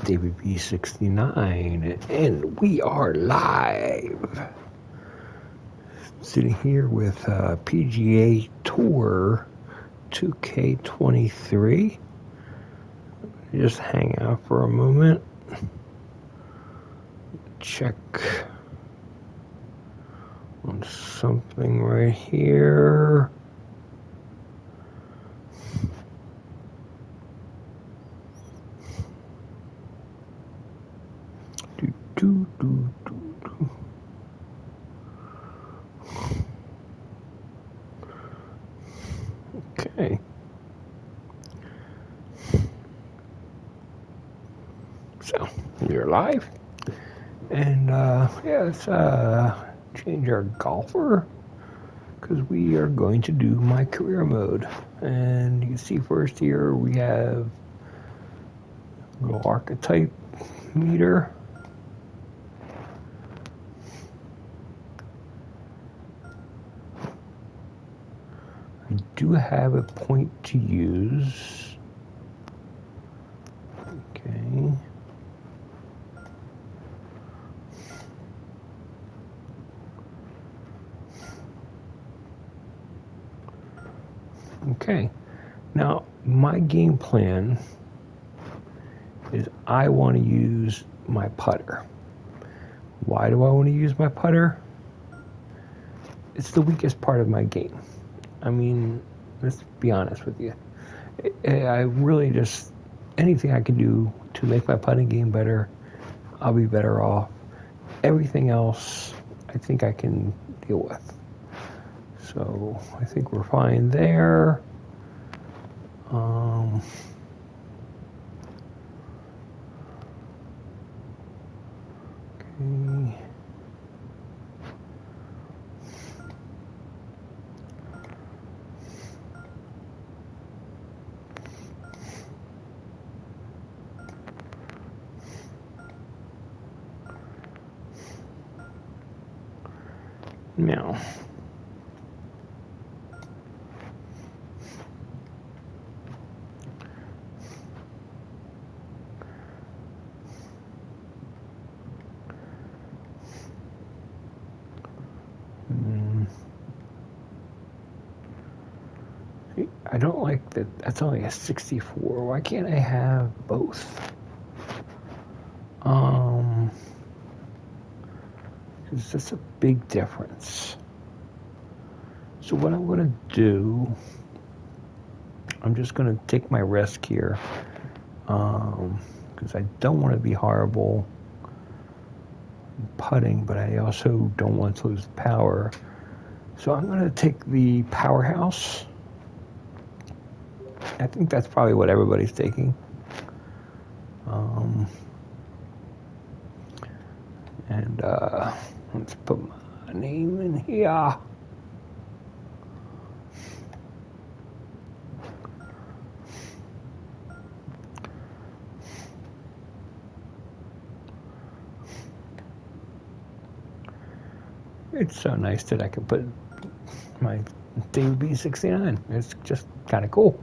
David B69, and we are live. Sitting here with PGA Tour 2K23. Just hang out for a moment. Check on something right here. Okay. So, you're live. And, let's change our golfer, because we are going to do my career mode. And you can see first here we have a little archetype meter. I do have a point to use. Okay. Okay. Now, my game plan is I want to use my putter. Why do I want to use my putter? It's the weakest part of my game. I mean, let's be honest with you. I really just, anything I can do to make my putting game better, I'll be better off. Everything else, I think I can deal with. So, I think we're fine there. Okay. Now, I don't like that. That's only a 64. Why can't I have both? Because that's a big difference. So what I'm going to do, I'm just going to take my risk here, because I don't want to be horrible putting, but I also don't want to lose power. So I'm going to take the powerhouse. I think that's probably what everybody's taking. And let's put my name in here. It's so nice that I can put my David B69. It's just kind of cool.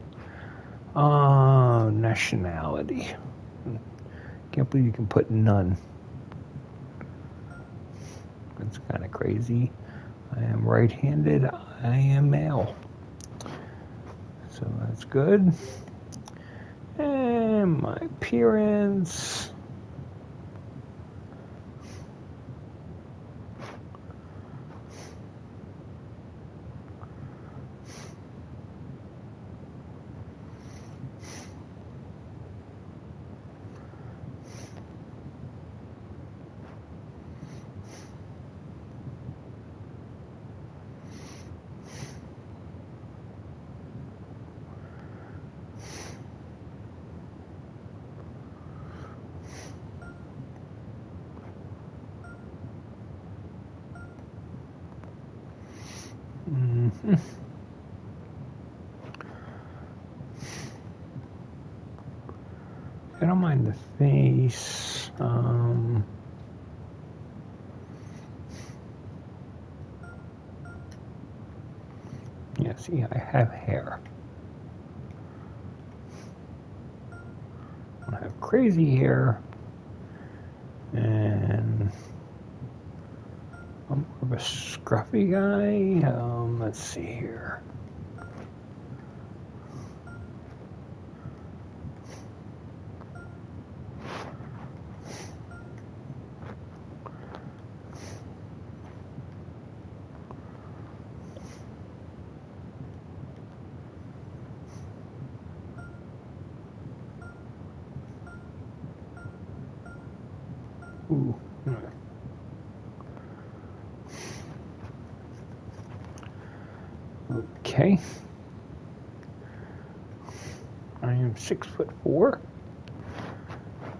Nationality. Can't believe you can put none. That's kind of crazy. I am right-handed. I am male. So that's good. And my appearance. I don't mind the face. Yeah, see, I have hair. I have crazy hair. And I'm more of a scruffy guy. Let's see here. Ooh. Okay. I am 6'4".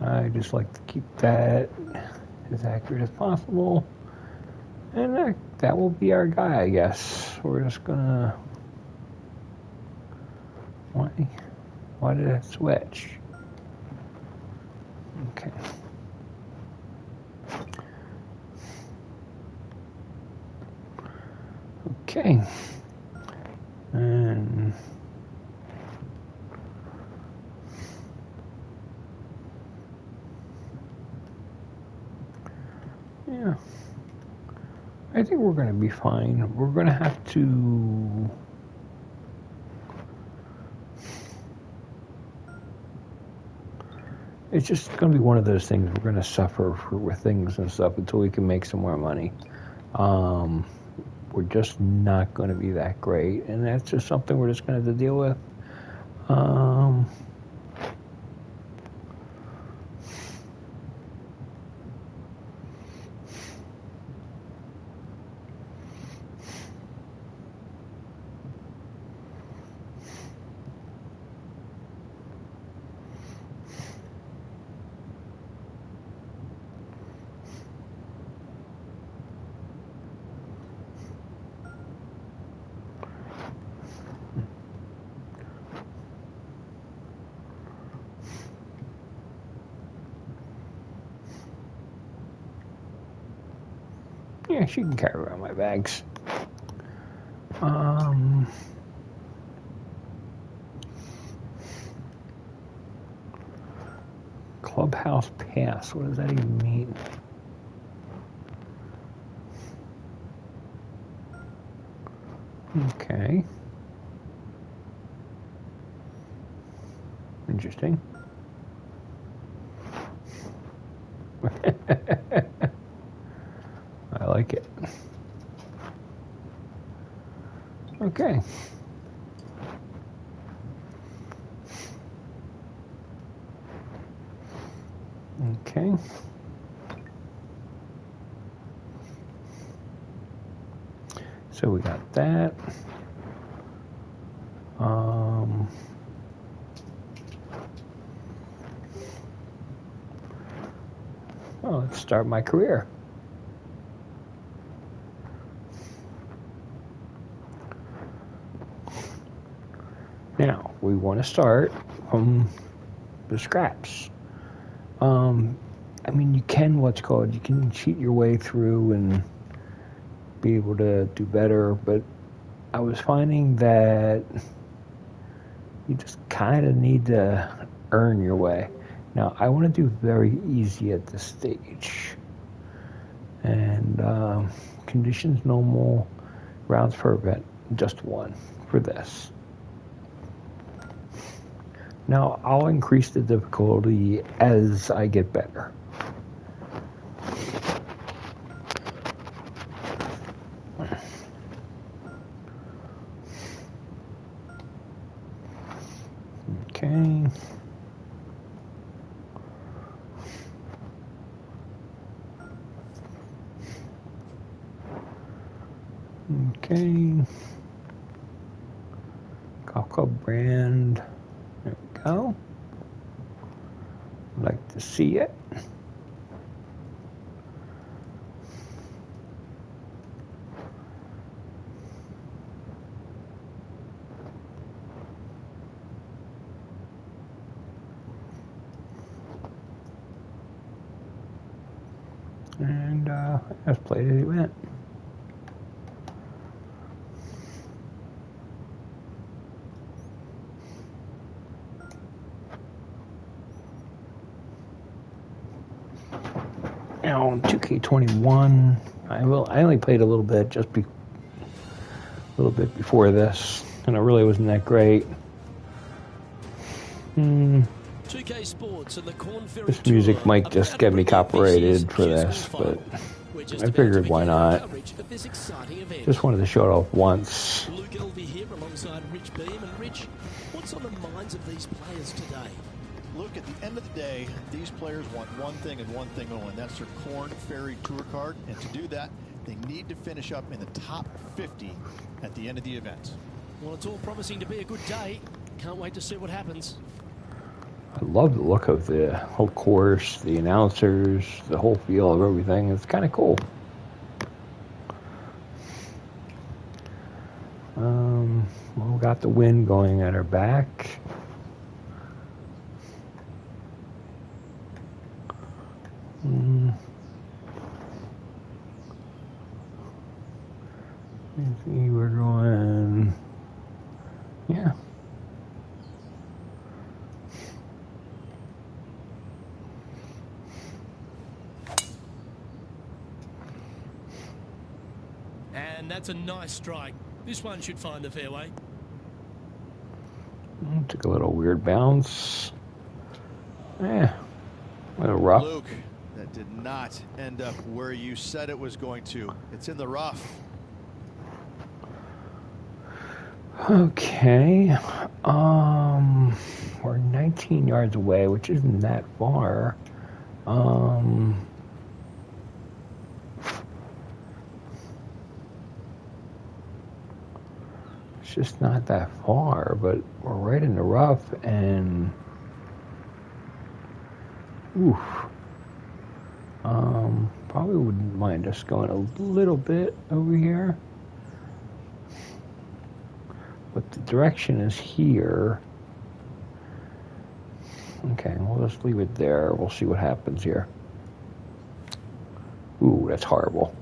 I just like to keep that as accurate as possible. And that will be our guy, I guess. We're just gonna... Why did I switch? Okay. Okay. And yeah, I think we're going to be fine. We're going to have to... It's just going to be one of those things. We're going to suffer with things and stuff until we can make some more money. We're just not going to be that great, and that's just something we're just going to have to deal with. Yeah, she can carry around my bags. Clubhouse pass. What does that even mean? Okay. Interesting. I like it. Okay. Okay. So we got that. Well, let's start my career. Now, we want to start from the scraps. I mean, you can, you can cheat your way through and be able to do better, but I was finding that you just kind of need to earn your way. Now, I want to do very easy at this stage. And conditions normal, rounds per event, just one for this. Now, I'll increase the difficulty as I get better. Okay. Okay. Golf club brand. There we go. I'd like to see it. And let's play the event. down 2K21. I only played a little bit, a little bit before this, and it really wasn't that great. 2K Sports and the Corn Ferry This music Tour might just get me copyrighted for this, but I figured why not. Just wanted to show it off once. Luke Elvey here alongside Rich Beam. And Rich, what's on the minds of these players today? Look, at the end of the day, these players want one thing and one thing only. That's their Corn Ferry Tour card. And to do that, they need to finish up in the top 50 at the end of the event. Well, it's all promising to be a good day. Can't wait to see what happens. I love the look of the whole course, the announcers, the whole feel of everything. It's kind of cool. Well, we got the wind going at our back. See, we're going, yeah. And that's a nice strike. This one should find the fairway. Took a little weird bounce. Yeah, a little rough. Luke, that did not end up where you said it was going to. It's in the rough. Okay. We're 19 yards away, which isn't that far. It's just not that far, but we're right in the rough, and oof. Probably wouldn't mind us going a little bit over here. But the direction is here. Okay, we'll just leave it there. We'll see what happens here. Ooh, that's horrible.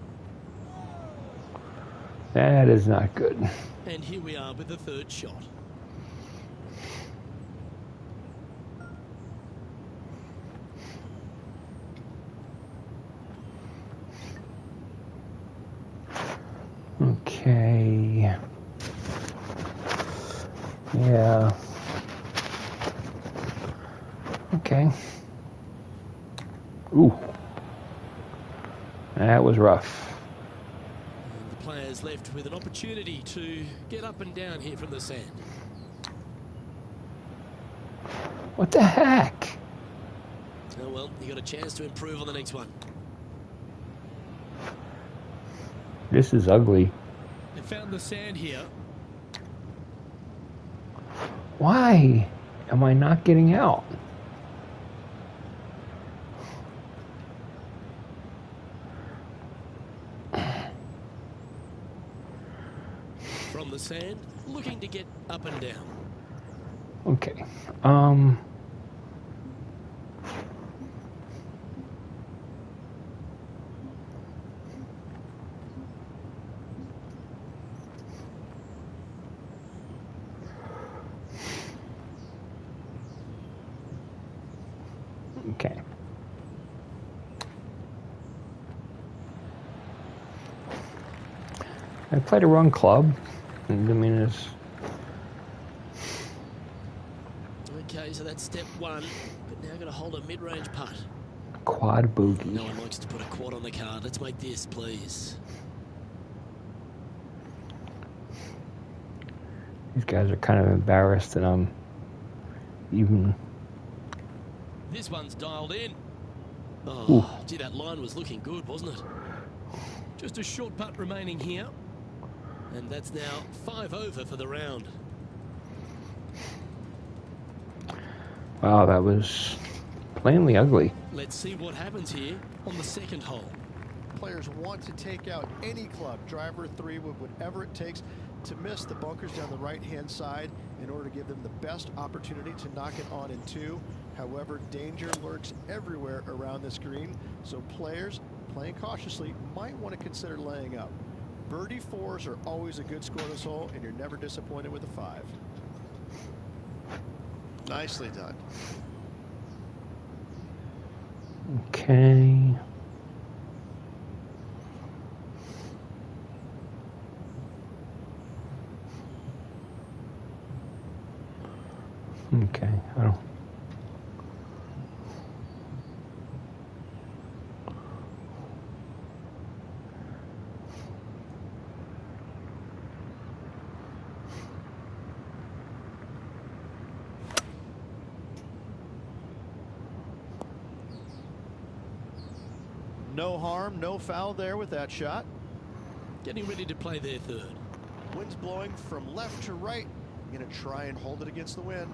That is not good. And here we are with the third shot. Okay. Yeah. Okay. Ooh. That was rough. And the players left with an opportunity to get up and down here from the sand. What the heck? Oh well, you got a chance to improve on the next one. This is ugly. They found the sand here. Why am I not getting out? From the sand, looking to get up and down. Okay. Okay. I played a wrong club. I mean, it's... Okay, so that's step one. But now got to hold a mid-range putt. Quad bogey. No one likes to put a quad on the card. Let's make this, please. These guys are kind of embarrassed that I'm even... This one's dialed in. Oh, ooh. Gee, that line was looking good, wasn't it? Just a short putt remaining here. And that's now 5 over for the round. Wow, that was plainly ugly. Let's see what happens here on the second hole. Players want to take out any club, driver, 3 wood, whatever it takes to miss the bunkers down the right-hand side in order to give them the best opportunity to knock it on in 2. However, danger lurks everywhere around this green, so players playing cautiously might want to consider laying up. Birdie 4s are always a good score in this hole, and you're never disappointed with a 5. Nicely done. Okay. no harm, no foul there with that shot. Getting ready to play their third. Wind's blowing from left to right. Going to try and hold it against the wind.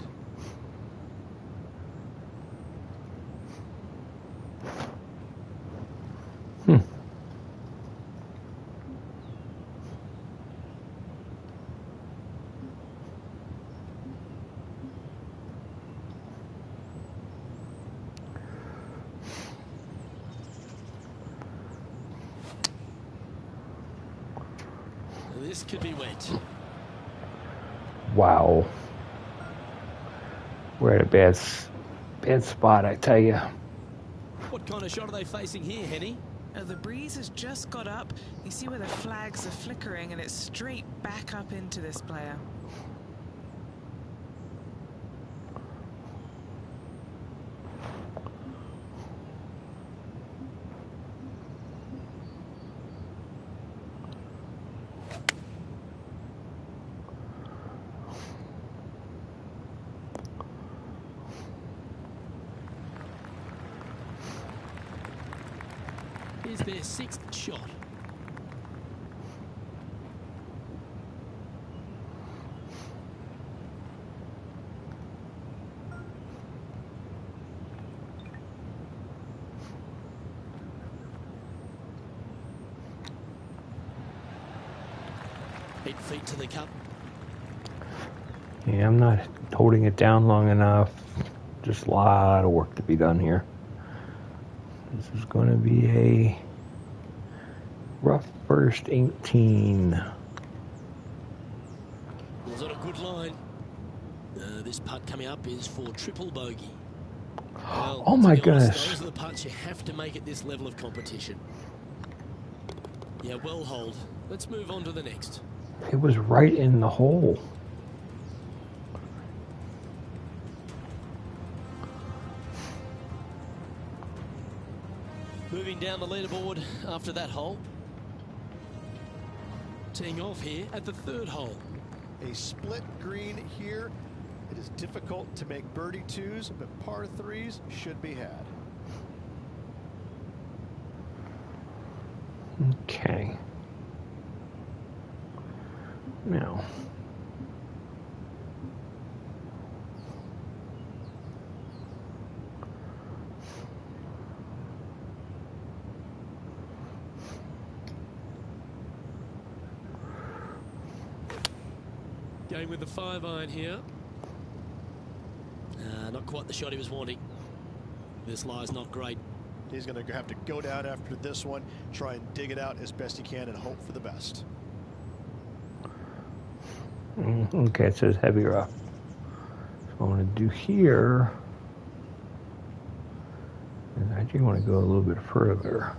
This could be wet. Wow. We're at a bad spot, I tell you. What kind of shot are they facing here, Henny? The breeze has just got up. You see where the flags are flickering, and it's straight back up into this player. Here's their sixth shot. Eight feet to the cup. Yeah, I'm not holding it down long enough. Just a lot of work to be done here. This is going to be a rough first 18. Was on a good line. This putt coming up is for triple bogey. Well, Oh my to be honest, goodness. those are the putts you have to make at this level of competition. Yeah, well hold. Let's move on to the next. It was right in the hole. Moving down the leaderboard after that hole. Teeing off here at the third hole. A split green here. It is difficult to make birdie twos, but par threes should be had. Okay. Now. Going with the 5-iron here. Not quite the shot he was wanting. This lie's not great. He's going to have to go down after this one, try and dig it out as best he can and hope for the best. Okay, it says heavy rough. So what I'm going to do here is I actually want to go a little bit further.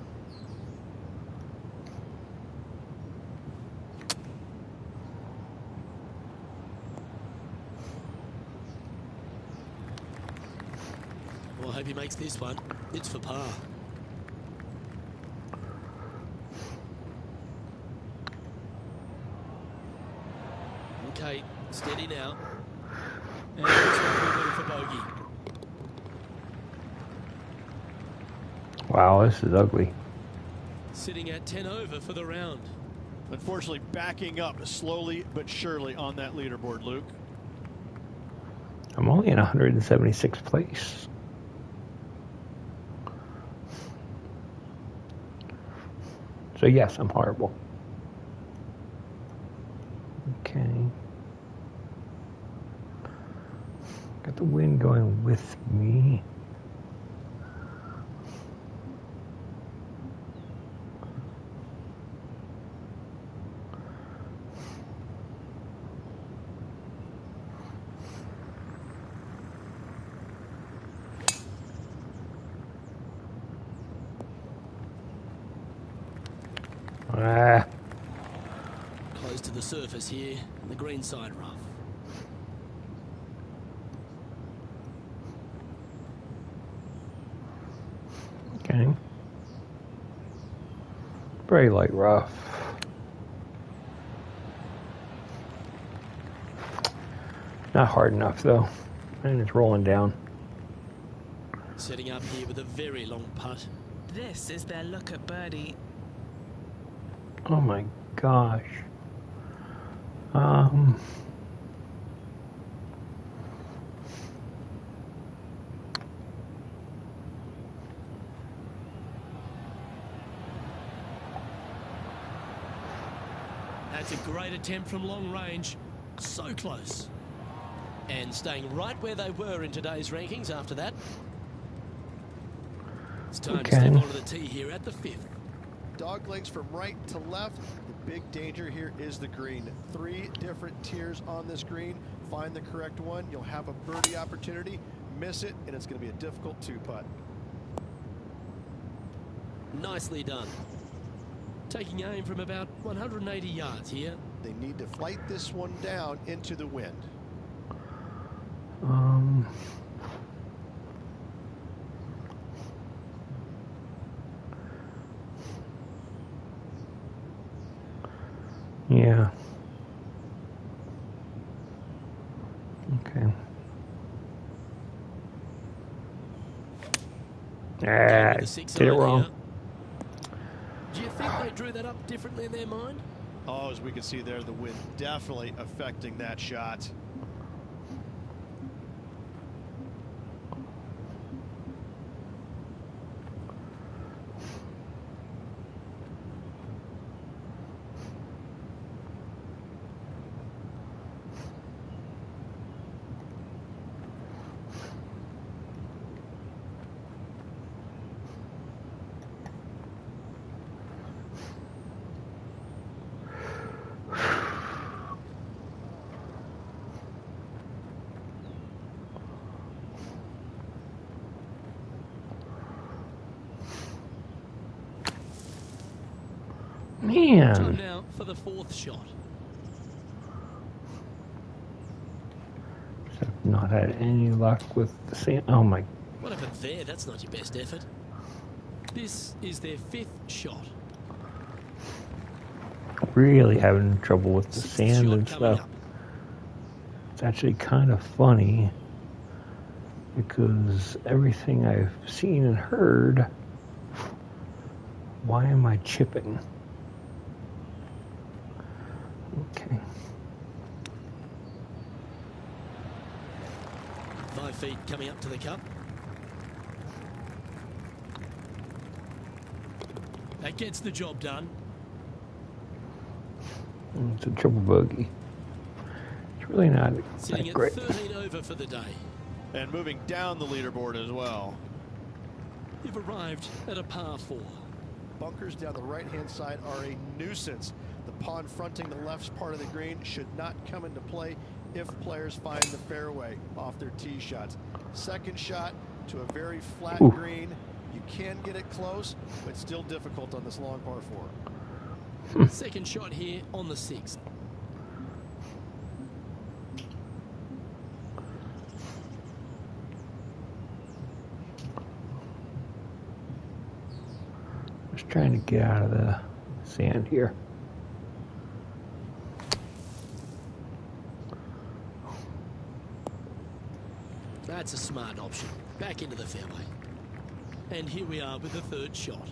Well, I hope he makes this one. It's for par. Okay, steady now. And looks like we're looking for bogey. Wow, this is ugly. Sitting at 10 over for the round. Unfortunately, backing up slowly but surely on that leaderboard, Luke. I'm only in 176th place. So yes, I'm horrible. Okay. Got the wind going with me. Close to the surface here, on the green side rough. Okay. Very light rough. Not hard enough though. And it's rolling down. Setting up here with a very long putt. this is their look at birdie. Oh my gosh. That's a great attempt from long range. So close. And staying right where they were in today's rankings after that. It's time to step onto the tee here at the 5th. Dog legs from right to left. The big danger here is the green. 3 different tiers on this green. Find the correct one. You'll have a birdie opportunity. Miss it, and it's going to be a difficult 2-putt. Nicely done. Taking aim from about 180 yards here. They need to flight this one down into the wind. Yeah. Okay. Did it wrong. Here. Do you think they drew that up differently in their mind? Oh, as we can see there, the wind definitely affecting that shot. Man. Time now for the 4th shot. I've not had any luck with the sand. Oh my. What happened there? That's not your best effort. This is their 5th shot. Really having trouble with the 6th sand shot and coming stuff. up. It's actually kind of funny because everything I've seen and heard, why am I chipping? Okay. 5 feet coming up to the cup. That gets the job done. It's a triple bogey. It's really not Sitting that at great. 13 over for the day. And moving down the leaderboard as well. You've arrived at a par 4. Bunkers down the right-hand side are a nuisance. The pond fronting the left part of the green should not come into play if players find the fairway off their tee shots. Second shot to a very flat green. You can get it close, but still difficult on this long par 4. Second shot here on the 6th. Just trying to get out of the sand here. That's a smart option. Back into the fairway. And here we are with the 3rd shot.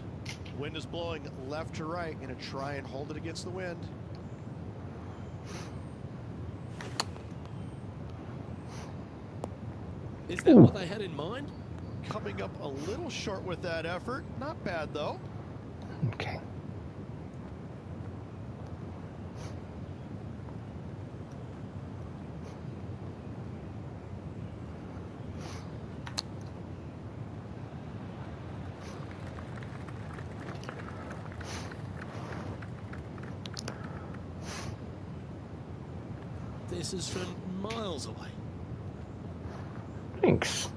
Wind is blowing left to right. Going to try and hold it against the wind. Is that what they had in mind? Coming up a little short with that effort. Not bad, though. Okay. This is from miles away. Thanks.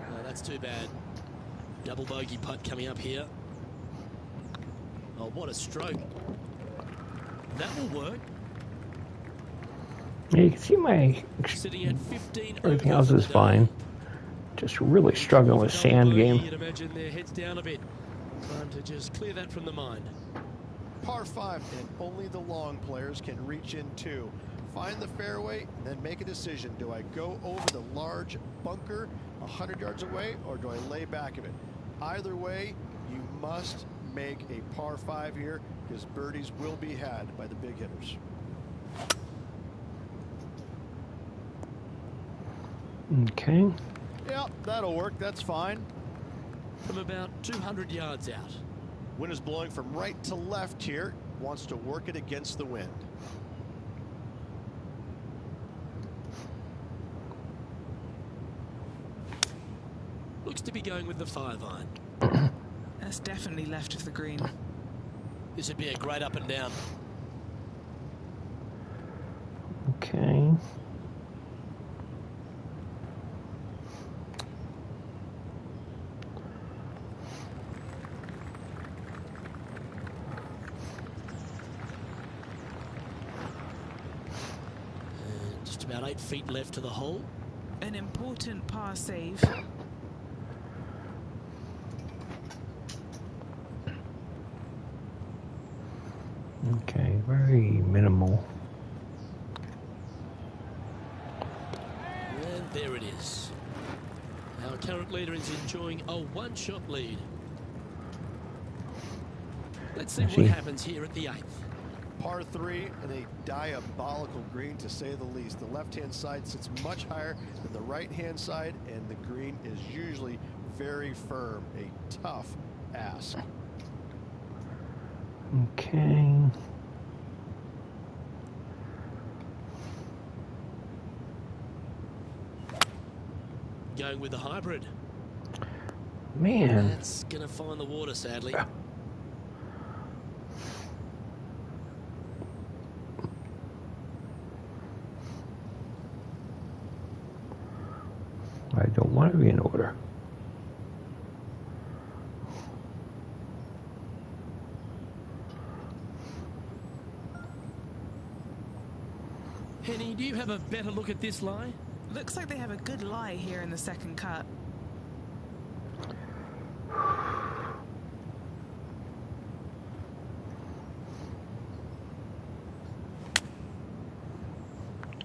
Oh, that's too bad. Double bogey putt coming up here. Oh, what a stroke. That will work. Yeah, you can see my Sitting at 15 everything over else for is the fine. day. Just really struggling with sand game. You'd imagine their heads down a bit. Time to just clear that from the mind. Par 5, and only the long players can reach in two. Find the fairway, and then make a decision. Do I go over the large bunker 100 yards away, or do I lay back of it? Either way, you must make a par 5 here, because birdies will be had by the big hitters. Okay. Yeah, that'll work. That's fine. From about 200 yards out. Wind is blowing from right to left here. Wants to work it against the wind. Looks to be going with the 5-iron. That's definitely left of the green. This would be a great up and down. Okay. And just about 8 feet left to the hole. An important par save. Okay, very minimal. And there it is. Our current leader is enjoying a one-shot lead. Let's see what happens here at the 8th. Par 3 and a diabolical green, to say the least. The left-hand side sits much higher than the right-hand side, and the green is usually very firm. A tough ask. Okay. Going with the hybrid. Man. That's going to find the water, sadly. I don't want to be in order. Henny, do you have a better look at this lie? Looks like they have a good lie here in the second cut.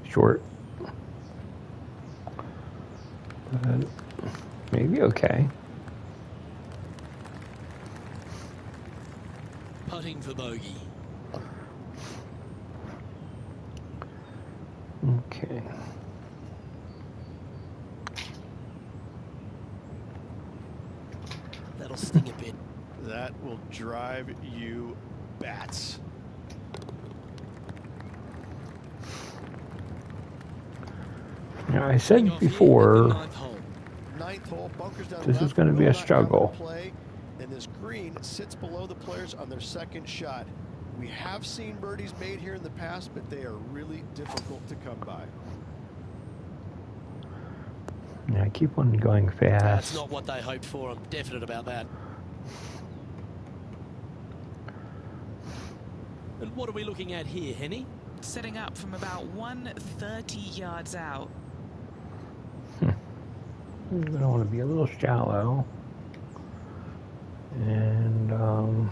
Short. But maybe okay. Putting for bogey. Okay. That'll sting a bit. That will drive you bats. Now, I said before, Ninth hole, bunkers down this left, is going to be will a not come struggle. into play, and this green sits below the players on their second shot. We have seen birdies made here in the past, but they are really difficult to come by. Yeah, I keep on going fast. That's not what they hoped for. I'm definite about that. And what are we looking at here, Henny? Setting up from about 130 yards out. I'm going to want to be a little shallow. And,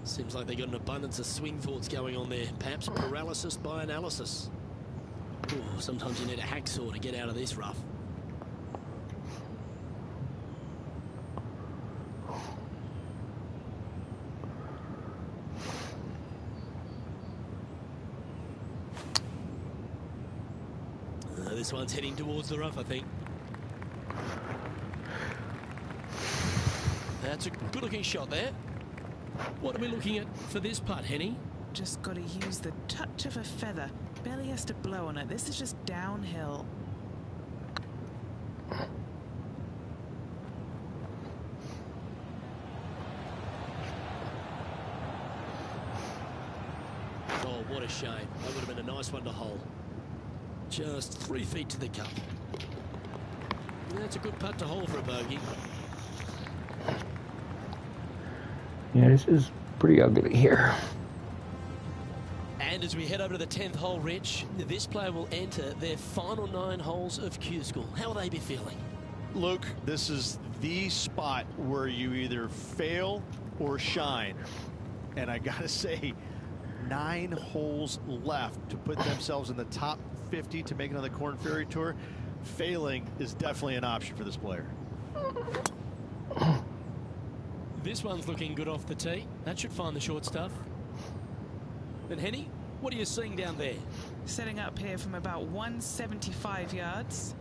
Seems like they got an abundance of swing thoughts going on there. Perhaps paralysis by analysis. Ooh, sometimes you need a hacksaw to get out of this rough. This one's heading towards the rough, I think. That's a good-looking shot there. What are we looking at for this putt, Henny? Just got to use the touch of a feather. Barely has to blow on it. This is just downhill. Oh, what a shame. That would have been a nice one to hole. Just 3 feet to the cup. That's a good putt to hole for a bogey. yeah, this is pretty ugly here. And as we head over to the 10th hole, Rich, this player will enter their final 9 holes of Q School. How will they be feeling? Luke, this is the spot where you either fail or shine. And I got to say, 9 holes left to put themselves in the top 50 to make it on the Korn Ferry Tour. Failing is definitely an option for this player. This one's looking good off the tee. That should find the short stuff. And Henny, what are you seeing down there? Setting up here from about 175 yards.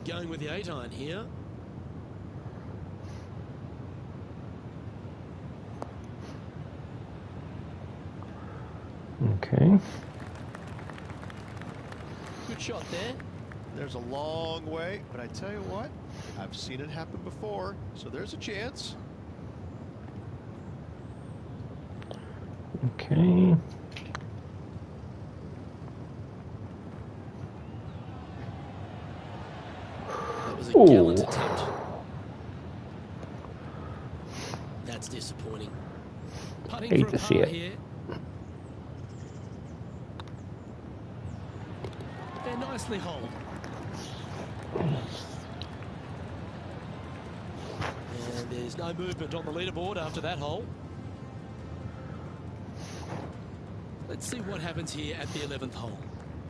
Going with the 8-iron here. Okay. Good shot there. There's a long way, but I tell you what, I've seen it happen before, so there's a chance. Okay. That was a gallant attempt. That's disappointing. Putting Hate for to a see par it. here. They're nicely holed. And there's no movement on the leaderboard after that hole. Let's see what happens here at the 11th hole.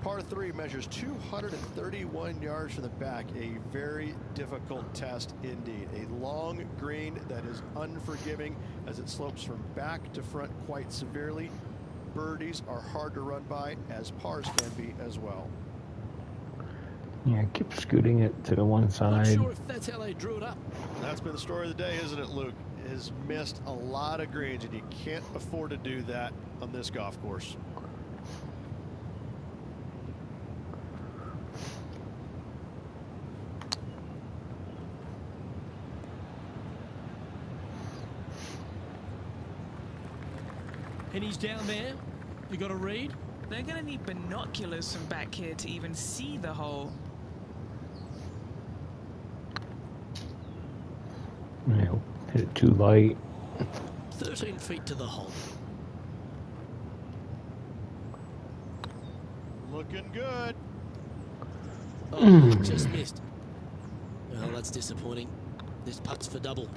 Par 3 measures 231 yards from the back. A very difficult test indeed. A long green that is unforgiving as it slopes from back to front quite severely. Birdies are hard to run by, as pars can be as well. Yeah, keep scooting it to the one Not side. sure if that's how they drew it up. That's been the story of the day, isn't it, Luke? Has missed a lot of greens, and you can't afford to do that on this golf course. And he's down there. You got to read. They're going to need binoculars from back here to even see the hole. Yeah, hit it too light. 13 feet to the hole. Looking good. Oh, just missed. Well, that's disappointing. This putt's for double.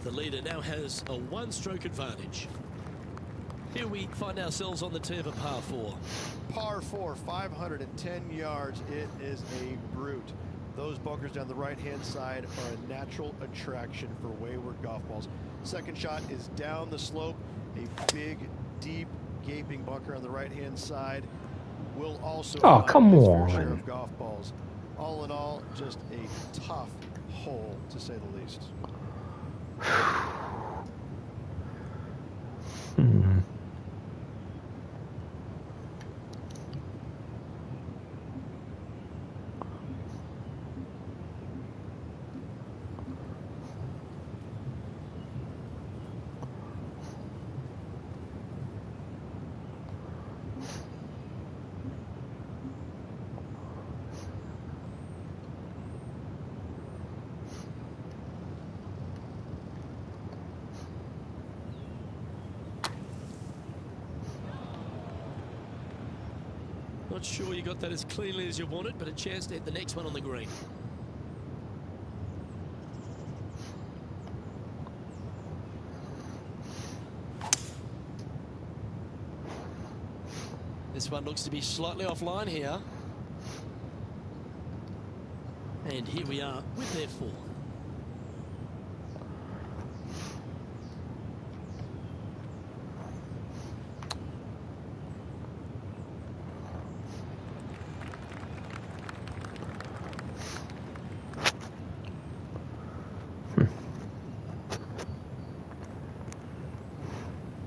The leader now has a 1-stroke advantage. Here we find ourselves on the tee of a par 4. Par 4, 510 yards. It is a brute. Those bunkers down the right-hand side are a natural attraction for wayward golf balls. Second shot is down the slope. A big, deep, gaping bunker on the right-hand side will also Oh, find come its fair on. share of golf balls. All in all, just a tough hole, to say the least. Not sure you got that as cleanly as you wanted, but a chance to hit the next one on the green. This one looks to be slightly offline here. And here we are with their 4.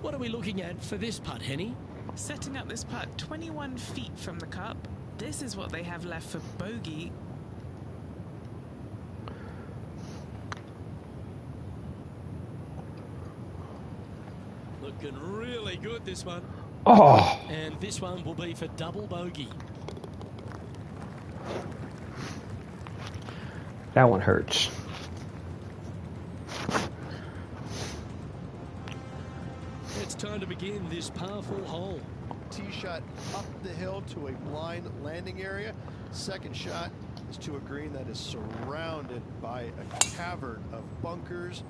What are we looking at for this putt, Henny? Setting up this putt 21 feet from the cup. This is what they have left for bogey. Looking really good, this one. Oh, And this one will be for double bogey. that one hurts. It's time to begin this par 4 hole. Tee shot up the hill to a blind landing area. Second shot is to a green that is surrounded by a cavern of bunkers.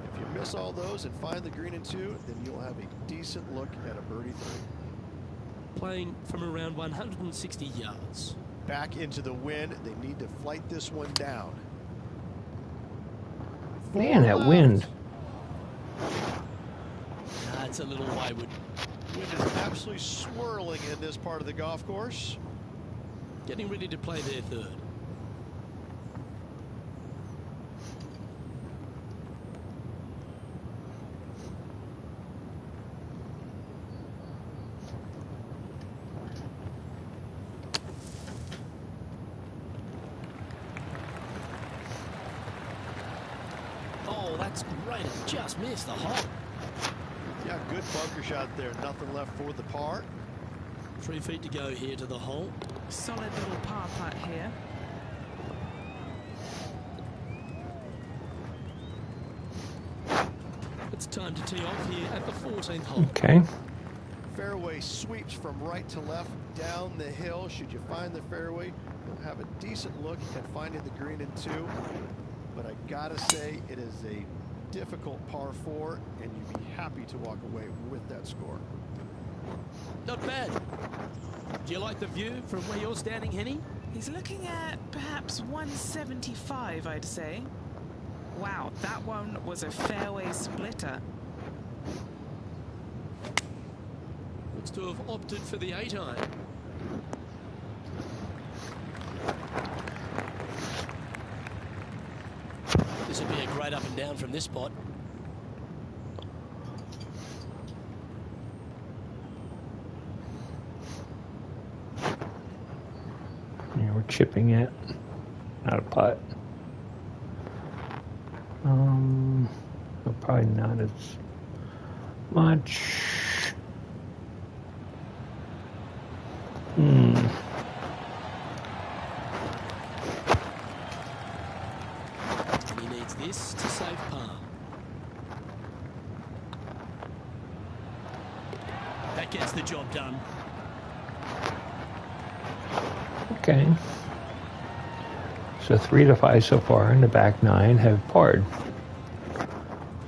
If you miss all those and find the green in 2, then you'll have a decent look at a birdie 3. Playing from around 160 yards. Back into the wind. They need to flight this one down. Man, that wind. It's a little wayward. Wind is absolutely swirling in this part of the golf course. Getting ready to play their third. Oh, that's great. It just missed the hole. Yeah, good bunker shot there. Nothing left for the par. 3 feet to go here to the hole. Solid little par putt here. It's time to tee off here at the 14th hole. Okay. Fairway sweeps from right to left down the hill. Should you find the fairway, you'll have a decent look at finding the green in 2. But I gotta say, it is a difficult par 4, and you'd be happy to walk away with that score. Not bad. Do you like the view from where you're standing, Henny? He's looking at perhaps 175, I'd say. Wow, that one was a fairway splitter. Looks to have opted for the 8-iron. This will be a great up and down from this spot. Yeah, we're chipping it. Not a putt. Probably not as much. He needs this to save par. That gets the job done. Okay. So 3 to 5 so far, and the back 9 have parred.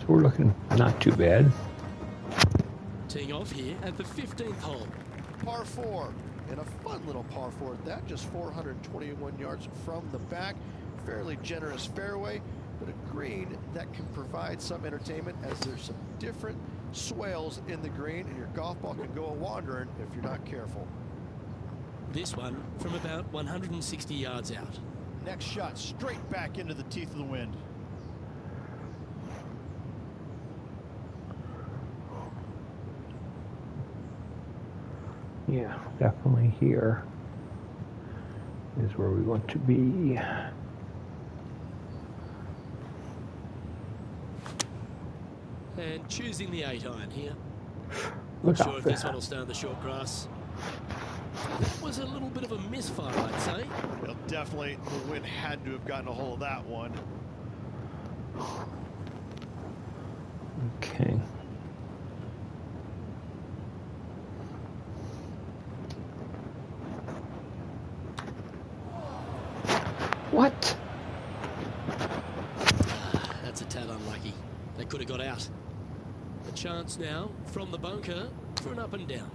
So we're looking not too bad. Teeing off here at the 15th hole. Par 4, and a fun little par 4 at that, just 421 yards from the back. Fairly generous fairway, but a green that can provide some entertainment as there's some different swales in the green, and your golf ball can go a-wandering if you're not careful. This one from about 160 yards out. Next shot, straight back into the teeth of the wind. Yeah, definitely here is where we want to be. And choosing the 8-iron here. Look Not sure out if there. this one will stay on the short grass. That was a little bit of a misfire, I'd say. Well, definitely the wind had to have gotten a hold of that one. Okay. What? That's a tad unlucky. They could have got out. A chance now from the bunker for an up and down.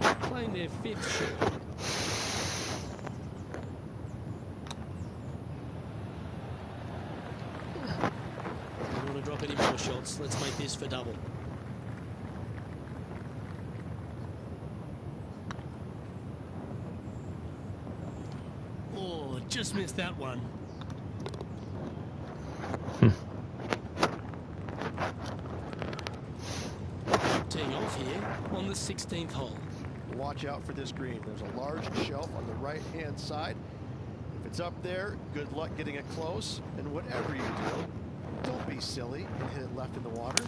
Playing their 5th shot. Don't want to drop any more shots. Let's make this for double. Oh, just missed that one. Teeing off here on the 16th hole. Watch out for this green. There's a large shelf on the right-hand side. If it's up there, good luck getting it close. And whatever you do, don't be silly and hit it left in the water.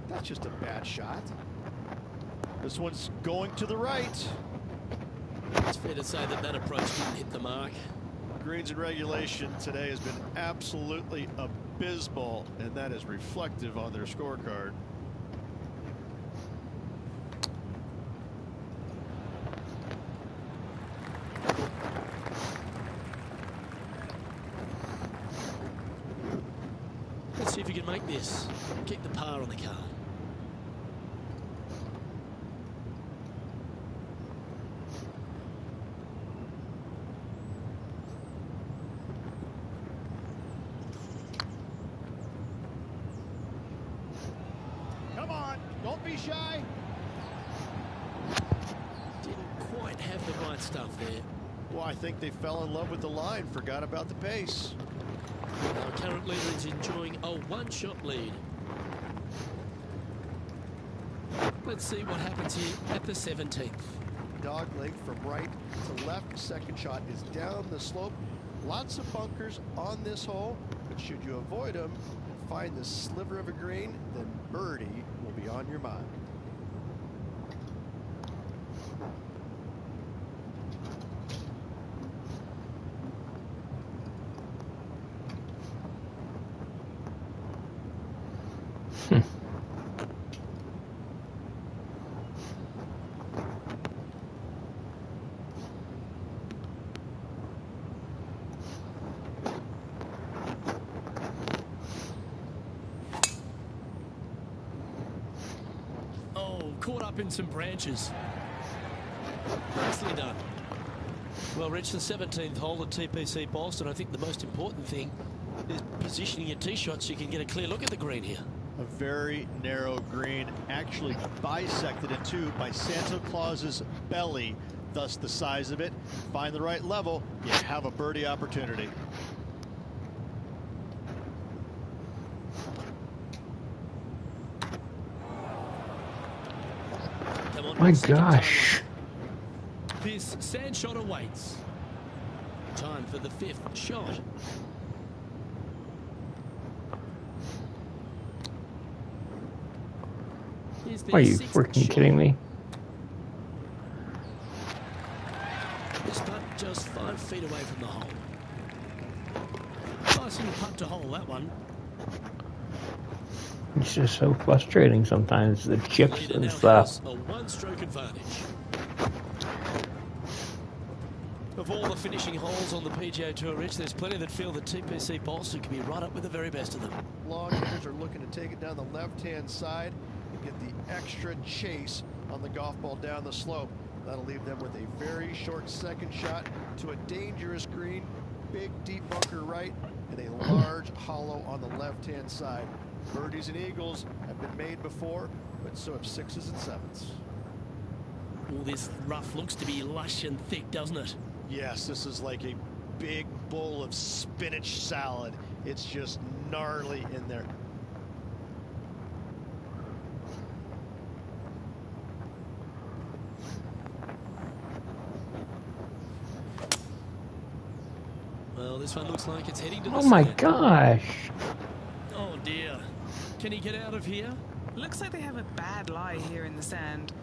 That's just a bad shot. This one's going to the right. It's fair to say that that approach didn't hit the mark. greens in regulation today has been absolutely abysmal, and that is reflective on their scorecard. Let's see if we can make this. Keep the par on the card. Come on, don't be shy. Didn't quite have the right stuff there. Well, I think they fell in love with the line, forgot about the pace. Our current leader is enjoying a one-shot lead. Let's see what happens here at the 17th. Dog leg from right to left. Second shot is down the slope. Lots of bunkers on this hole, but should you avoid them and find the sliver of a green, then birdie will be on your mind. Caught up in some branches. Nicely done. Well, Rich, the 17th hole at TPC Boston. I think the most important thing is positioning your tee shot so you can get a clear look at the green here. A very narrow green, actually bisected in two by Santa Claus's belly, thus the size of it. Find the right level, you have a birdie opportunity. My gosh. This sand shot awaits. Time for the 5th shot. Are you freaking kidding me? This putt just 5 feet away from the hole. Nice little putt to hole, that one. It's just so frustrating sometimes, the chips Leader and now stuff. has a one-stroke advantage. Of all the finishing holes on the PGA Tour, Rich, there's plenty that feel that TPC Boston can be right up with the very best of them. Long hitters are looking to take it down the left-hand side and get the extra chase on the golf ball down the slope. That'll leave them with a very short second shot to a dangerous green, big deep bunker right, and a large hollow on the left-hand side. Birdies and eagles have been made before, but so have 6s and 7s. All this rough looks to be lush and thick, doesn't it? Yes, this is like a big bowl of spinach salad. It's just gnarly in there. Well, this one looks like it's heading to the Oh my sand. gosh. Oh dear. Can he get out of here? Looks like they have a bad lie here in the sand.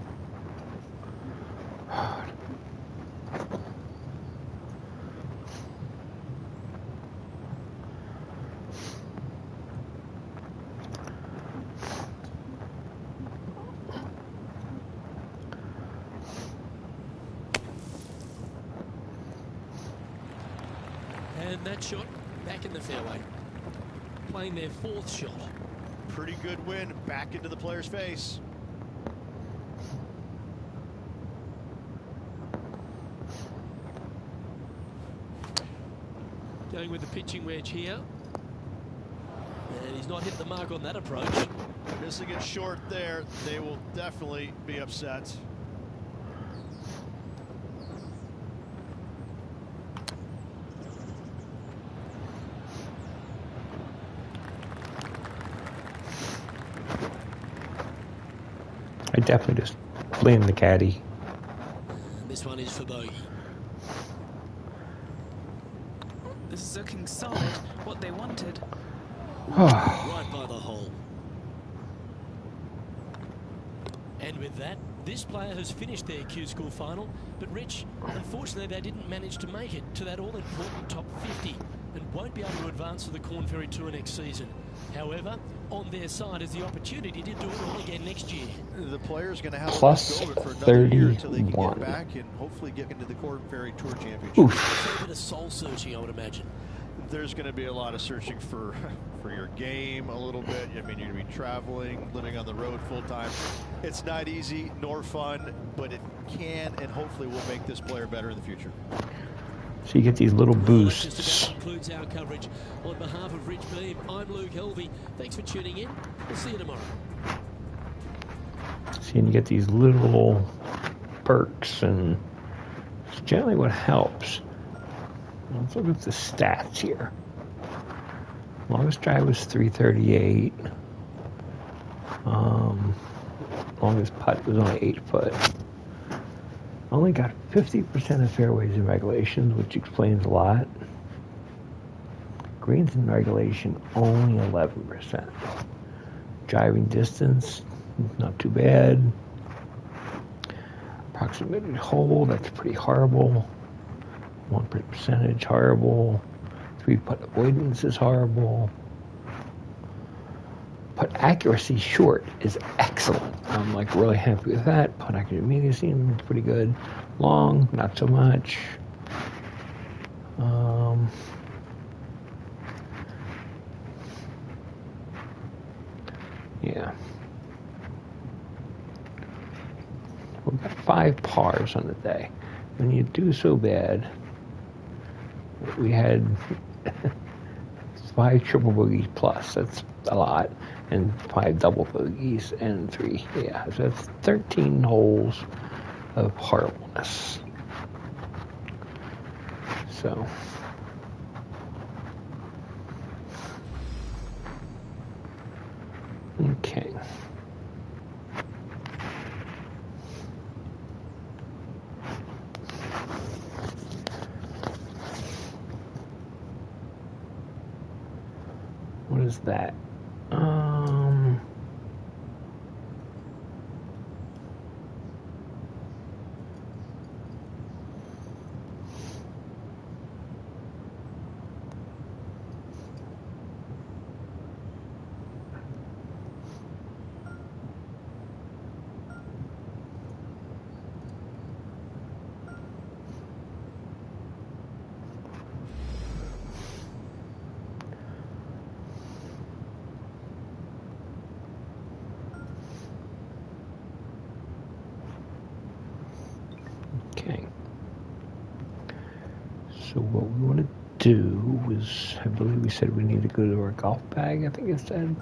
And that shot back in the fairway. Playing their 4th shot. Pretty good win back into the player's face. Going with the pitching wedge here. And he's not hit the mark on that approach. Missing it short there, they will definitely be upset. I definitely just blamed the caddy. And this one is for bogey. This is looking solid, what they wanted. Right by the hole. And with that, This player has finished their Q School final, but Rich, unfortunately they didn't manage to make it to that all-important top 50 and won't be able to advance to the Corn Ferry Tour next season. However, on their side is the opportunity to do it all again next year. The player's going to have Plus to go for another year until they can 31. get back and hopefully get into the Corn Ferry Tour Championship. Oof. A fair bit of soul searching, I would imagine. There's going to be a lot of searching for your game a little bit. I mean, you're going to be traveling, living on the road full time. It's not easy nor fun, but it can and hopefully will make this player better in the future. So you get these little Well, that just boosts. about concludes our coverage. On behalf of Rich Beam, I'm Luke Helvey. Thanks for tuning in. We'll see you tomorrow. See, and you get these little perks, and it's generally what helps. Let's look at the stats here. Longest drive was 338. Longest putt was only 8 foot. Only got 50% of fairways in regulations, which explains a lot. Greens in regulation, only 11%. Driving distance, not too bad. Proximity hole, that's pretty horrible. 1% percentage, horrible. 3-putt avoidance is horrible. Putt accuracy short is excellent. I'm like really happy with that. Putt accuracy medium, pretty good. Long, not so much. Yeah. We've got 5 pars on the day. When you do so bad, we had 5 triple bogeys plus. That's a lot. And 5 double bogeys and 3. Yeah, so that's 13 holes of horribleness. So. Okay. What is that? Okay. So what we want to do is, I believe we said we need to go to our golf bag, I think it said.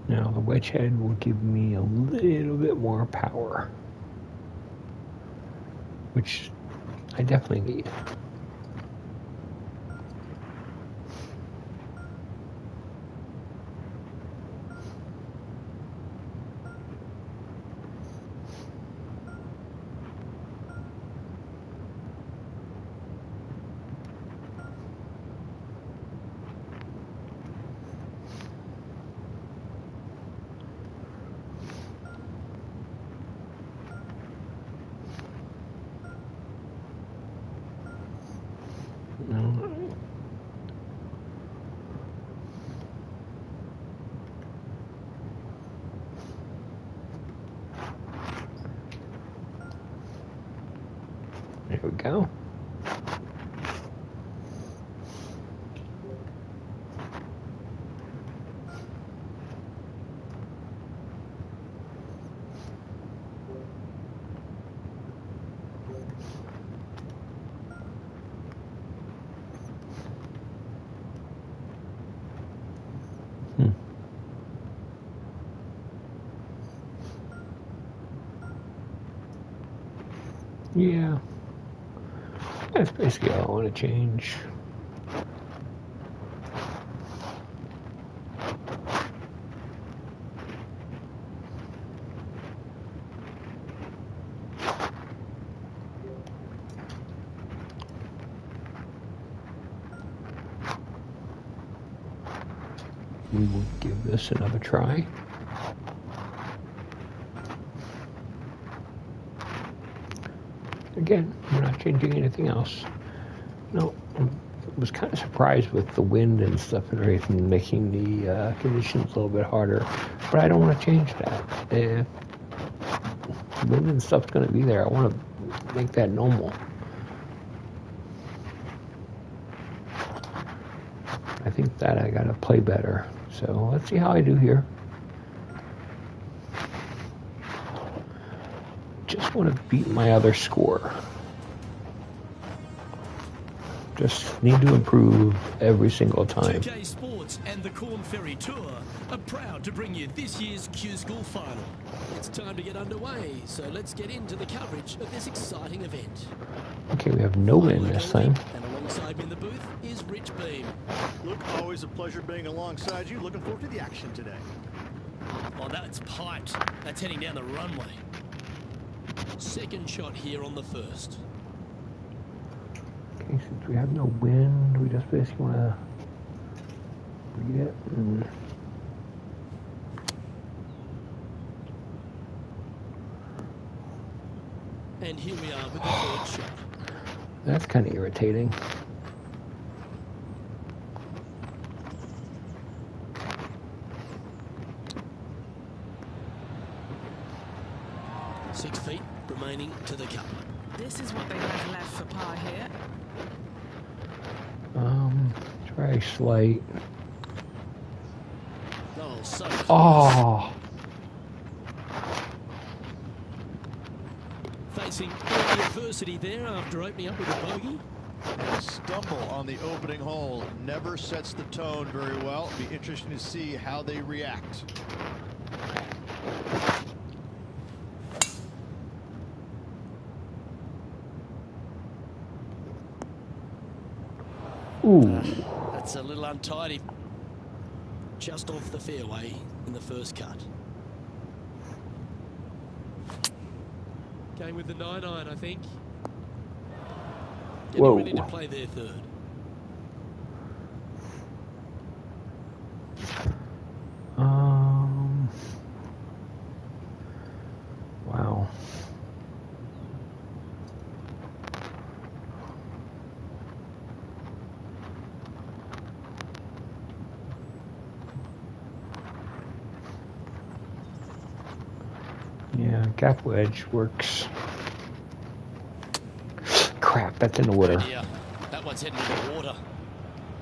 Now the wedge head will give me a little bit more power, which I definitely need. There we go. Yeah, that's basically all I want to change. We will give this another try. Again, we're not changing anything else. No, I was kind of surprised with the wind and stuff and everything, making the conditions a little bit harder. But I don't want to change that. The wind and stuff's going to be there. I want to make that normal. I think that I got to play better. So let's see how I do here. Just want to beat my other score. Just need to improve every single time. 2K Sports and the Corn Ferry Tour are proud to bring you this year's Q School Final. It's time to get underway, so let's get into the coverage of this exciting event. Okay, we have no win this time. And alongside me in the booth is Rich Beam. Look, always a pleasure being alongside you. Looking forward to the action today. Oh, that's piped. That's heading down the runway. Second shot here on the first. Okay, since we have no wind, we just basically want to read it. And here we are with the third shot. That's kind of irritating. Six feet remaining to the cup. This is what they have left for par here. Try slight. Oh, so close. Oh, Facing all the adversity there after opening up with a bogey. A stumble on the opening hole never sets the tone very well. It'll be interesting to see how they react. ooh. That's a little untidy. Just off the fairway in the first cut. Going with the 9-iron, I think. Getting Whoa. ready to play their third. Wow. Yeah, gap wedge works. Crap, that's in the water. Yeah, that one's heading in the water.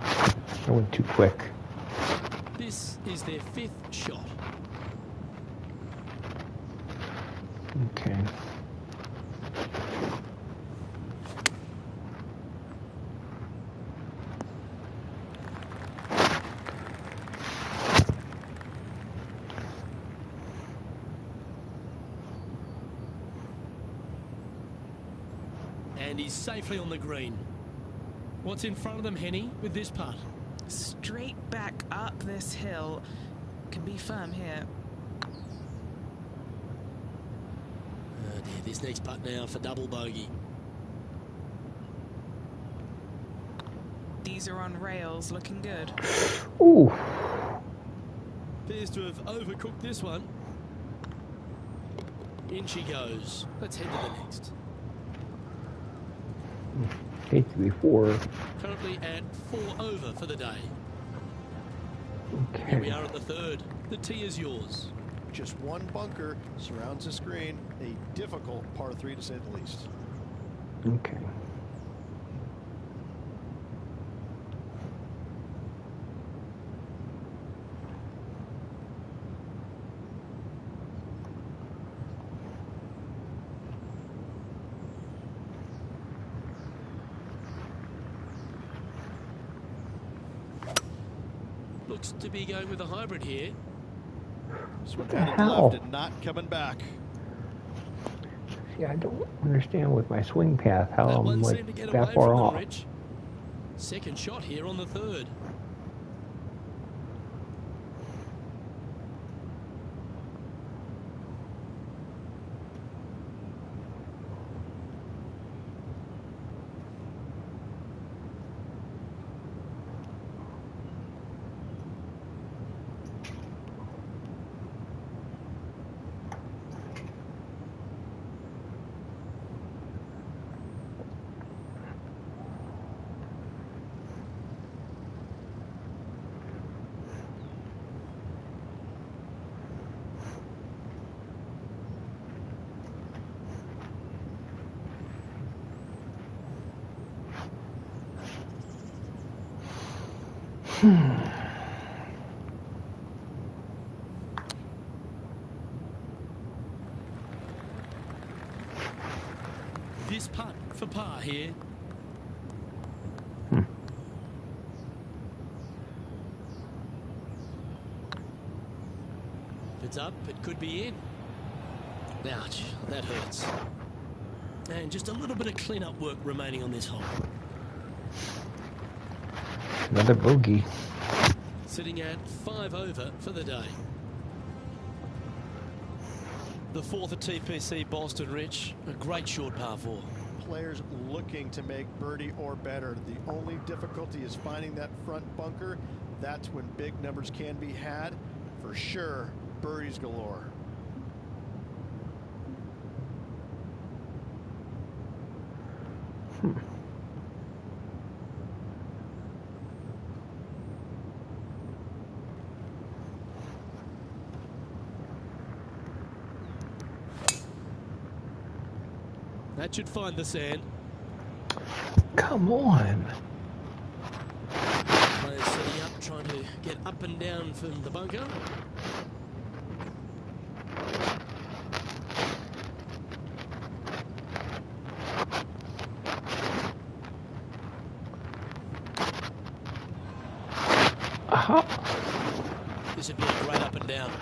I went too quick. This is their fifth shot. Okay. And he's safely on the green. What's in front of them, Henny, with this putt? Straight back up this hill. Can be firm here. Oh dear, this next putt now for double bogey. These are on rails, looking good. Ooh. Appears to have overcooked this one. In she goes. Let's head to the next. Hate to be 4. Currently at 4 over for the day. Okay. Here we are at the third. The tee is yours. Just one bunker surrounds the screen. A difficult par 3 to say the least. Okay. Looks to be going with a hybrid here. Swing the out and hell? left and not coming back. See, I don't understand with my swing path how That I'm one like seemed to get that away far from them, off. Rich. Second shot here on the third. This putt for par here. If it's up, it could be in. Ouch, that hurts. And just a little bit of clean-up work remaining on this hole. Another bogey. Sitting at 5 over for the day. The fourth at TPC Boston, Rich. A great short par 4. Players looking to make birdie or better. The only difficulty is finding that front bunker. That's when big numbers can be had. For sure, birdies galore. That should find the sand. Come on. Players setting up, trying to get up and down from the bunker. Aha. This would be a great up and down.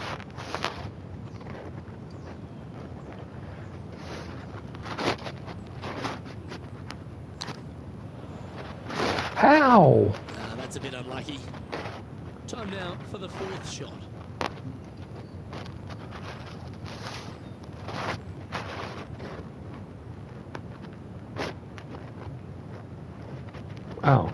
How? That's a bit unlucky. Time now for the fourth shot. Oh.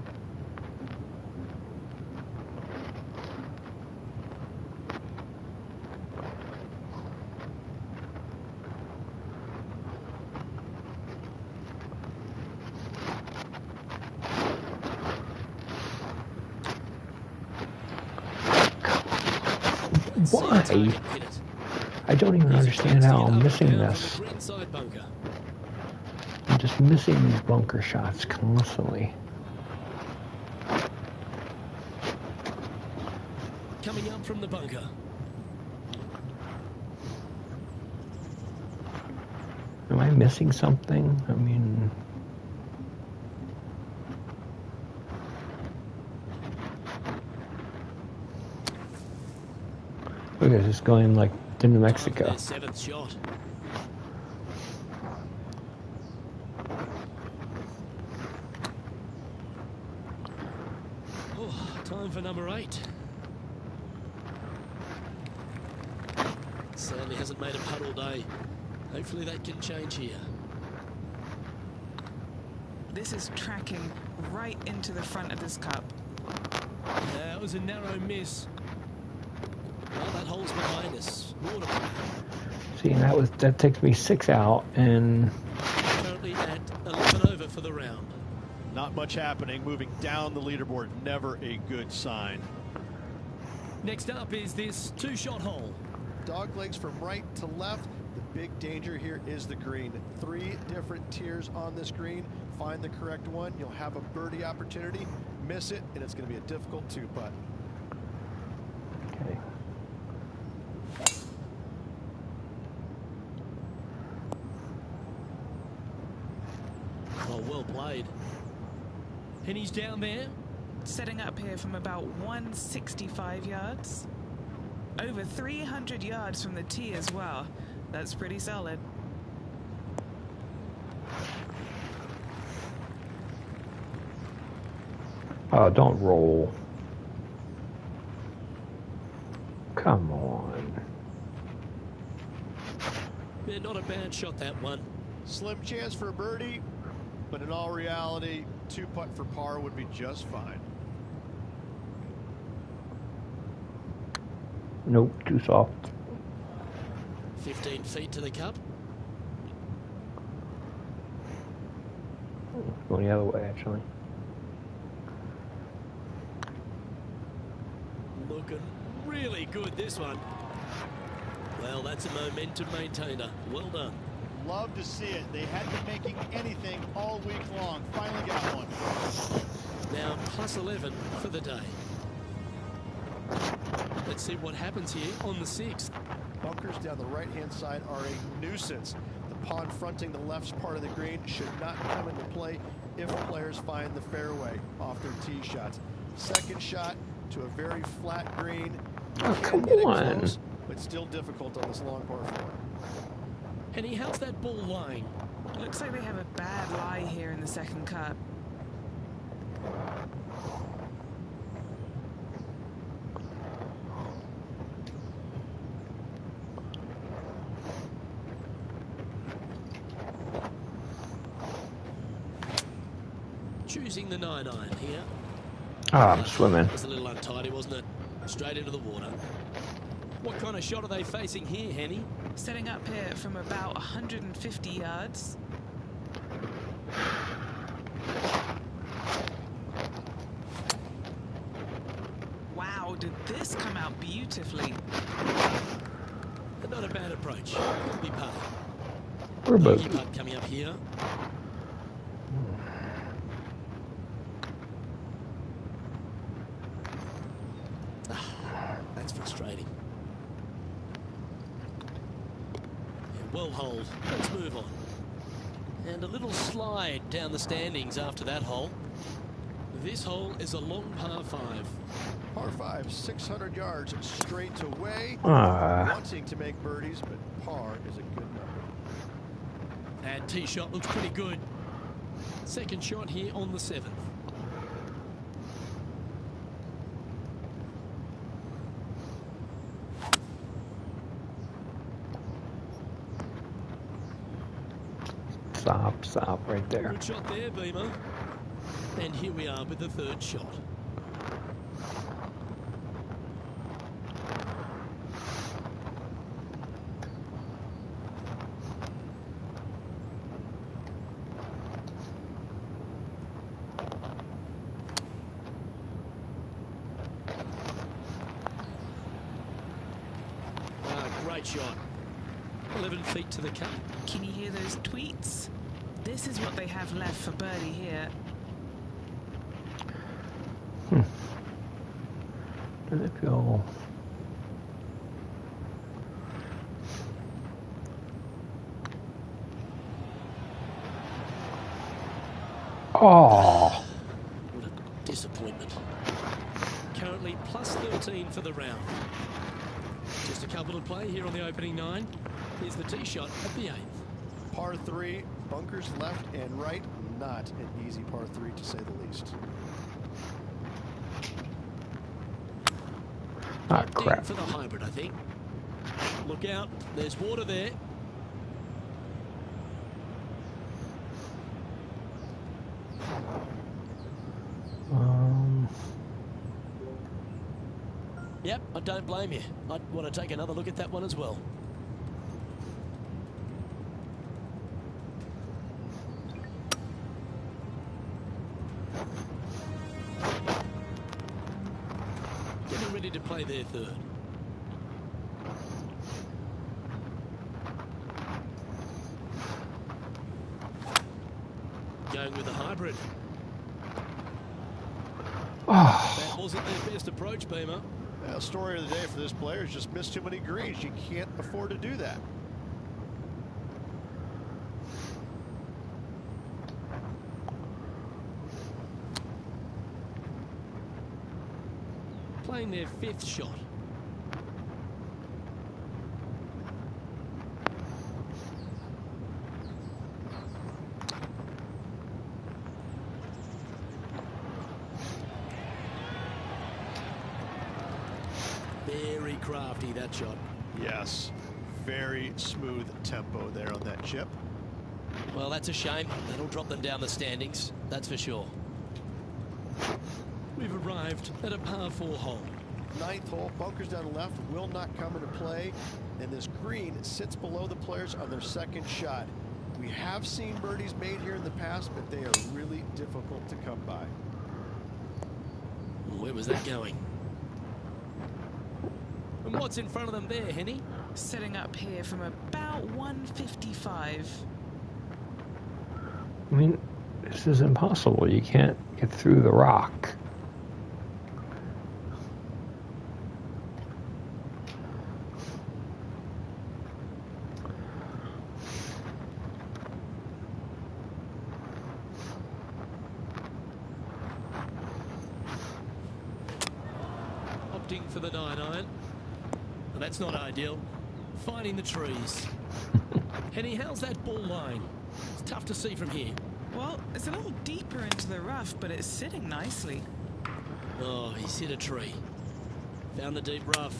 Why? I don't even understand how I'm missing this. I'm just missing these bunker shots constantly. Coming up from the bunker. Am I missing something? I mean... Look at this going like to New Mexico. Seventh shot. Oh, time for number 8. Sadly hasn't made a putt all day. Hopefully that can change here. This is tracking right into the front of this cup. That was a narrow miss. Well, that hole's behind us. More to play. See, that takes me 6 out, and Currently at 11 over for the round. Not much happening. Moving down the leaderboard, never a good sign. Next up is this 2-shot hole. Dog legs from right to left. The big danger here is the green. 3 different tiers on this green. Find the correct one. You'll have a birdie opportunity. Miss it, and it's going to be a difficult 2-putt. Okay. Oh, well played. And he's down there. Setting up here from about 165 yards. Over 300 yards from the tee as well. That's pretty solid. Oh, don't roll. Come on. Yeah, not a bad shot, that one. Slim chance for a birdie, but in all reality, 2-putt for par would be just fine. Nope, too soft. 15 feet to the cup. Going the other way, actually. Looking really good, this one. Well, that's a momentum maintainer. Well done. Love to see it. They had been making anything all week long. Finally got one. Now plus 11 for the day. Let's see what happens here on the 6th. Bunkers down the right-hand side are a nuisance. The pond fronting the left part of the green should not come into play if players find the fairway off their tee shots. Second shot to a very flat green. Oh, Can come get it on. close, but still difficult on this long par 4. Henny, how's that ball lying? Looks like they have a bad lie here in the second cut. Choosing the 9-iron here. Ah, I'm swimming. It was a little untidy, wasn't it? Straight into the water. What kind of shot are they facing here, Henny? Setting up here from about 150 yards. Wow, did this come out beautifully? Not a bad approach. Could be par. We're Bogey both. putt coming up here. That's frustrating. Yeah, well holed. Let's move on. And a little slide down the standings after that hole. This hole is a long par 5. Par 5, 600 yards straight away. Ah. Wanting to make birdies, but par is a good number. And tee shot looks pretty good. Second shot here on the 7th. Stop right there. Good shot there, Beamer. And here we are with the third shot. Great shot. 11 feet to the cup. Can you hear those tweets? This is what they have left for birdie here. Does it feel... Oh. What a disappointment. Currently plus 13 for the round. Just a couple to play here on the opening 9. Here's the tee shot at the 8th. Par 3, bunkers left and right. Not an easy par 3 to say the least. Ah, Deep crap. for the hybrid, I think. Look out, there's water there. Yep, I don't blame you. I'd want to take another look at that one as well. Getting ready to play their third. Going with the hybrid. Oh, That wasn't their best approach, Beamer. Story of the day for this player is just missed too many greens. You can't afford to do that. Playing their 5th shot. Very crafty, that shot. Yes, very smooth tempo there on that chip. Well, that's a shame. That'll drop them down the standings, that's for sure. We've arrived at a par 4 hole. 9th hole, bunkers down the left will not come into play, and this green sits below the players on their 2nd shot. We have seen birdies made here in the past, but they are really difficult to come by. Where was that going? And what's in front of them there, Henny? Setting up here from about 155. I mean, this is impossible. You can't get through the rock. Opting for the 9-iron. Well, that's not ideal. Finding the trees. Henny, how's that ball lying? It's tough to see from here. Well, it's a little deeper into the rough, but it's sitting nicely. Oh, he's hit a tree. Found the deep rough.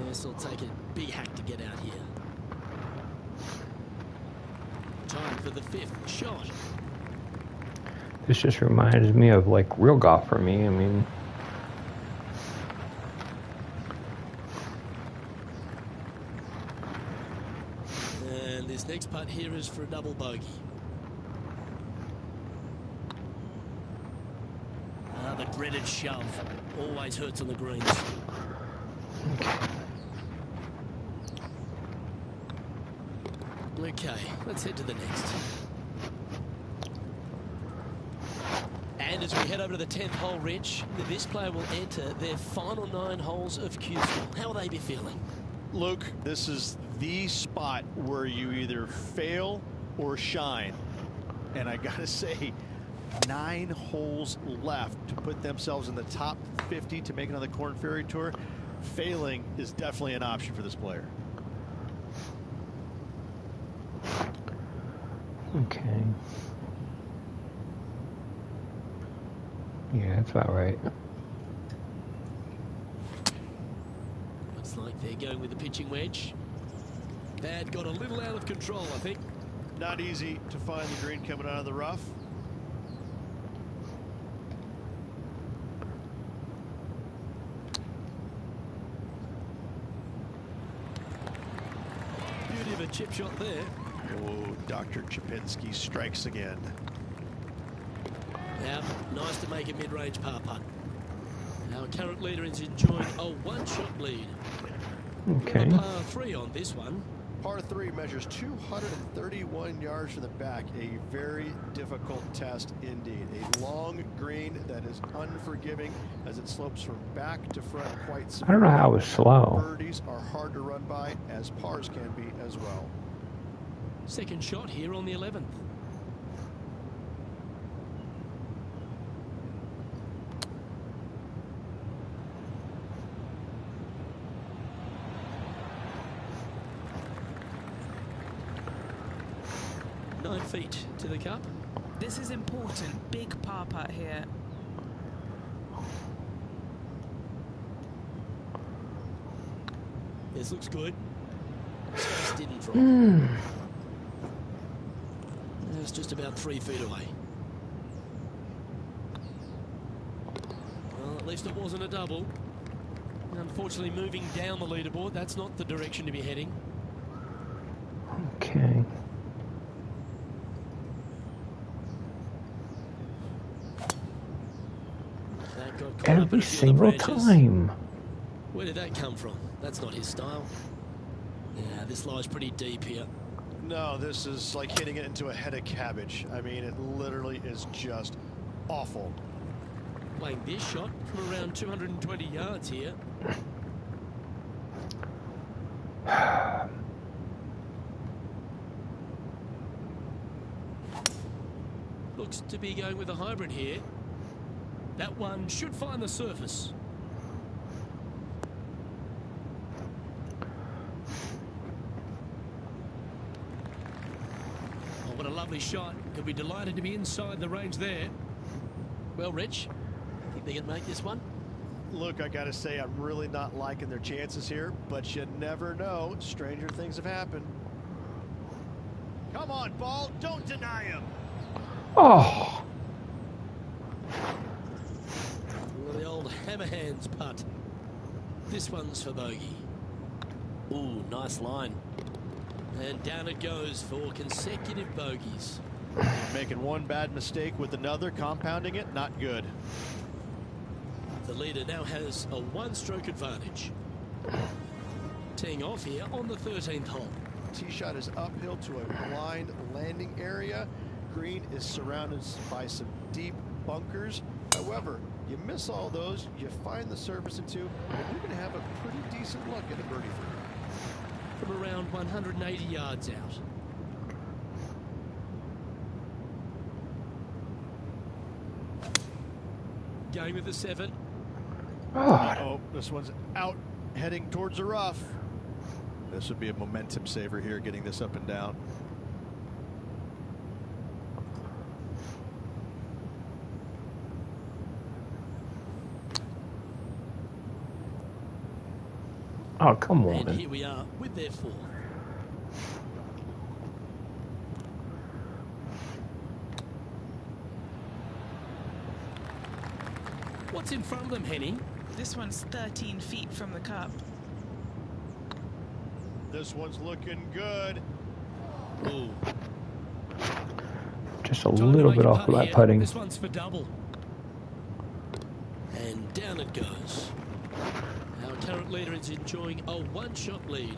This will take a big hack to get out here. Time for the 5th shot. This just reminds me of like real golf for me. I mean, And this next putt here is for a double bogey. Ah, the dreaded shove. Always hurts on the greens. Okay, let's head to the next. And as we head over to the 10th hole, Rich, this player will enter their final 9 holes of Q School. How will they be feeling? Luke, this is the spot where you either fail or shine. And I gotta say, 9 holes left to put themselves in the top 50 to make it on the Corn Ferry Tour. Failing is definitely an option for this player. okay. Yeah, that's about right. Looks like they're going with the pitching wedge. That got a little out of control, I think. Not easy to find the green coming out of the rough. Beauty of a chip shot there. Oh, Dr. Chapinski strikes again. Now, nice to make a mid-range par putt. Our current leader is enjoying a 1-shot lead. Okay. A par 3 on this one. Par 3 measures 231 yards from the back. A very difficult test indeed. A long green that is unforgiving as it slopes from back to front quite I don't know how it was slow. Birdies are hard to run by, as pars can be as well. Second shot here on the 11th. Nine feet to the cup. This is important. Big par putt here. This looks good. Space didn't drop. It's just about 3 feet away. Well, at least it wasn't a double. Unfortunately, moving down the leaderboard, that's not the direction to be heading. Okay. That got caught up in Every a few single of the branches. time. Where did that come from? That's not his style. Yeah, this lies pretty deep here. No, this is like hitting it into a head of cabbage. I mean, it literally is just awful. Playing this shot from around 220 yards here. Looks to be going with a hybrid here. That one should find the surface. Oh, what a lovely shot. He'll be delighted to be inside the range there. Well, Rich, think they can make this one? Look, I gotta say, I'm really not liking their chances here, but you never know. Stranger things have happened. Come on, ball. Don't deny him. Oh, Well, the old hammerhands putt. This one's for bogey. Ooh, nice line. And down it goes for consecutive bogeys. Making one bad mistake with another, compounding it, not good. The leader now has a one-stroke advantage. Teeing off here on the 13th hole. Tee shot is uphill to a blind landing area. Green is surrounded by some deep bunkers. However, you miss all those, you find the surface in two, and you're going to have a pretty decent look at a birdie for you. From around 180 yards out. Going with the 7. Oh, this one's out, heading towards the rough. This would be a momentum saver here, getting this up and down. oh, come on. And here we are with their 4. What's in front of them, Henny? This one's 13 feet from the cup. This one's looking good. Ooh. Just a Time to little make bit a off putt of that here. putting. This one's for double. And down it goes. Our current leader is enjoying a one-shot lead.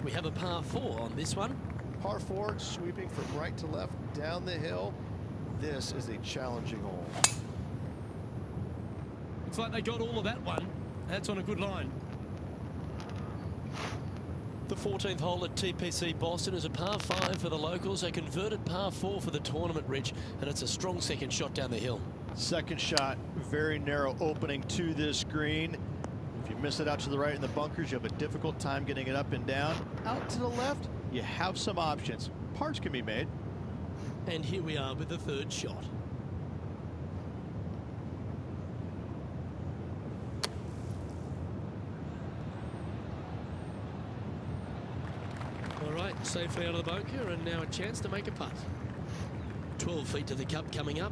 We have a par 4 on this one. Par 4, sweeping from right to left down the hill. This is a challenging hole. Looks like they got all of that one. That's on a good line. The 14th hole at TPC Boston is a par 5 for the locals. A converted par 4 for the tournament, Rich, and it's a strong second shot down the hill. Second shot, very narrow opening to this green. If you miss it out to the right in the bunkers, you have a difficult time getting it up and down. Out to the left, you have some options. Pars can be made. And here we are with the 3rd shot. All right, safely out of the bunker, and now a chance to make a putt. 12 feet to the cup coming up.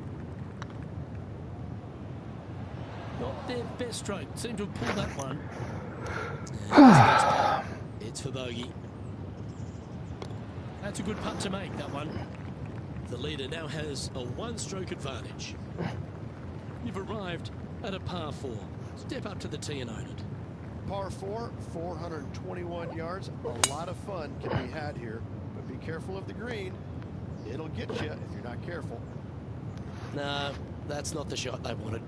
Not their best stroke. Seem to have pulled that one. And it's for bogey. That's a good putt to make, that one. The leader now has a one-stroke advantage. You've arrived at a par 4. Step up to the tee and own it. Par 4, 421 yards. A lot of fun can be had here, but be careful of the green. It'll get you if you're not careful. No, that's not the shot they wanted.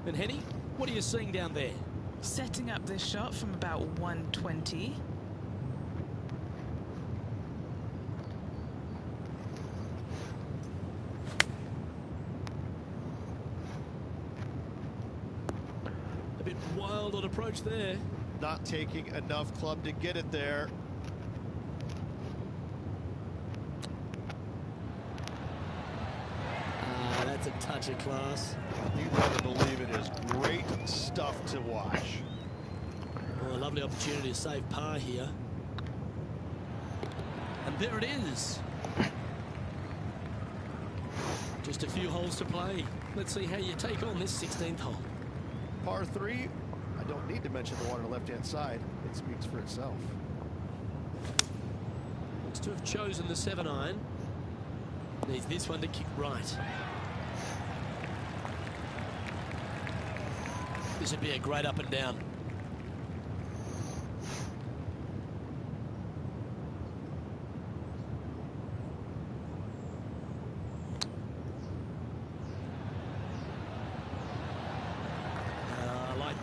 And Henny, what are you seeing down there? Setting up this shot from about 120. A bit wild on approach there. Not taking enough club to get it there. That's a touch of class. You better believe it is great stuff to watch. Oh, a lovely opportunity to save par here. And there it is. Just a few holes to play. Let's see how you take on this 16th hole. Par 3, I don't need to mention the one on the left-hand side. It speaks for itself. Looks to have chosen the 7-iron. Needs this one to kick right. This would be a great up and down.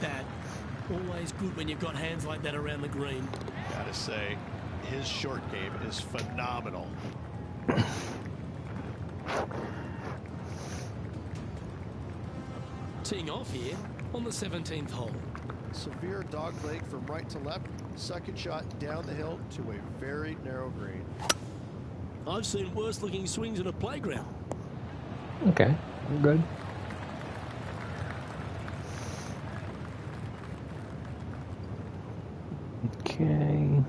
that. Always good when you've got hands like that around the green. Gotta say, his short game is phenomenal. Teeing off here on the 17th hole. Severe dog leg from right to left. Second shot down the hill to a very narrow green. I've seen worse looking swings in a playground. Okay, I'm good. Okay.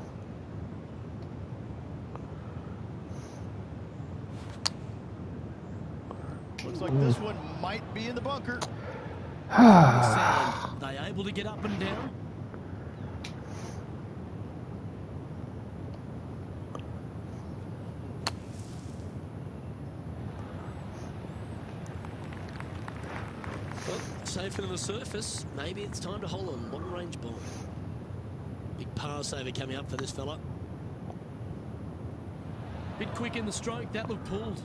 Looks like this one might be in the bunker. Sand. They able to get up and down? Well, safer than the surface. Maybe it's time to hole a long-range bomb. Big par saver coming up for this fella. Bit quick in the stroke. That looked pulled.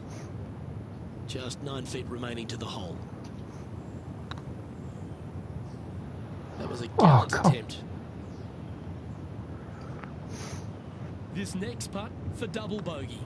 Just 9 feet remaining to the hole. That was a gallant attempt. This next putt for double bogey.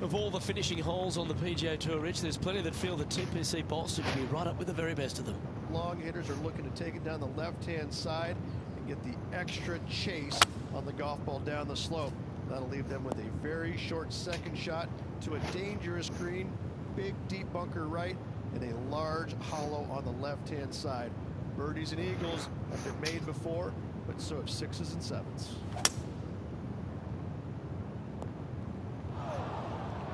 Of all the finishing holes on the PGA Tour, Rich, there's plenty that feel that TPC Boston can be right up with the very best of them. Long hitters are looking to take it down the left-hand side and get the extra chase on the golf ball down the slope. That'll leave them with a very short second shot to a dangerous green, big deep bunker right, and a large hollow on the left-hand side. Birdies and eagles have been made before, but so have sixes and sevens.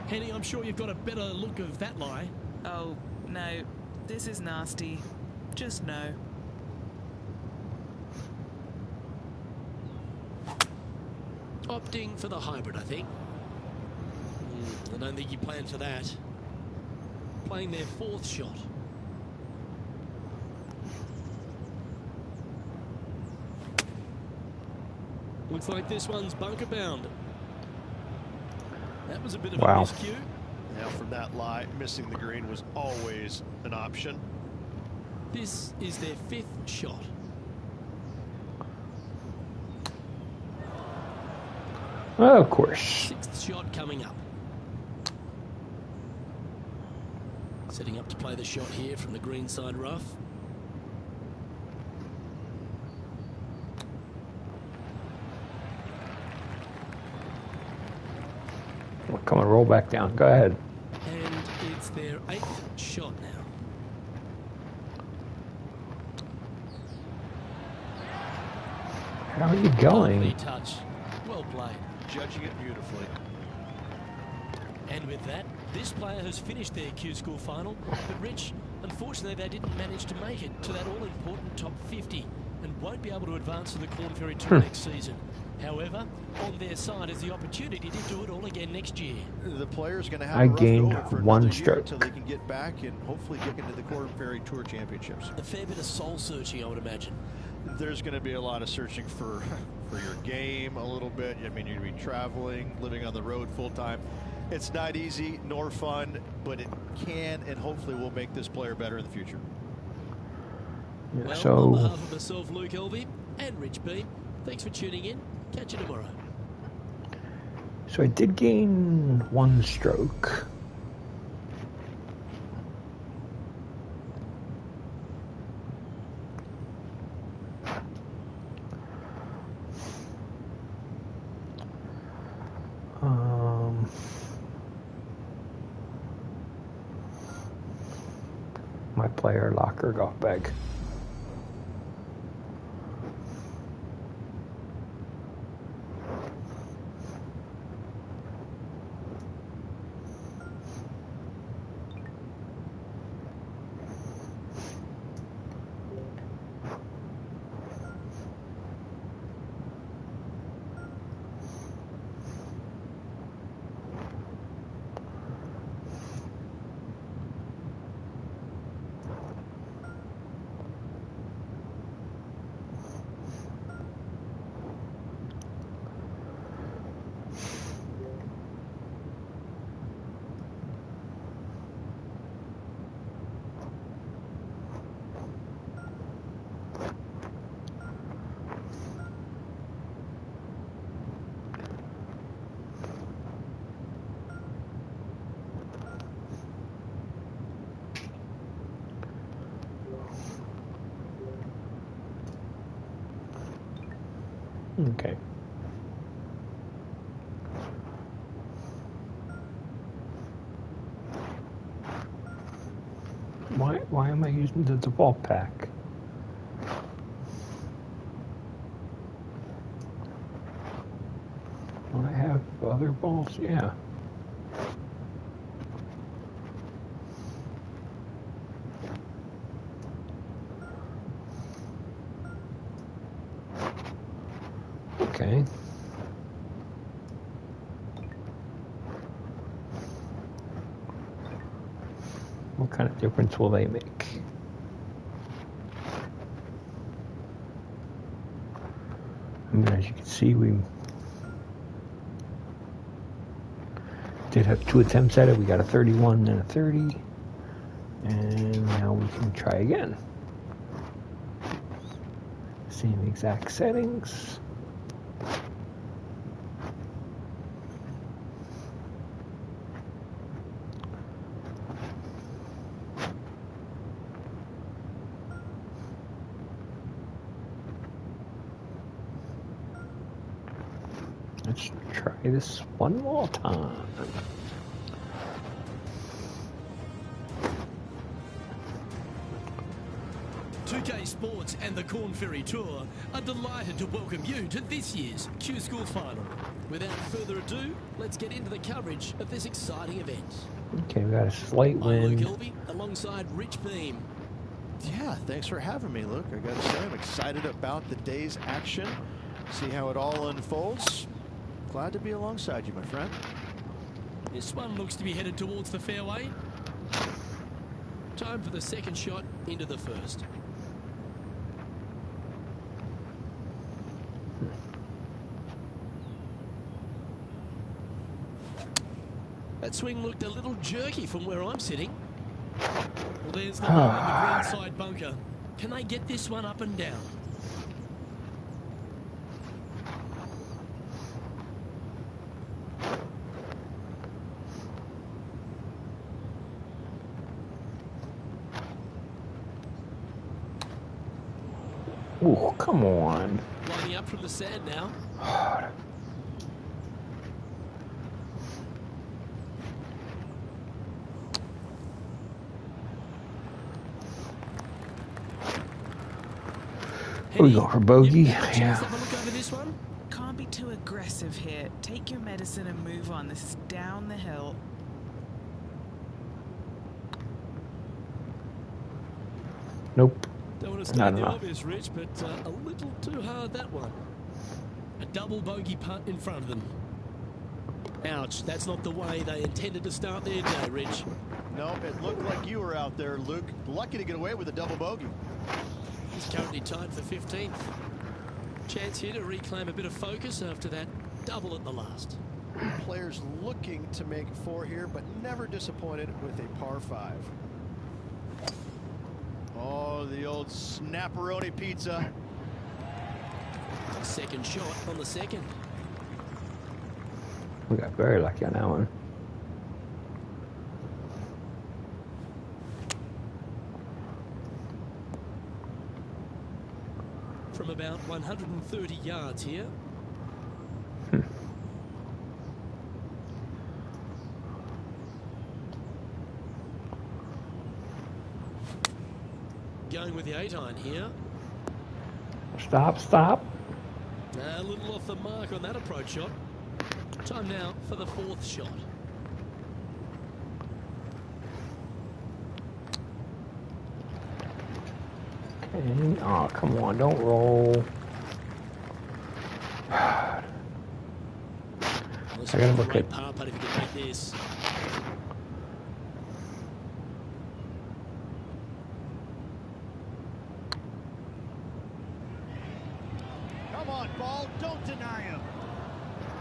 Henny, I'm sure you've got a better look of that lie. Oh, no. This is nasty. Just no. Opting for the hybrid, I think. I don't think you planned for that. Playing their fourth shot. Looks like this one's bunker bound. That was a bit of a miscue. Now from that lie, missing the green was always an option. This is their fifth shot. Of course. Sixth shot coming up. Setting up to play the shot here from the green side rough. Come on, roll back down. Go ahead. And it's their eighth shot now. How are you going? Lovely touch. Well played. Judging it beautifully. And with that, this player has finished their Q School final. But Rich, unfortunately, they didn't manage to make it to that all-important top 50 and won't be able to advance to the Corn Ferry Tour next season. However, on their side is the opportunity to do it all again next year. The player's going to have I a rough gained go for one another year stroke until they can get back and hopefully get into the Corn Ferry Tour Championships. A fair bit of soul searching, I would imagine. There's going to be a lot of searching for your game a little bit. I mean, you're going to be traveling, living on the road full time. It's not easy nor fun, but it can and hopefully will make this player better in the future. Yeah, Well, on behalf of myself, Luke Elvey, and Rich B, thanks for tuning in. Catch you tomorrow. So I did gain one stroke. My player locker golf bag. Okay. Why am I using the default pack? Don't I have other balls? Yeah. Okay. What kind of difference will they make? I mean, as you can see, we did have 2 attempts at it. We got a 31 and a 30. And now we can try again. Same exact settings. Let's try this one more time. 2K Sports and the Corn Ferry Tour are delighted to welcome you to this year's Q School Final. Without further ado, let's get into the coverage of this exciting event. Okay, we got a slight I'm wind. Luke Elvey, alongside Rich Beam. Yeah, thanks for having me, Luke. I got to say, I'm excited about the day's action. See how it all unfolds. Glad to be alongside you, my friend. This one looks to be headed towards the fairway. Time for the second shot into the first. That swing looked a little jerky from where I'm sitting. Well, there's the hole in the green side bunker. Can they get this one up and down? Oh, come on. Lining up from the sand now. Here we go for bogey. Chance Yeah. to have a look over this one. Can't be too aggressive here. Take your medicine and move on. This is down the hill. Nope. Don't want to state Not the enough. obvious, Rich, but a little too hard, that one. A double bogey putt in front of them. Ouch, that's not the way they intended to start their day, Rich. No, it looked like you were out there, Luke. Lucky to get away with a double bogey. He's currently tied for 15th. Chance here to reclaim a bit of focus after that double at the last. Players looking to make 4 here, but never disappointed with a par 5. Oh, the old snapperoni pizza. Second shot on the second. We got very lucky on that one. From about 130 yards here. Going with the 8-iron here. Stop, stop. A little off the mark on that approach shot. Time now for the 4th shot. Okay. Oh, come on, don't roll. I gotta look at- par putt if you can make this. Come on, ball. Don't deny him.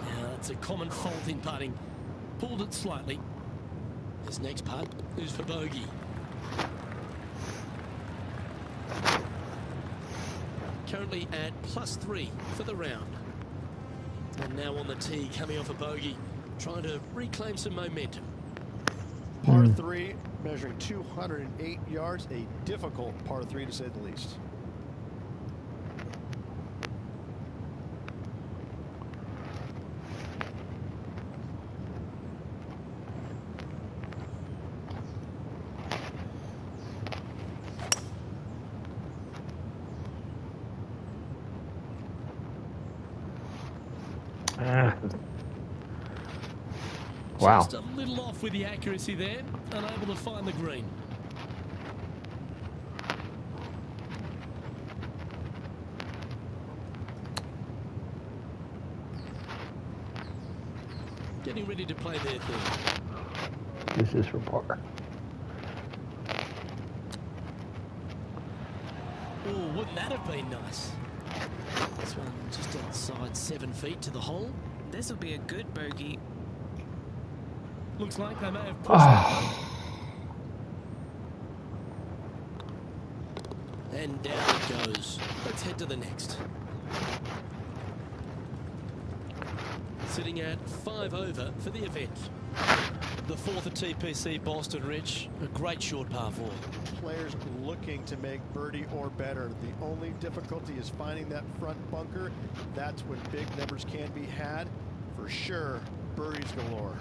Yeah, that's a common fault in putting. Pulled it slightly. His next putt is for bogey. Currently at +3 for the round. And now on the tee, coming off a bogey, trying to reclaim some momentum. Par 3, measuring 208 yards. A difficult par 3, to say the least. Ah. Wow. Just a little off with the accuracy there, unable to find the green. Getting ready to play their third. This is for par. Oh, wouldn't that have been nice? This one just outside 7 feet to the hole. This will be a good bogey. Looks like they may have pushed that. And down it goes. Let's head to the next. Sitting at 5 over for the event. The fourth at TPC Boston, Rich. A great short par 4. Players looking to make birdie or better. The only difficulty is finding that front bunker. That's when big numbers can be had. For sure, birdies galore.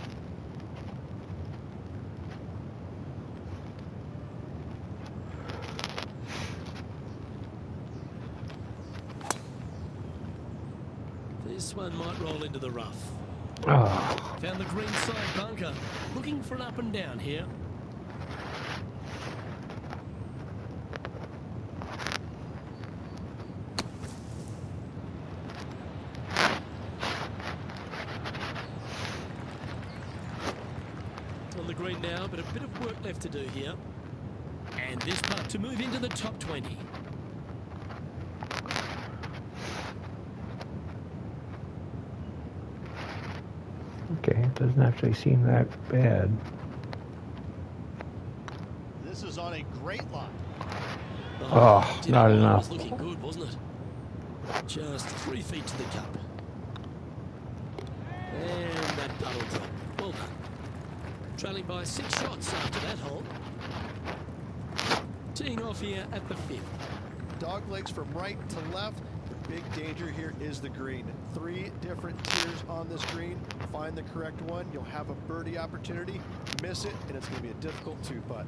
This one might roll into the rough. Oh. Found the green side bunker. Looking for an up and down here. On the green now, but a bit of work left to do here. And this putt to move into the top 20. Okay, it doesn't actually seem that bad. This is on a great line. Oh, not It enough. was looking good, wasn't it? Just 3 feet to the cup. And that putt will drop. Well done. Trailing by 6 shots after that hole. Teeing off here at the 5th. Dog legs from right to left. The big danger here is the green. 3 different tiers on this green. Find the correct one. You'll have a birdie opportunity. Miss it, and it's going to be a difficult 2-putt.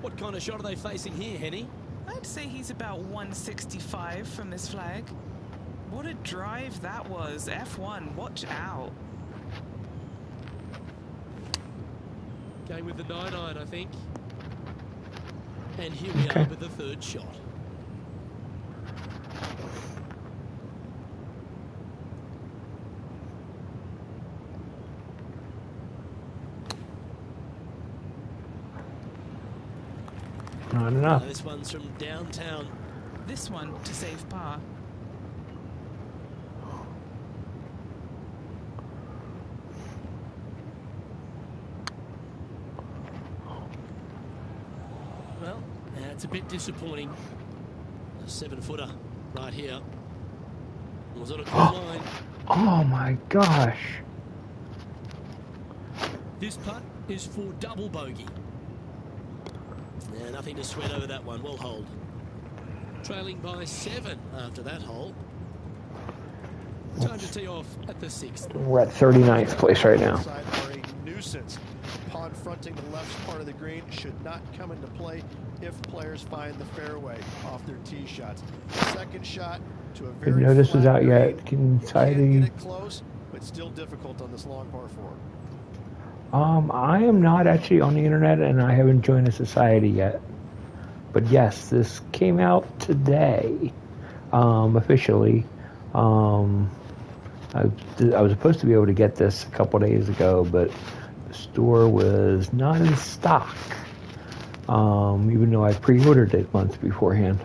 What kind of shot are they facing here, Henny? I'd say he's about 165 from this flag. What a drive that was. F1, watch out. Going with the 9-iron, I think. And here we Okay. are with the 3rd shot. Not enough. This one's from downtown. This one to save par. Well, it's a bit disappointing. A 7-footer right here. Was on a good line. Oh my gosh. This putt is for double bogey. Yeah, nothing to sweat over that one. Well hold. Trailing by 7 after that hole. Time to tee off at the 6th. We're at 39th place right now. Side are a nuisance. Pond fronting the left part of the green should not come into play if players find the fairway off their tee shots. Second shot to a very Didn't know this was flat out green. yet. Can You try can get the. it close, but still difficult on this long par 4. I am not actually on the internet, and I haven't joined a society yet. But yes, this came out today, officially. I was supposed to be able to get this a couple days ago, but the store was not in stock. Even though I pre-ordered it months beforehand.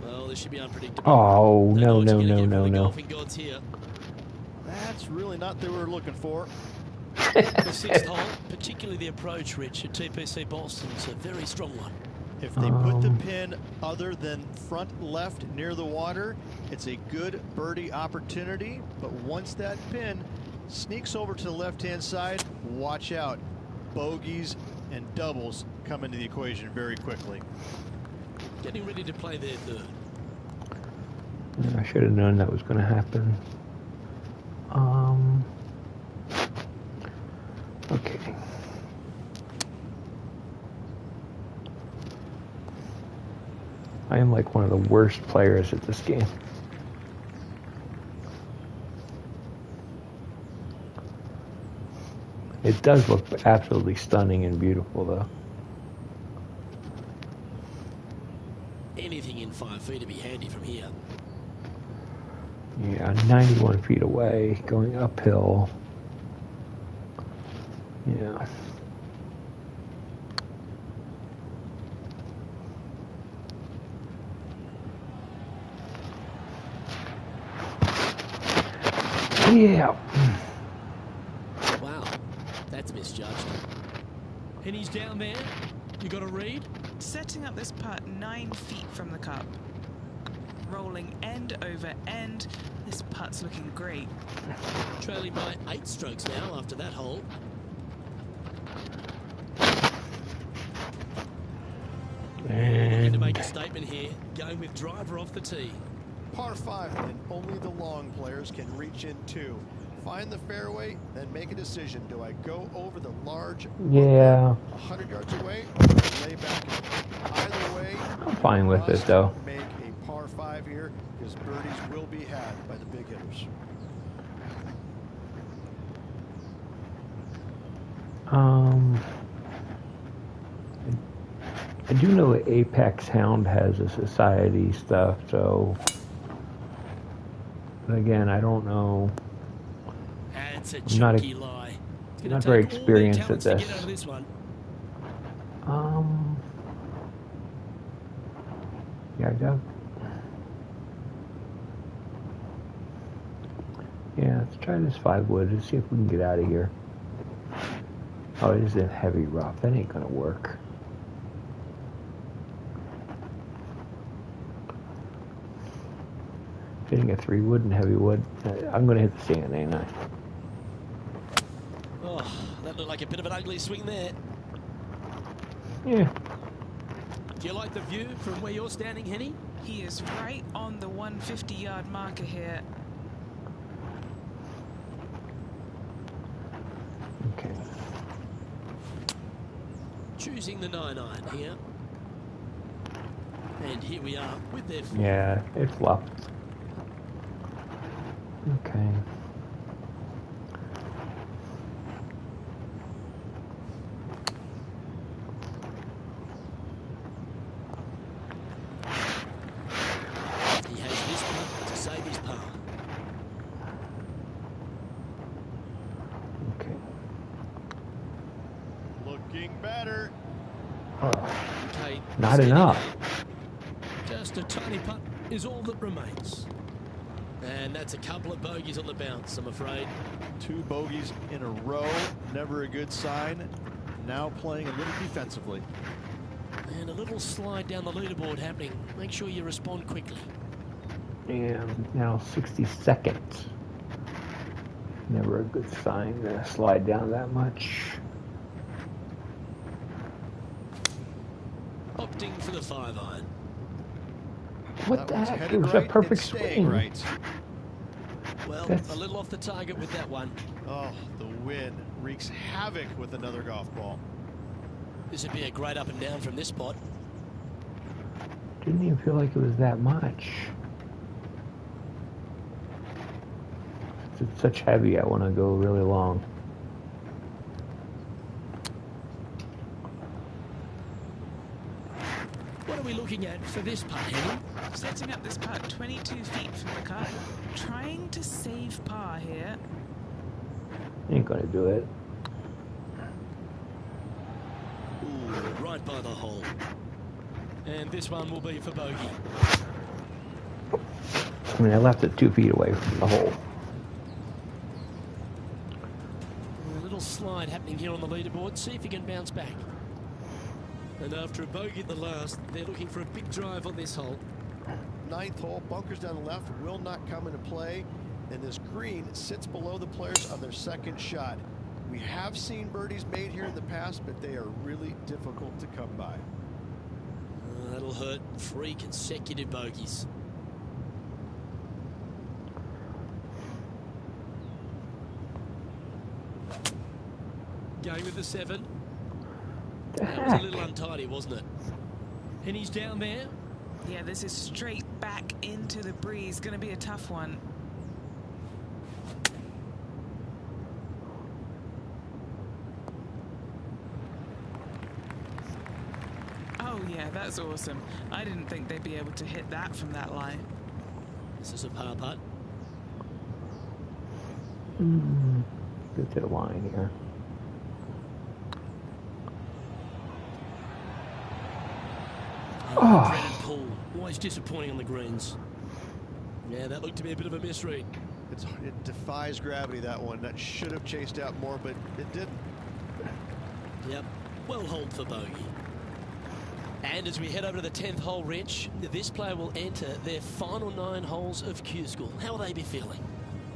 Well, this should be unpredictable. Oh, Don't know no, what no, you're gonna no, get no, from the no. golfing gods here. That's really not what we were looking for. The 6th hole, particularly the approach, Rich, at TPC Boston's a very strong one. If they put the pin other than front left near the water, it's a good birdie opportunity. But once that pin sneaks over to the left-hand side, watch out. Bogeys and doubles come into the equation very quickly. Getting ready to play their 3rd. I should have known that was going to happen. Okay. I am like one of the worst players at this game. It does look absolutely stunning and beautiful, though. Anything in 5 feet to be handy from here. Yeah, 91 feet away, going uphill. Yeah. Yeah. Wow, that's misjudged. And he's down there. You got a read? Setting up this putt 9 feet from the cup. Rolling end over end. This putt's looking great. Trailing by 8 strokes now after that hole. Looking to make a statement here, going with driver off the tee. Par 5, and only the long players can reach in 2. Find the fairway, then make a decision. Do I go over the large Yeah. 100 yards away, or lay back? Either way, I'm fine with it, must though. make a par 5 here, because birdies will be had by the big hitters. I do know that Apex Hound has a society stuff, so. But again, I don't know. That's a I'm not cheeky lie. It's gonna not very take all their experienced at talents to this. get out of this one. Yeah, I got. Yeah, let's try this 5 wood and see if we can get out of here. Oh, it is in heavy rough. That ain't gonna work. Hitting a 3 wood and heavy wood. I'm gonna hit the sand, ain't I? Oh, that looked like a bit of an ugly swing there. Yeah. Do you like the view from where you're standing, Henny? He is right on the 150-yard marker here. Okay. Choosing the 9-iron here. And here we are with their... Yeah, it flopped. Okay. He has this putt to save his par. Okay. Looking better. Okay, Not steady enough. now. Just a tiny putt is all that remains. And that's a couple of bogeys on the bounce, I'm afraid. 2 bogeys in a row, never a good sign. Now playing a little defensively. And a little slide down the leaderboard happening. Make sure you respond quickly. And now 62nd. Never a good sign to slide down that much. Opting for the 5-iron. What That the one's heck? headed It was right, a perfect it's staying swing. right. Well, That's- a little off the target with that one. Oh, the wind wreaks havoc with another golf ball. This would be a great up and down from this spot. Didn't even feel like it was that much. It's such heavy, I want to go really long. What are we looking at for this putt, Henry? Setting up this putt 22 feet from the cup. Trying to save par here. Ain't gonna do it. Ooh, right by the hole. And this one will be for bogey. I mean, I left it 2 feet away from the hole. A little slide happening here on the leaderboard. See if he can bounce back. And after a bogey at the last, they're looking for a big drive on this hole. 9th hole, bunkers down the left will not come into play, and this green sits below the players on their second shot. We have seen birdies made here in the past, but they are really difficult to come by. That'll hurt. 3 consecutive bogeys. Going with the 7. That was a little untidy, wasn't it? And he's down there. Yeah, this is straight back into the breeze. Going to be a tough one. Oh, yeah, that's awesome. I didn't think they'd be able to hit that from that line. This is a par putt. Get to the line here. Oh, dreaded pull. Always disappointing on the greens. Yeah, that looked to be a bit of a misread. It defies gravity, that one. That should have chased out more, but it didn't. Yep, well holed for bogey. And as we head over to the 10th hole, Rich, this player will enter their final 9 holes of Q School. How will they be feeling?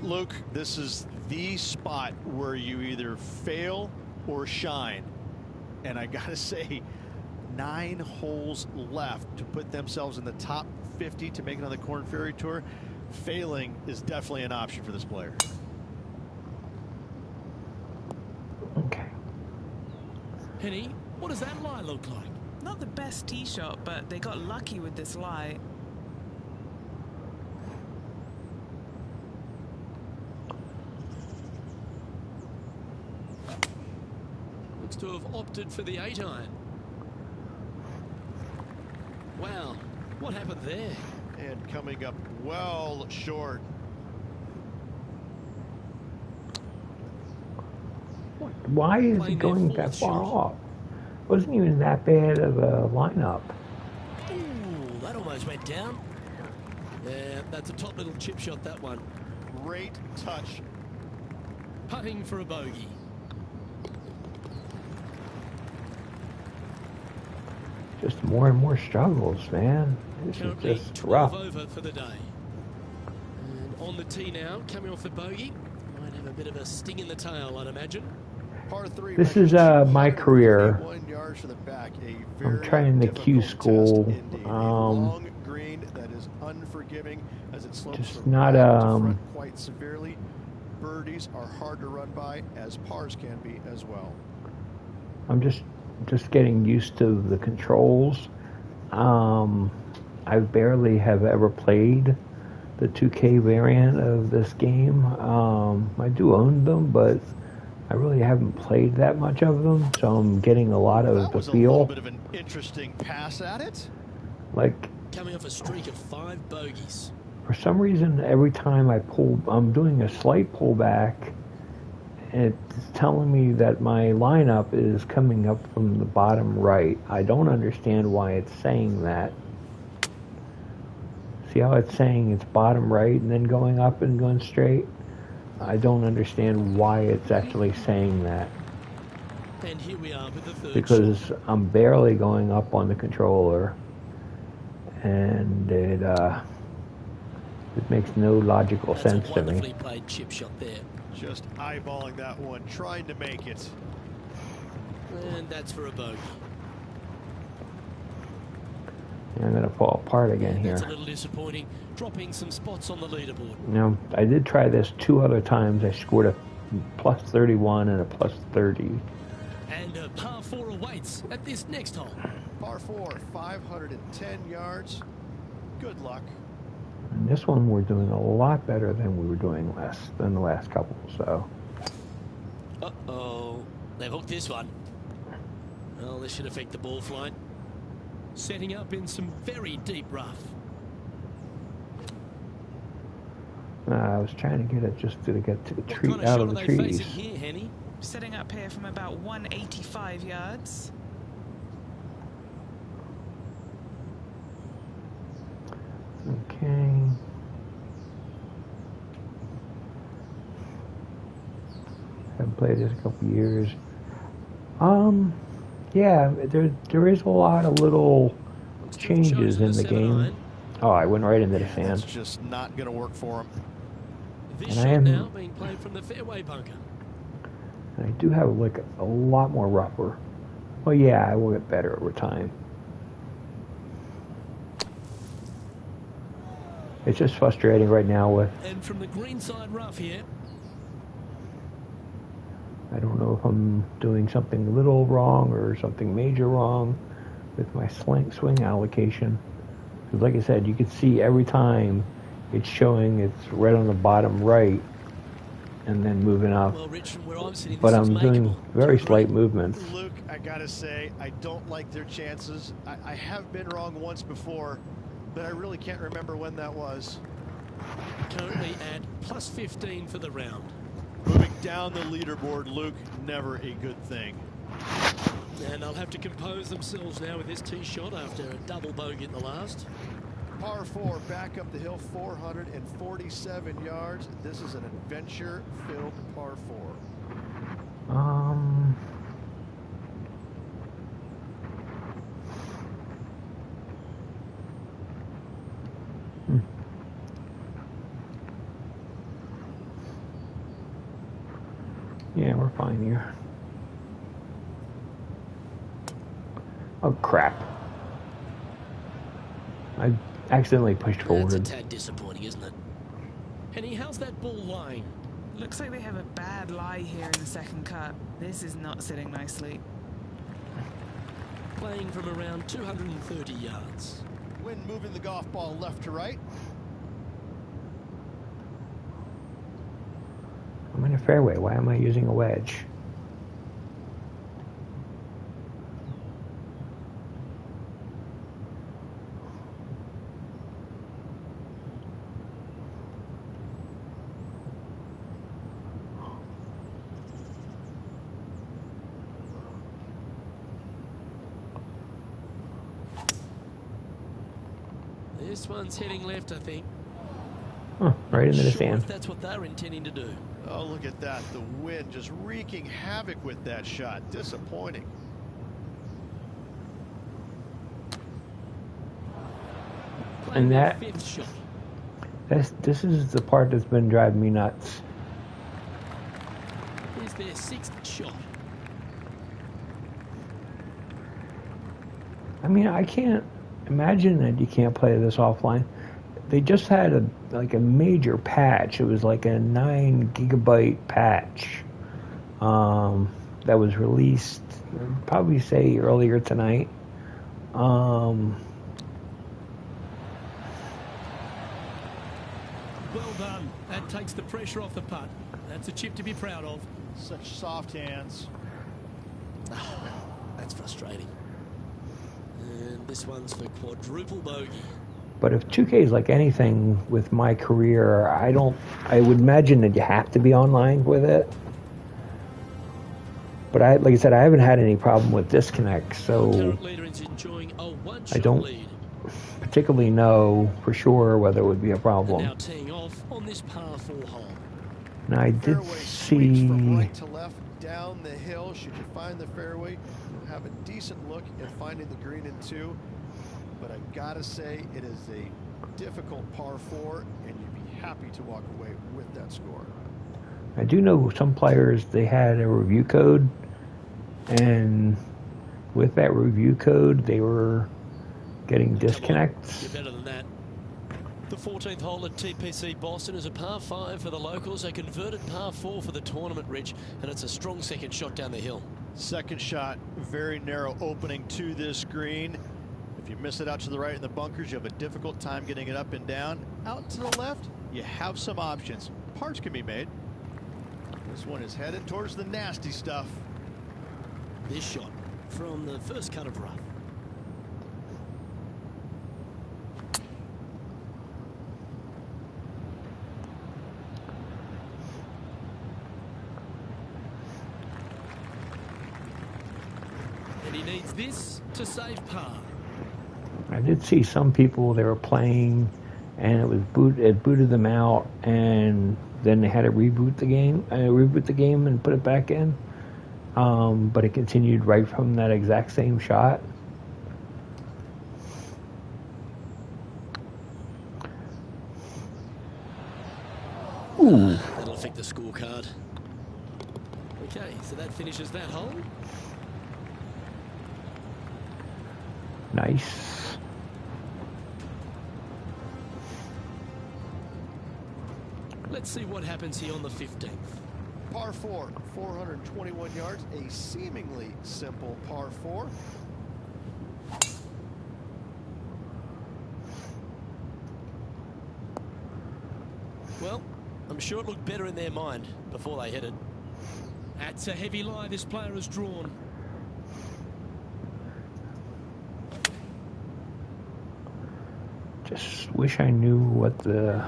Luke, this is the spot where you either fail or shine. And I gotta say, 9 holes left to put themselves in the top 50 to make it on the Korn Ferry Tour. Failing is definitely an option for this player. Okay. Henny, what does that lie look like? Not the best tee shot, but they got lucky with this lie. Looks to have opted for the 8-iron. Wow, what happened there? And coming up well short. Why is it going that far off? Wasn't even that bad of a lineup. Ooh, that almost went down. Yeah, that's a top little chip shot, that one. Great touch. Putting for a bogey. Just more and more struggles, man. This is Currently just 12 rough. over for the day. And on the tee now, coming off the bogey. Might have a bit of a sting in the tail, I'd imagine. Par 3. This is my career. Yards from the back, a I'm very trying the Q difficult school. test indeed. A long green that is unforgiving as it slopes Just from not, back to front quite severely. Birdies are hard to run by, as pars can be as well. I'm just getting used to the controls. I barely have ever played the 2K variant of this game. I do own them, but I really haven't played that much of them, so I'm getting a lot of That the was a feel. little bit of an interesting pass at it. Like, Coming off a streak of 5 bogeys. for some reason, every time I'm doing a slight pullback, it's telling me that my lineup is coming up from the bottom right. I don't understand why it's saying that. See how it's saying it's bottom right and then going up and going straight? I don't understand why it's actually saying that. And here we are with the third shot. Because I'm barely going up on the controller, and it makes no logical That's sense a to me. wonderfully played chip shot there. Just eyeballing that one, trying to make it. And that's for a bogey. I'm going to fall apart again And here. that's a little disappointing, dropping some spots on the leaderboard. Now, I did try this 2 other times. I scored a plus 31 and a plus 30. And a par 4 awaits at this next hole. Par 4, 510 yards. Good luck. And this one we're doing a lot better than we were doing than the last couple. So Uh-oh. They've hooked this one. Well, this should affect the ball flight. Setting up in some very deep rough. I was trying to get it just to get to the What tree kind of out shot of are the they trees. facing here, Henny? Setting up here from about 185 yards. Okay. Haven't played this a couple years. Yeah, there is a lot of little changes in the game. Oh, I went right into the Yeah, sand. that's just not going to work for him. This And I shot am- now being played from the fairway bunker. And I do have like a lot more rougher. Well, yeah, I will get better over time. It's just frustrating right now with, And from the green side rough here. I don't know if I'm doing something a little wrong or something major wrong with my swing allocation. Because like I said, you can see every time it's showing it's right on the bottom right and then moving up. Well, Rich, from where I'm sitting, But this is I'm doing makeable. very Do you agree? slight movements. Luke, I gotta say, I don't like their chances. I have been wrong once before, but I really can't remember when that was. Currently at plus 15 for the round. Moving down the leaderboard, Luke, never a good thing. And they'll have to compose themselves now with this tee shot after a double bogey in the last. Par 4, back up the hill, 447 yards. This is an adventure-filled par 4. Yeah, we're fine here. Oh, crap. I accidentally pushed That's a forward. tad disappointing, isn't it? Henny, how's that ball lying? Looks like they have a bad lie here in the second cut. This is not sitting nicely. Playing from around 230 yards. Wind moving the golf ball left to right. I'm in a fairway. Why am I using a wedge? This one's heading left, I think. Huh, right into the Sure sand. if that's what they're intending to do. Oh, look at that. The wind just wreaking havoc with that shot. Disappointing. Playing And their that- fifth shot. This is the part that's been driving me nuts. Here's their sixth shot. I mean, I can't imagine that you can't play this offline. They just had a major patch. It was like a 9 gigabyte patch that was released, I'd probably say earlier tonight. Well done. That takes the pressure off the putt. That's a chip to be proud of. Such soft hands. That's frustrating. And this one's for quadruple bogey. But if 2K is like anything with my career, I would imagine that you have to be online with it. But like I said, I haven't had any problem with disconnect, so Current leader is enjoying a one-shot I don't lead. particularly know for sure whether it would be a And problem. now teeing off on this par 4 hole. Now I did Fairway sweeps from see. right to left down the hill. Should you find the fairway, you'll have a decent look at finding the green in 2. But I gotta say, it is a difficult par 4, and you'd be happy to walk away with that score. I do know some players, they had a review code, and with that review code, they were getting disconnects. You're better than that. The 14th hole at TPC Boston is a par 5 for the locals, a converted par 4 for the tournament, Rich, and it's a strong second shot down the hill. Second shot, very narrow opening to this green. If you miss it out to the right in the bunkers, you have a difficult time getting it up and down. Out to the left, you have some options. Parts can be made. This one is headed towards the nasty stuff. This shot from the first cut of rough. And he needs this to save par. I did see some people, they were playing, and it booted them out, and then they had to reboot the game and put it back in. But it continued right from that exact same shot. Ooh. That'll affect the scorecard. Okay, so that finishes that hole. Nice. Let's see what happens here on the 15th. Par 4, 421 yards, a seemingly simple par 4. Well, I'm sure it looked better in their mind before they hit it. That's a heavy lie this player has drawn. Just wish I knew what the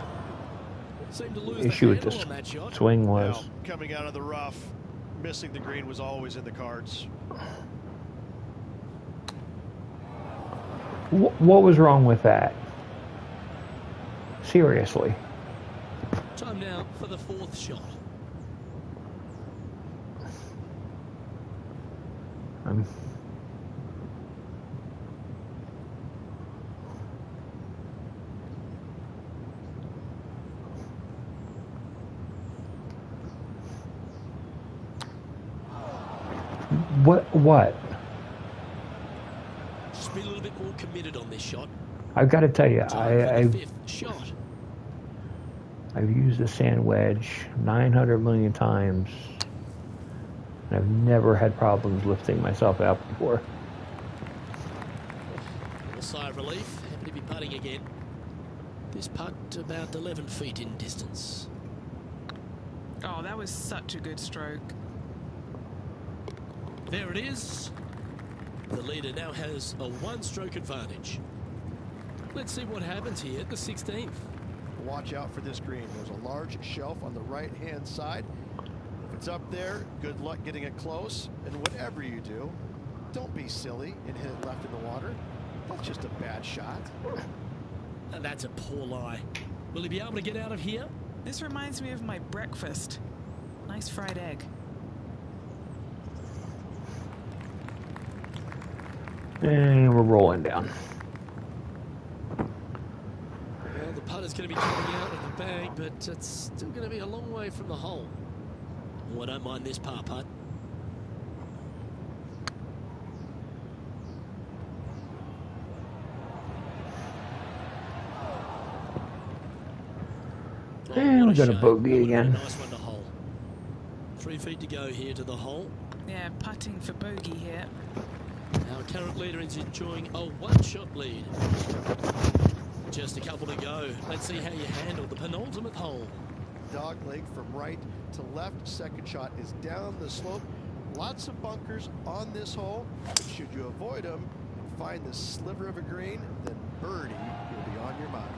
Seemed to lose issue the with handle this on that shot. swing was. Well, coming out of the rough, missing the green was always in the cards. What was wrong with that? Seriously. Time now for the fourth shot. What? Just be a little bit more committed on this shot. I've got to tell you, Time for I've the fifth shot. used the sand wedge 900 million times, and I've never had problems lifting myself out before. A sigh of relief. Happy to be putting again. This putt about 11 feet in distance. Oh, that was such a good stroke. There it is. The leader now has a one-stroke advantage. Let's see what happens here at the 16th. Watch out for this green. There's a large shelf on the right-hand side. If it's up there, good luck getting it close. And whatever you do, don't be silly and hit it left in the water. That's just a bad shot. And that's a poor lie. Will he be able to get out of here? This reminds me of my breakfast. Nice fried egg. And we're rolling down. Well, the putter's going to be coming out of the bag, but it's still going to be a long way from the hole. Oh, I don't mind this par putt. And we got a shame. bogey That would've been a again. nice one to hole. 3 feet to go here to the hole. Yeah, putting for bogey here. Our current leader is enjoying a one-shot lead. Just a couple to go. Let's see how you handle the penultimate hole. Dog leg from right to left. Second shot is down the slope. Lots of bunkers on this hole. But should you avoid them and find this sliver of a green, then birdie will be on your mind.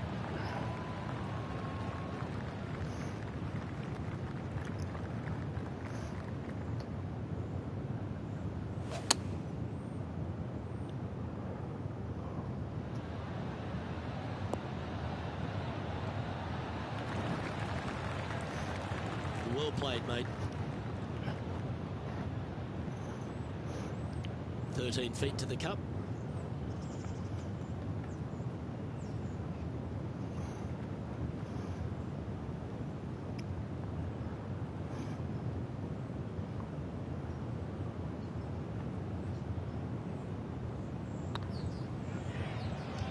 Well played, mate. 13 feet to the cup.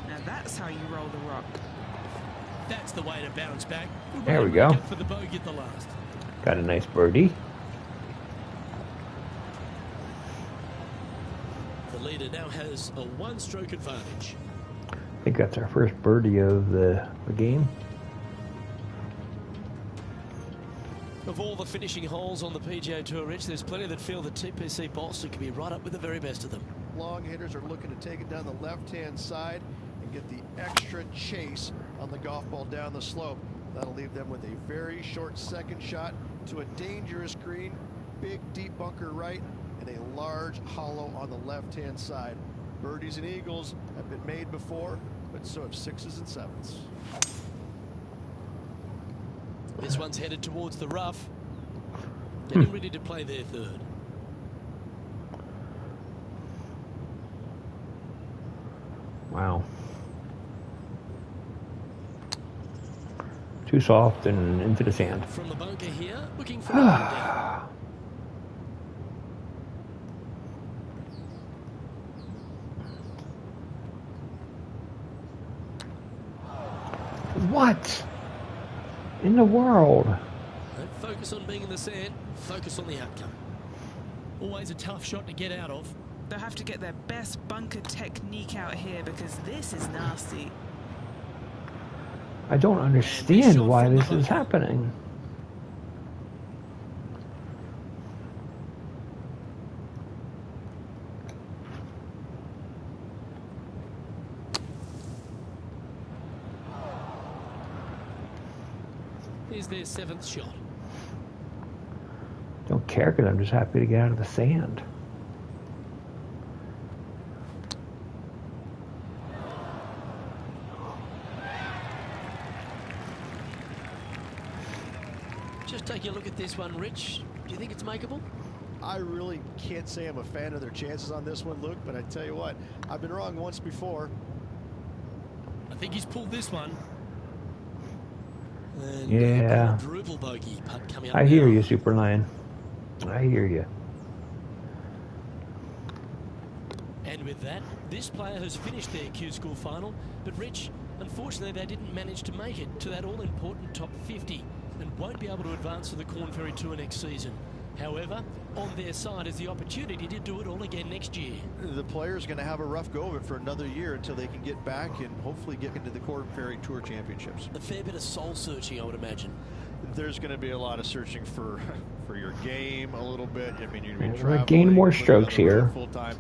Now that's how you roll the rock. That's the way to bounce back. Good There way we to go. make up for the bogey at the last. Got a nice birdie. The leader now has a one-stroke advantage. I think that's our first birdie of the game. Of all the finishing holes on the PGA Tour, Rich, there's plenty that feel that TPC Boston can be right up with the very best of them. Long hitters are looking to take it down the left-hand side and get the extra chase on the golf ball down the slope. That'll leave them with a very short second shot to a dangerous green, big deep bunker right, and a large hollow on the left-hand side. Birdies and eagles have been made before, but so have sixes and sevens. This one's headed towards the rough. Getting ready to play their third. Wow. Too soft and into the sand. From the bunker here, looking for a down. What in the world? Don't focus on being in the sand, focus on the outcome. Always a tough shot to get out of. They'll have to get their best bunker technique out here because this is nasty. I don't understand why this is happening. Here's their 7th shot. Don't care because I'm just happy to get out of the sand. Just taking a look at this one, Rich. Do you think it's makeable? I really can't say I'm a fan of their chances on this one, Luke, but I tell you what, I've been wrong once before. I think he's pulled this one. And Yeah. quadruple bogey putt coming up I hear now. you, Superline. I hear you. And with that, this player has finished their Q School final. But Rich, unfortunately, they didn't manage to make it to that all-important top 50 and won't be able to advance to the Corn Ferry Tour next season. However, on their side is the opportunity to do it all again next year. The player's going to have a rough go of it for another year until they can get back and hopefully get into the Corn Ferry Tour Championships. A fair bit of soul searching, I would imagine. There's going to be a lot of searching for your game a little bit. I mean, you're going to be We're traveling, gaining more living on strokes the road here. full time.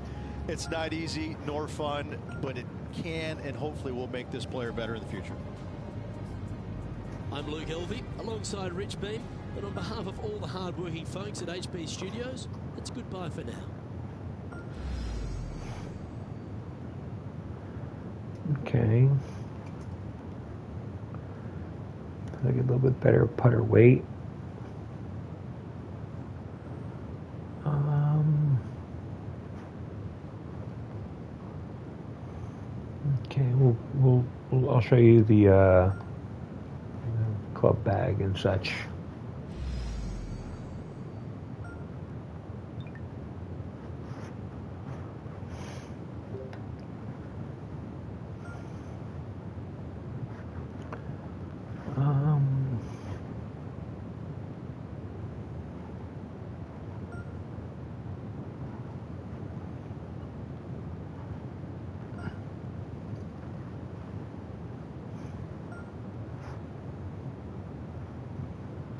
It's not easy nor fun, but it can and hopefully will make this player better in the future. I'm Luke Elvey, alongside Rich Beam, and on behalf of all the hard-working folks at HB Studios, it's goodbye for now. Okay. Like a little bit better putter weight. Okay, I'll show you the club bag and such.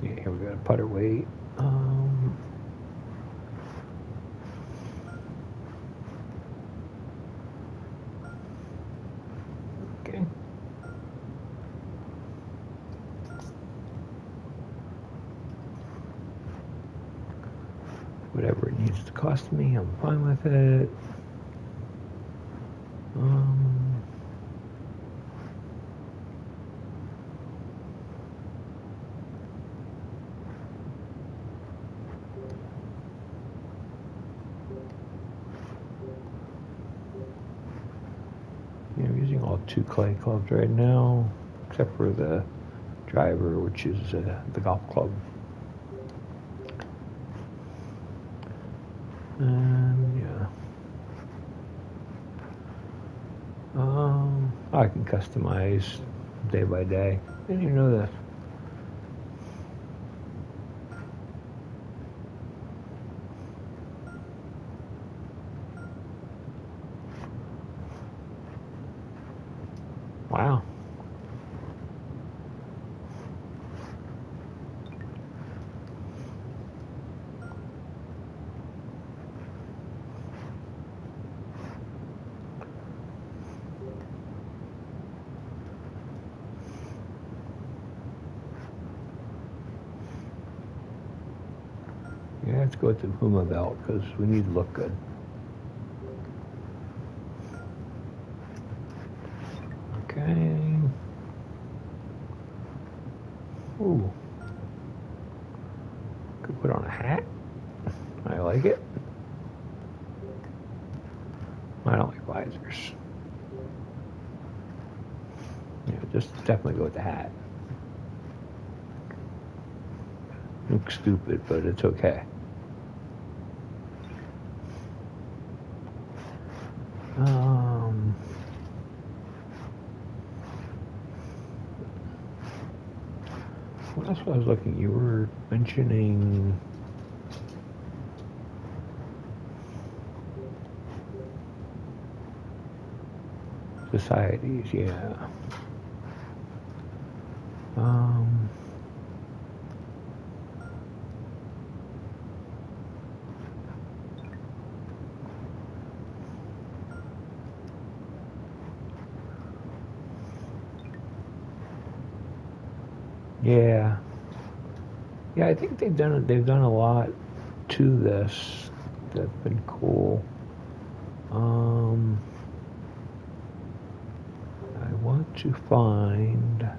Yeah, here we got a putter weight. Okay. Whatever it needs to cost me, I'm fine with it. Yeah, I'm using all 2 clay clubs right now, except for the driver, which is the golf club. And yeah. I can customize day by day. I didn't even know that. Wow. Yeah, let's go with the Puma belt because we need to look good. Okay. Ooh. Could put on a hat. I like it. I don't like visors. Yeah, just definitely go with the hat. Looks stupid, but it's okay. What else was I was looking? You were mentioning societies, yeah. Yeah. Yeah, I think they've done a lot to this that's been cool. I want to find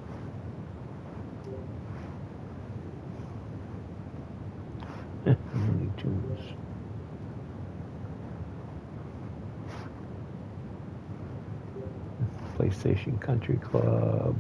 Looney Tunes. PlayStation Country Club.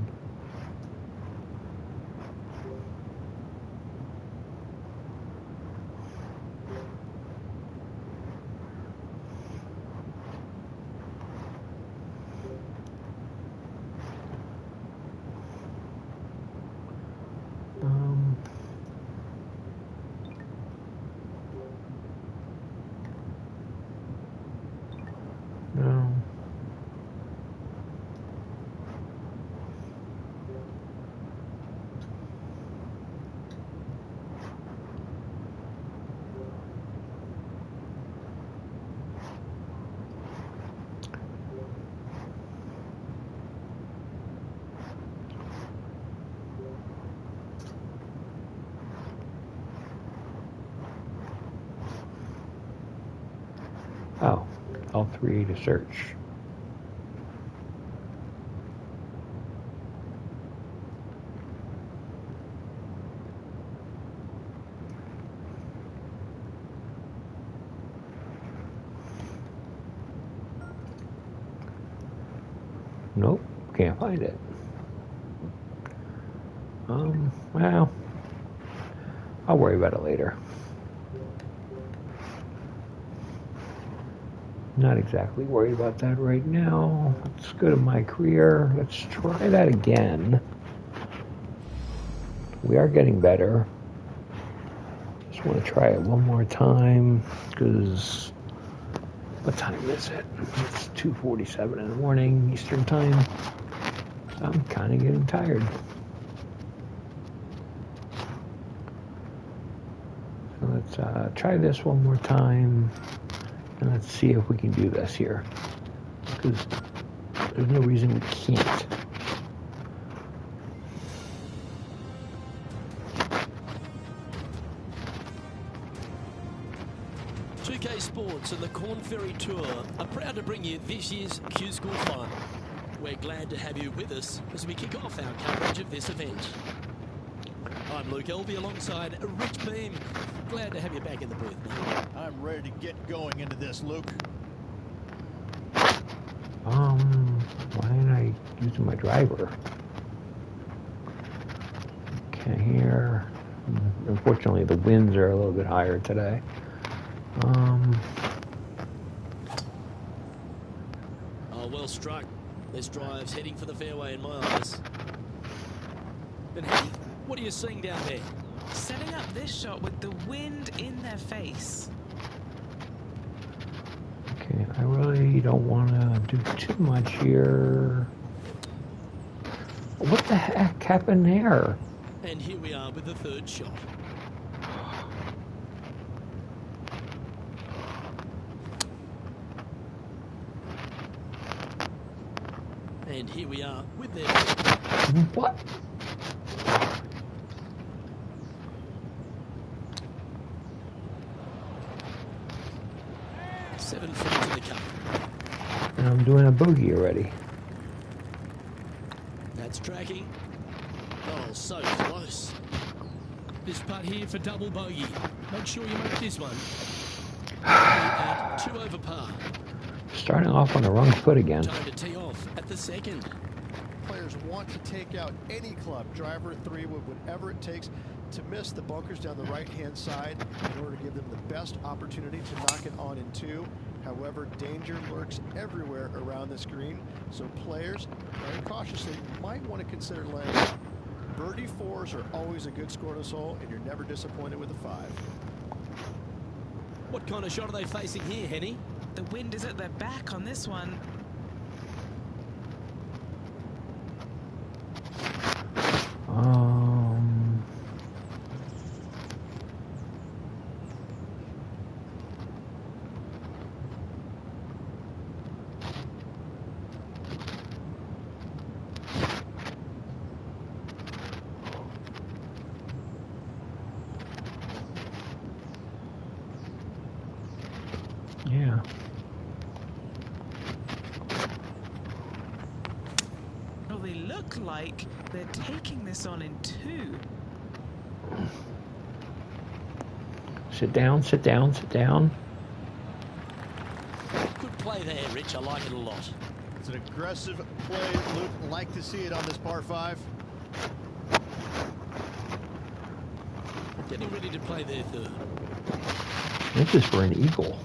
No. Oh, all three to search. Nope, can't find it. Well, I'll worry about it later. Not exactly worried about that right now. Let's go to my career. Let's try that again. We are getting better. Just want to try it one more time because what time is it? It's 2:47 in the morning Eastern time. So I'm kind of getting tired. So let's try this one more time. And let's see if we can do this here. Because there's no reason we can't. UK Sports and the Corn Ferry Tour are proud to bring you this year's Q-School final. We're glad to have you with us as we kick off our coverage of this event. I'm Luke Elvey alongside Rich Beam. Glad to have you back in the booth, mate. I'm ready to get going into this, Luke. Why ain't I using my driver? Okay, here. Unfortunately, the winds are a little bit higher today. Oh, well struck. This drive's heading for the fairway in my eyes. And hey, what are you seeing down there? Setting up this shot with the wind in their face. Okay, I really don't want to do too much here. What the heck happened there? And here we are with the third shot. And here we are with their... What? Seven feet to the cup. And I'm doing a bogey already. That's tracking. Oh, so close. This putt here for double bogey. Make sure you make this one. At 2 over par. Starting off on the wrong foot again. Time to tee off at the second. Players want to take out any club, driver, 3 wood, whatever it takes to miss the bunkers down the right-hand side in order to give them the best opportunity to knock it on in 2. However, danger lurks everywhere around this green, so players, very cautiously, might want to consider laying out. Birdie 4s are always a good score to this hole, and you're never disappointed with a 5. What kind of shot are they facing here, Henny? The wind is at their back on this one. look like they're taking this on in two. Sit down, sit down, sit down. Good play there, Rich. I like it a lot. It's an aggressive play, Luke. Like to see it on this par 5. Getting ready to play their third. This is for an eagle.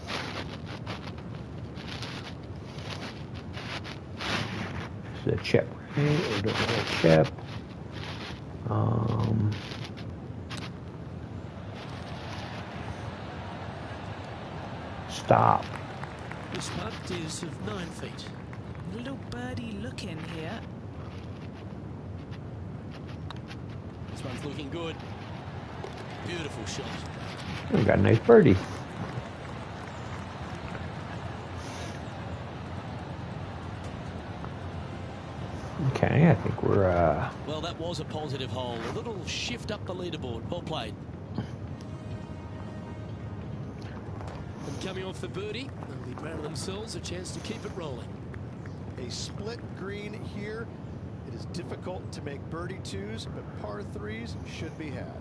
This is a chip, right? Or do a chip. Stop. This putt is of 9 feet. Little birdie look in here. This one's looking good. Beautiful shot. We got a nice birdie. Okay, I think we're Well, that was a positive hole. A little shift up the leaderboard. Well played. And coming off the birdie, they'll be granted themselves a chance to keep it rolling. A split green here. It is difficult to make birdie twos, but par threes should be had.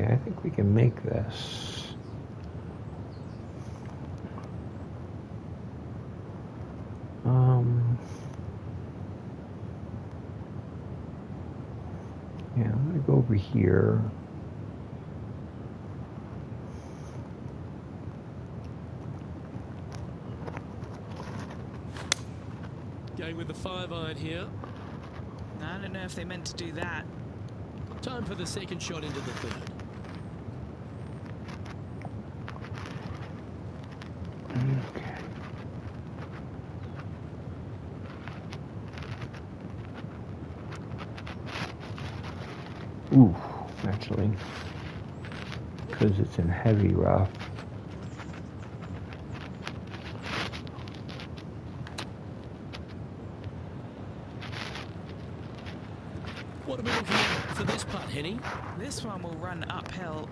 okay. I think we can make this. Yeah, I'm gonna go over here. Going with the 5-iron here. I don't know if they meant to do that. Time for the second shot into the third. Okay. Ooh, actually, because it's in heavy rough. What are we looking at for this putt, Henny? This one will run uphill.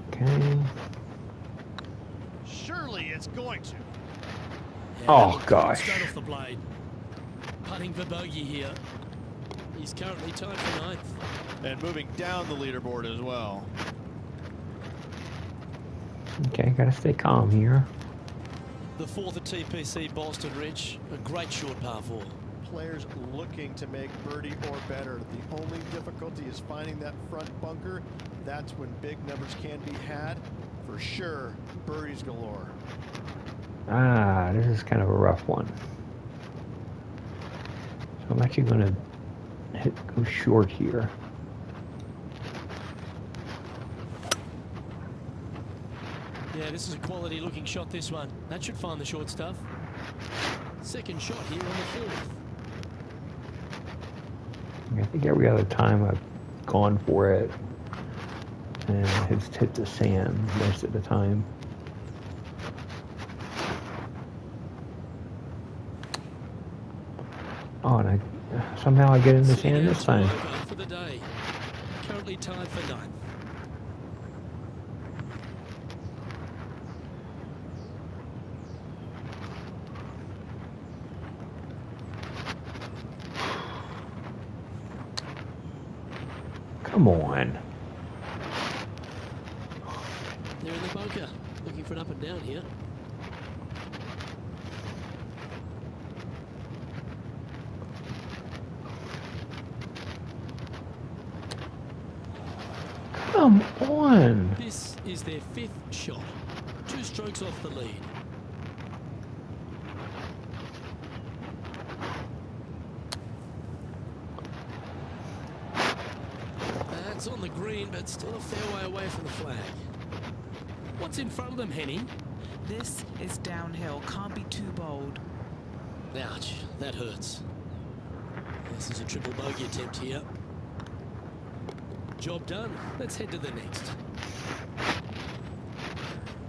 Okay. Surely it's going to. Oh, gosh. Straight off the blade. Putting for bogey here. He's currently tied for 9th. And moving down the leaderboard as well. Okay, gotta stay calm here. The 4th at TPC Boston Ridge. A great short par 4. Players looking to make birdie or better. The only difficulty is finding that front bunker. That's when big numbers can be had. For sure, birdies galore. Ah, this is kind of a rough one. So I'm actually gonna go short here. Yeah, this is a quality looking shot, this one. That should find the short stuff. Second shot here on the 4th. I think every other time I've gone for it and it's hit the sand most of the time. Oh, and somehow I get in the sand this time. For the day. Currently tied for 9th. Come on. They're in the bunker, looking for an up and down here. Come on. This is their 5th shot. 2 strokes off the lead. That's on the green, but still a fair way away from the flag. What's in front of them, Henny? This is downhill. Can't be too bold. Ouch, that hurts. This is a triple bogey attempt here. Job done. Let's head to the next.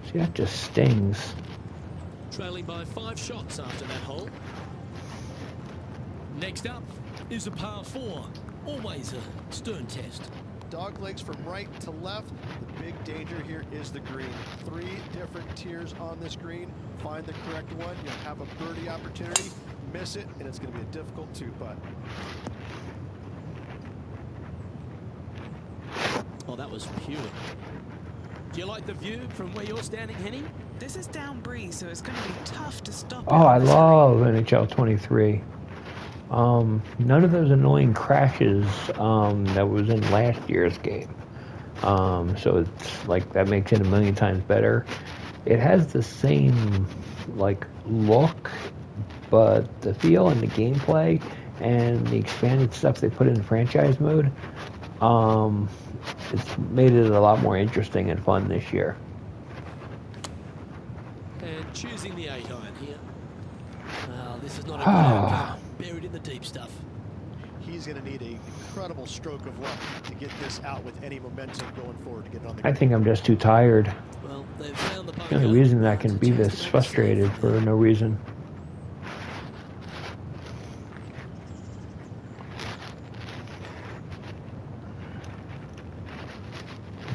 See, that just stings. Trailing by 5 shots after that hole. Next up is a par 4. Always a stern test. dog legs from right to left. The big danger here is the green. 3 different tiers on this green. Find the correct one. You'll have a birdie opportunity. Miss it, and it's going to be a difficult 2-putt. Oh, that was pure. Do you like the view from where you're standing, Henny? This is down breeze, so it's going to be tough to stop. Oh, I love NHL 23. None of those annoying crashes that was in last year's game. So it's like that makes it a million times better. It has the same like look, but the feel and the gameplay and the expanded stuff they put in franchise mode, it's made it a lot more interesting and fun this year. And choosing the 8-iron here. Well, this is not a good outcome. Buried in the deep stuff. He's going to need an incredible stroke of luck to get this out with any momentum going forward to get it on the I think I'm just too tired. Well, they've found the The only reason I can be this frustrated for no reason.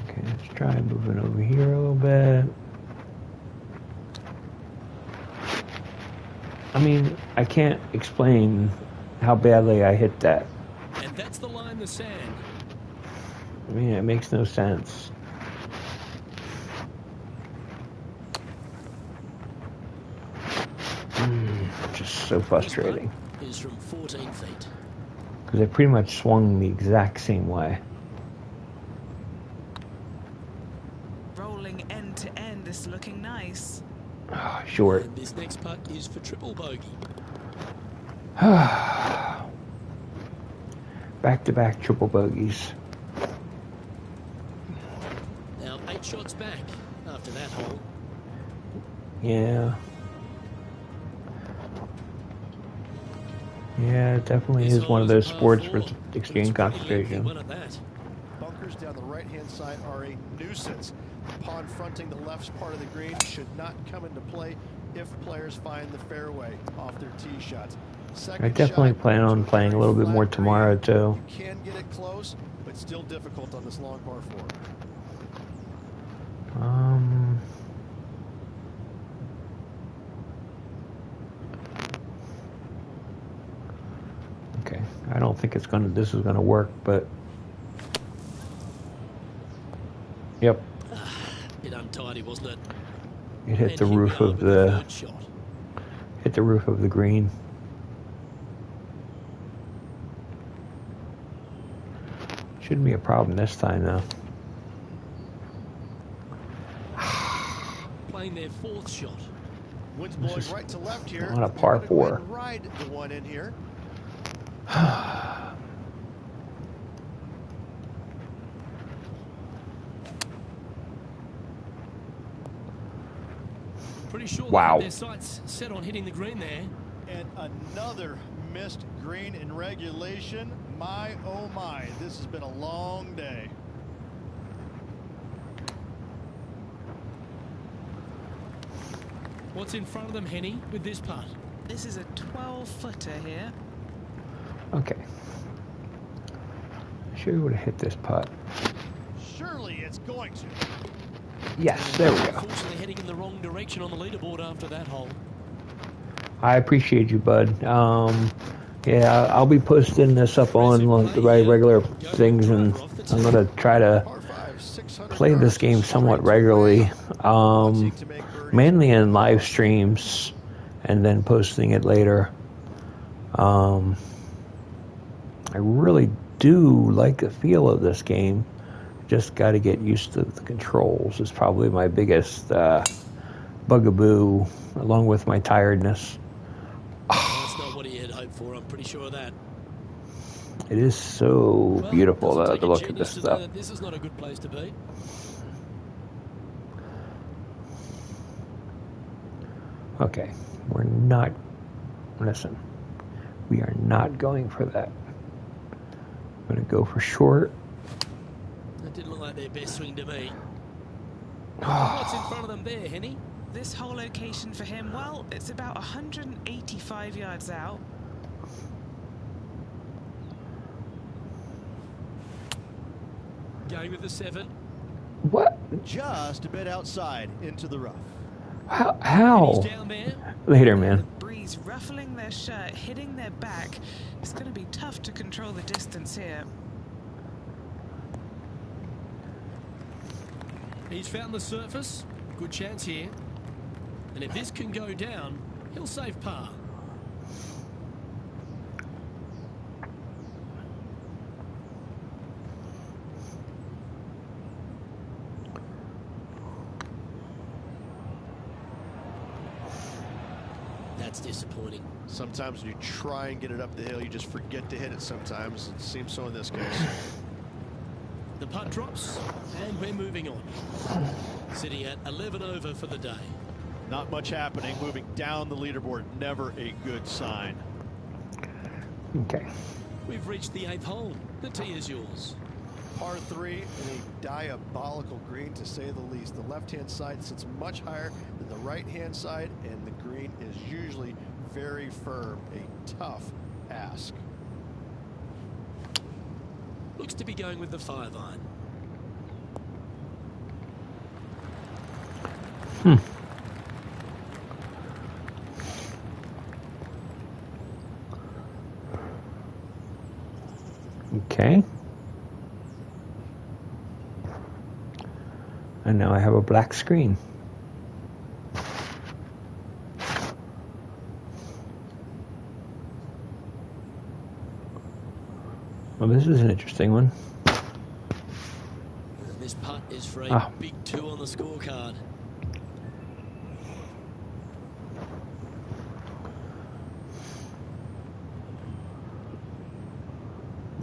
Okay, let's try moving over here a little bit. I mean, I can't explain how badly I hit that. And that's the line, the sand. I mean, it makes no sense. Just so frustrating. Is from 14 feet. Because I pretty much swung the exact same way. Rolling end to end is looking nice. Oh, short. And this next putt is for triple bogey. Back-to-back triple bogeys. Now 8 shots back after that hole. Yeah. Yeah, it definitely is one of those sports with extreme concentration. Bunkers down the right-hand side are a nuisance. The pond fronting the left part of the green should not come into play if players find the fairway off their tee shots. I definitely plan on playing a little bit more tomorrow, too. You can get it close, but still difficult on this long par 4. Okay, I don't think this is gonna work, but yep. Bit untidy, wasn't it? It hit the roof of the green. Shouldn't be a problem this time, though. Playing their 4th shot. Woods blowing right to left here. On a par 4. Ride the one in here. Pretty sure wow. their sights set on hitting the green there. And another missed green in regulation. My, oh my, this has been a long day. What's in front of them, Henny, with this putt? This is a 12-footer here. Okay. Sure would have hit this putt. Surely it's going to. Yes, there we go. Unfortunately, heading in the wrong direction on the leaderboard after that hole. I appreciate you, bud. Yeah, I'll be posting this up on the regular things, and I'm gonna try to play this game somewhat regularly, mainly in live streams, and then posting it later. I really do like the feel of this game. Just got to get used to the controls. Is probably my biggest bugaboo, along with my tiredness. That's not what he had hoped for, I'm pretty sure of that. It is so beautiful, doesn't take the a look at genius this to know stuff. that this is not a good place to be. Okay, we're not, listen, we are not going for that. I'm going to go for short. That didn't look like their best swing to me. What's in front of them there, Henny? This whole location for him, well, it's about 185 yards out. Going with the 7. What? Just a bit outside into the rough. How? He's down there. Later, The man. breeze ruffling their shirt, hitting their back. It's going to be tough to control the distance here. He's found the surface. Good chance here. And if this can go down, he'll save par. That's disappointing. Sometimes when you try and get it up the hill, you just forget to hit it sometimes. It seems so in this case. The putt drops, and we're moving on. Sitting at 11 over for the day. Not much happening. Moving down the leaderboard, never a good sign. Okay. We've reached the 8th hole. The tee is yours. Par 3 and a diabolical green, to say the least. The left-hand side sits much higher than the right-hand side, and the green is usually very firm. A tough ask. Looks to be going with the 5-iron. Okay. And now I have a black screen. Well, this is an interesting one. And this putt is for a big 2 on the scorecard.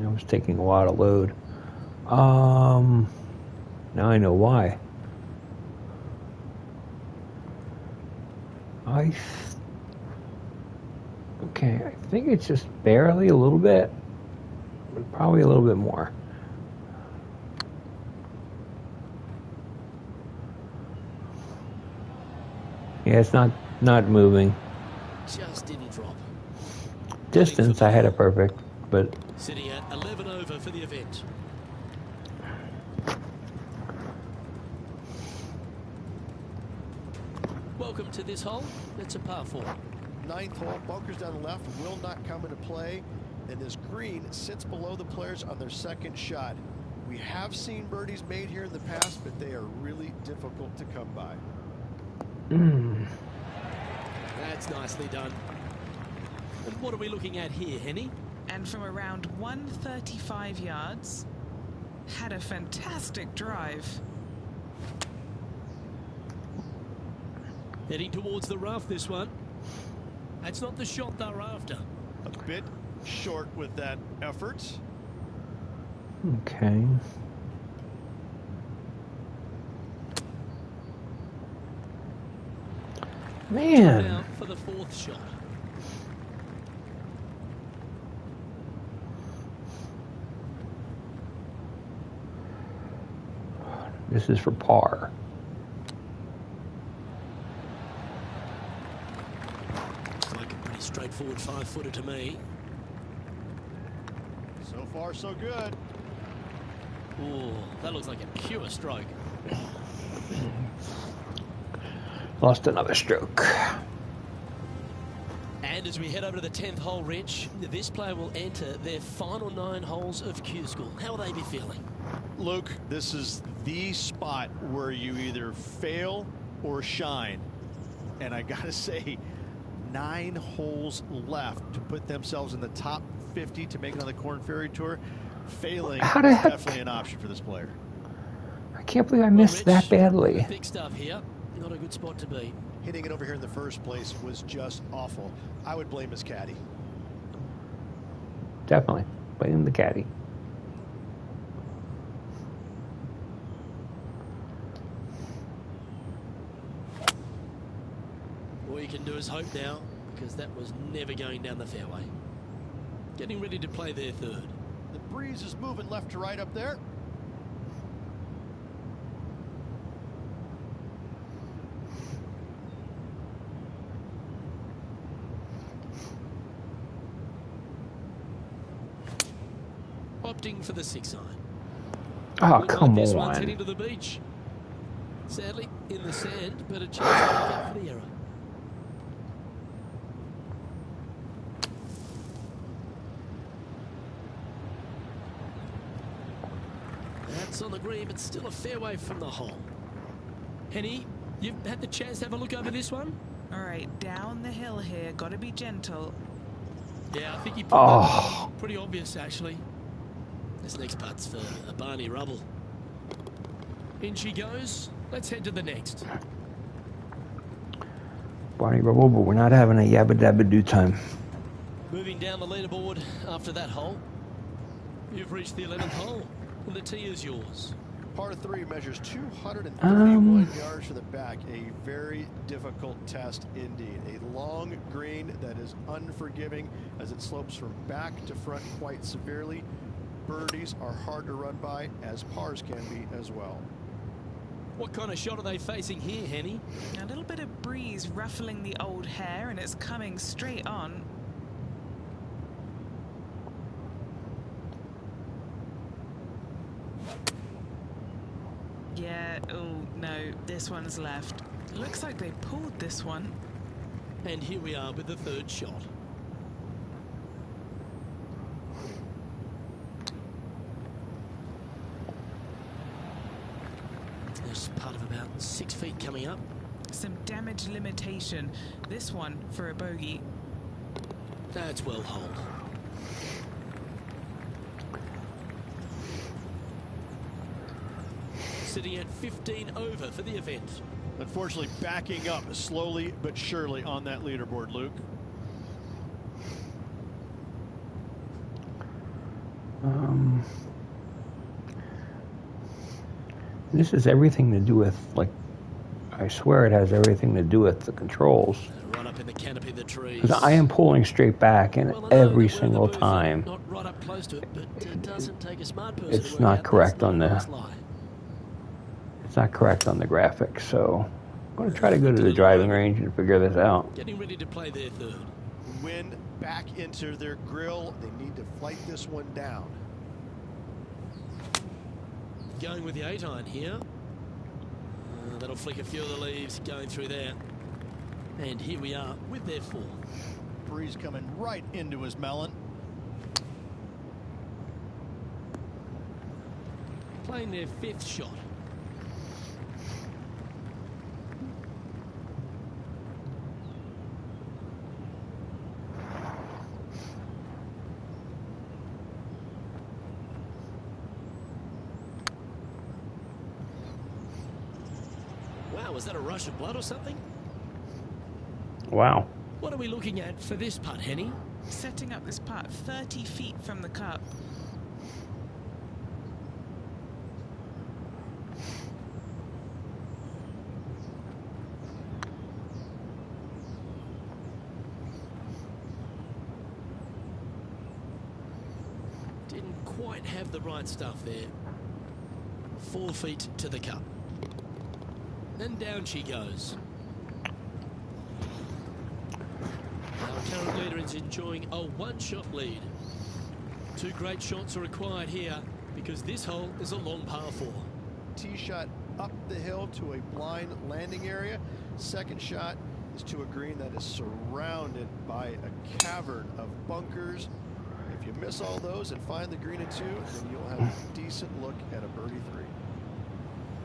I was taking a lot of load. Now I know why. Okay, I think it's just barely a little bit, but probably a little bit more. Yeah, it's not moving. Just didn't drop. Distance, I had it perfect, but Sitting at 11 over for the event. Welcome to this hole. It's a par 4. 9th hole, bunkers down the left will not come into play, and this green sits below the players on their second shot. We have seen birdies made here in the past, but they are really difficult to come by. That's nicely done. And what are we looking at here, Henny? And from around 135 yards, had a fantastic drive. Heading towards the rough, this one. That's not the shot they're after. A bit short with that effort. okay. Man, Now for the 4th shot. this is for par. Looks like a pretty straightforward 5-footer to me. So far, so good. Oh, that looks like a pure stroke. Lost another stroke. And as we head over to the 10th hole, Rich, this player will enter their final 9 holes of Q School. How will they be feeling? Luke, this is the spot where you either fail or shine. And I gotta say, 9 holes left to put themselves in the top 50 to make it on the Corn Ferry Tour. Failing is How the heck? definitely an option for this player. I can't believe I missed that badly. Big stuff here. Not a good spot to be. Hitting it over here in the first place was just awful. I would blame his caddy. Definitely. Blame the caddy. All you can do is hope now, because that was never going down the fairway. Getting ready to play their 3rd. The breeze is moving left to right up there. Opting for the 6-iron. Oh, Looks come like this one's on. heading to the beach. Sadly, in the sand, but a chance to make up for the error. That's on the green, but still a fair way from the hole. Henny, you've had the chance to have a look over this one? All right, down the hill here. Got to be gentle. Yeah, I think he put Oh. that pretty obvious, actually. This next putt's for a Barney Rubble. In she goes. Let's head to the next. Barney Rubble, but we're not having a yabba dabba do time. Moving down the leaderboard after that hole. You've reached the 11th hole, and the tee is yours. Par 3 measures 231 yards for the back. A very difficult test indeed. A long green that is unforgiving as it slopes from back to front quite severely. Birdies are hard to run by, as pars can be as well. What kind of shot are they facing here, Henny? A little bit of breeze ruffling the old hair, and it's coming straight on. Yeah, oh no, this one's left. Looks like they pulled this one. And here we are with the third shot. There's part of about 6 feet coming up. Some damage limitation. This one for a bogey. That's well holed. Sitting at 15 over for the event. Unfortunately, backing up slowly but surely on that leaderboard, Luke. This has everything to do with, like, I swear it has everything to do with the controls. Right up in the canopy of the trees. Because I am pulling straight back, and Well, I know every that we're in the single booth and time not right up close to it, but it doesn't take a smart person it's to work not out correct that's on not a the nice lie. it's not correct on the graphics. So I'm going to try to go to the driving range and figure this out. Getting ready to play their third. Wind back into their grill. They need to flight this one down. Going with the 8-iron here. That'll flick a few of the leaves going through there. And here we are with their 4. Breeze coming right into his melon. Playing their 5th shot. Wow, was that a rush of blood or something? Wow. What are we looking at for this putt, Henny? Setting up this putt 30 feet from the cup. Didn't quite have the right stuff there. 4 feet to the cup. And down she goes. Our current leader is enjoying a 1-shot lead. 2 great shots are required here because this hole is a long par 4. Tee shot up the hill to a blind landing area. Second shot is to a green that is surrounded by a cavern of bunkers. If you miss all those and find the green in 2, then you'll have a decent look at a birdie 3.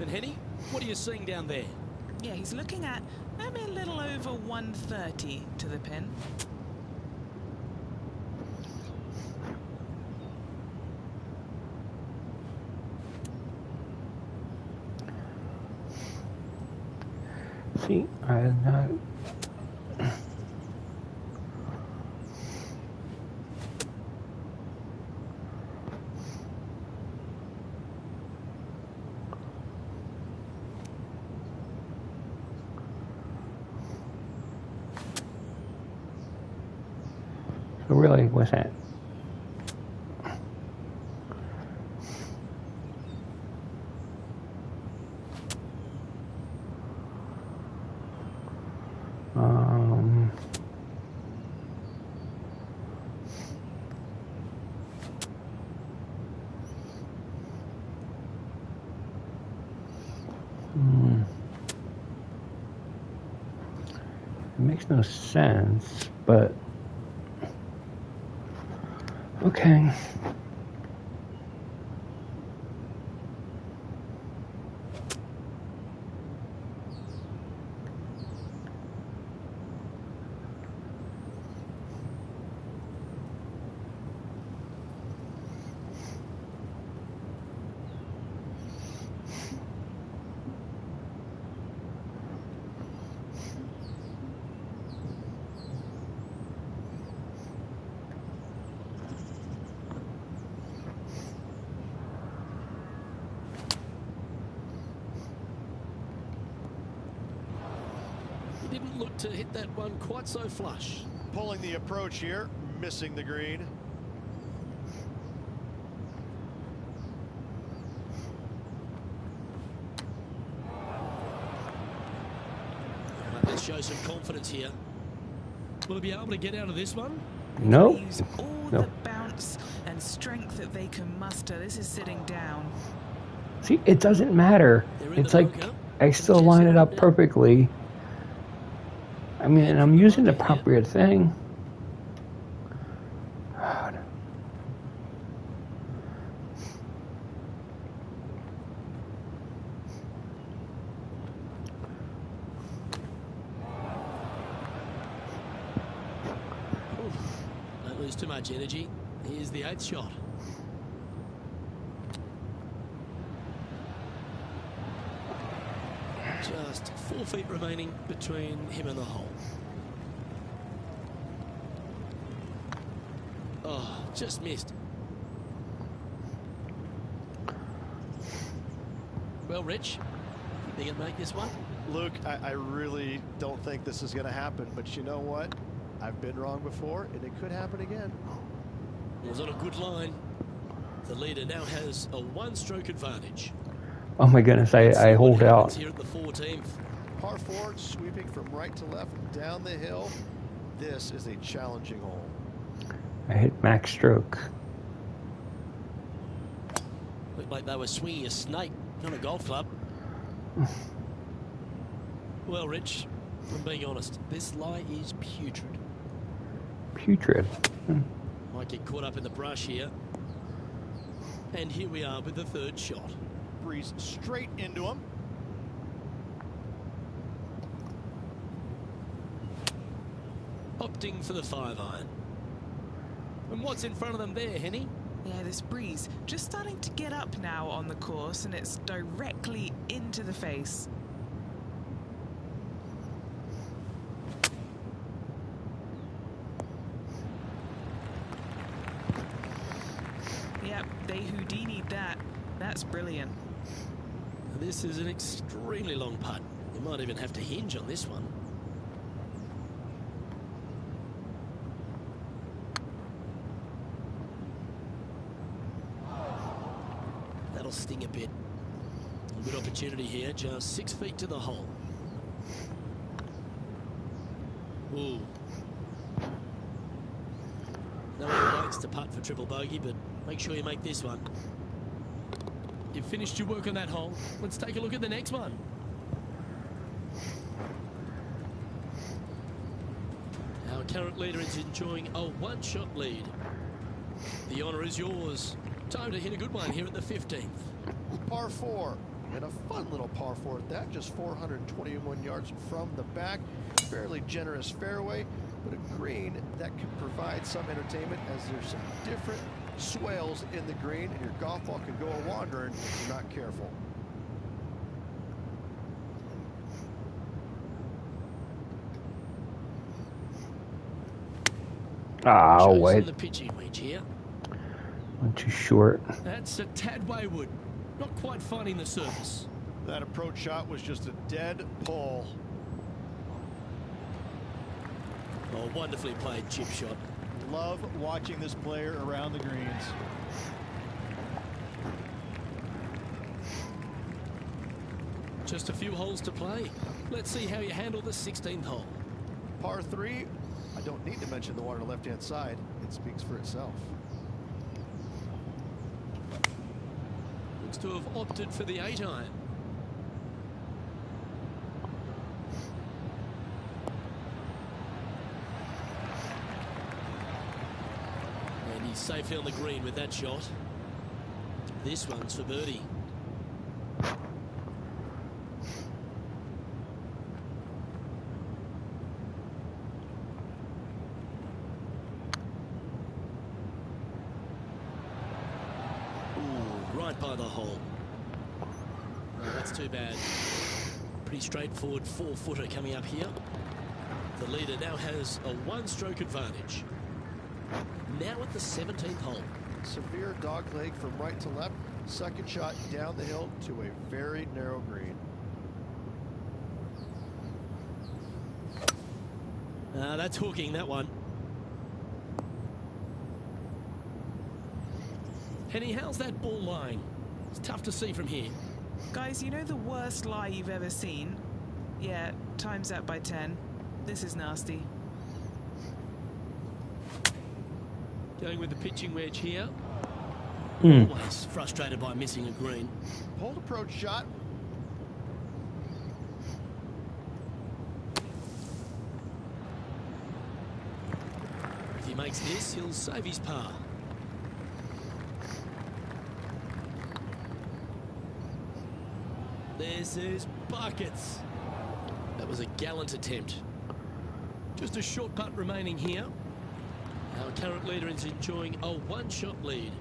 And Henny, what are you seeing down there? Yeah, he's looking at maybe a little over 130 to the pin. See, I had not. So really, what's that? makes no sense, but okay. He didn't look to hit that one quite so flush. Pulling the approach here, missing the green. Let's show some confidence here. Will he be able to get out of this one? No. Use all No. the bounce and strength that they can muster. This is sitting down. See, it doesn't matter. They're in It's the like bunker. I still line it up perfectly. I mean, and I'm using the appropriate thing. Don't lose too much energy. Here's the 8th shot. Just 4 feet remaining between him and the hole. Oh, just missed. Well, Rich, think they can make this one? Luke, I really don't think this is going to happen, but you know what? I've been wrong before, and it could happen again. It was on a good line. The leader now has a 1-stroke advantage. Oh my goodness, I hold out. Here at the 14th. Par 4, sweeping from right to left down the hill. This is a challenging hole. I hit max stroke. Looked like they were swinging a snake, not a golf club. Well, Rich, I'm being honest, this lie is putrid. Putrid. Might get caught up in the brush here. And here we are with the 3rd shot. Breeze straight into him. Opting for the 5-iron. And what's in front of them there, Henny? Yeah, this breeze just starting to get up now on the course, and it's directly into the face. Yep, they Houdini'd that. That's brilliant. This is an extremely long putt. You might even have to hinge on this one. That'll sting a bit. A good opportunity here, just 6 feet to the hole. Ooh. No one likes to putt for triple bogey, but make sure you make this one. You've finished your work on that hole. Let's take a look at the next one. Our current leader is enjoying a 1-shot lead. The honour is yours. Time to hit a good one here at the 15th. Par 4, and a fun little par 4 at that, just 421 yards from the back. Fairly generous fairway, but a green that can provide some entertainment as there's some different swales in the green, and your golf ball can go a-wandering if you're not careful. Ah, Shows wait. on the pitching wedge here. Went too short. That's a tad wayward. Not quite finding the surface. That approach shot was just a dead pull. Oh, wonderfully played chip shot. Love watching this player around the greens. Just a few holes to play. Let's see how you handle the 16th hole. Par 3, I don't need to mention the one on the left-hand side. It speaks for itself. Looks to have opted for the 8-iron. safely on the green with that shot. This one's for birdie. Ooh, right by the hole. Oh, that's too bad. Pretty straightforward 4-footer coming up here. The leader now has a one-stroke advantage. Now at the 17th hole. Severe dog leg from right to left. Second shot down the hill to a very narrow green. That's hooking, that one. Henny, how's that ball lying? It's tough to see from here. Guys, you know the worst lie you've ever seen? Yeah, time's up by 10. This is nasty. Going with the pitching wedge here. Always frustrated by missing a green. Hold approach shot. If he makes this, he'll save his par. This is buckets. That was a gallant attempt. Just a short putt remaining here. Our current leader is enjoying a one-shot lead.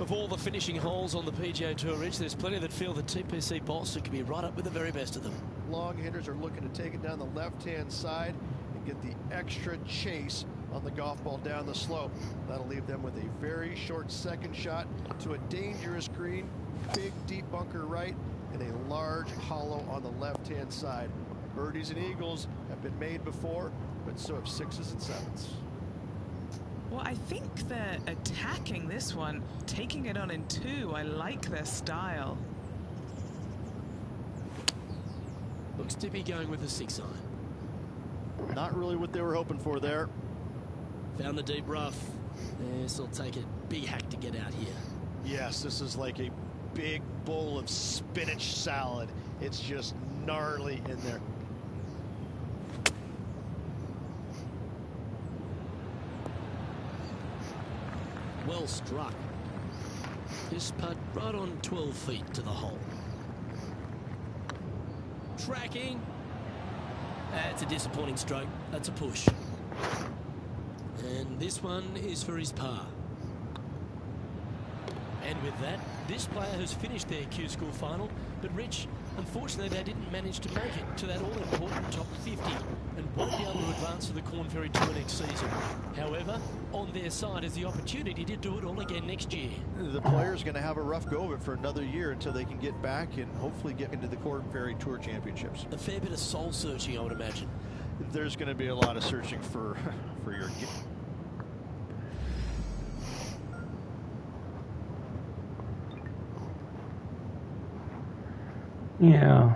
Of all the finishing holes on the PGA Tour, Rich, there's plenty that feel the TPC Boston could be right up with the very best of them. Long hitters are looking to take it down the left-hand side and get the extra chase on the golf ball down the slope. That'll leave them with a very short second shot to a dangerous green, big deep bunker right, and a large hollow on the left-hand side. Birdies and eagles have been made before, but so have sixes and sevens. Well, I think they're attacking this one, taking it on in two. I like their style. Looks to be going with a 6-iron. Not really what they were hoping for there. Found the deep rough. This will take a big hack to get out here. Yes, this is like a big bowl of spinach salad. It's just gnarly in there. Well struck. This putt right on 12 feet to the hole. Tracking. That's a disappointing stroke. That's a push. And this one is for his par. And with that, this player has finished their Q School final. But Rich, unfortunately, they didn't manage to make it to that all-important top 50 and won't be able to advance to the Corn Ferry Tour next season. However, on their side is the opportunity to do it all again next year. The player's going to have a rough go of it for another year until they can get back and hopefully get into the Corn Ferry Tour Championships. A fair bit of soul searching, I would imagine. There's going to be a lot of searching for your... Yeah.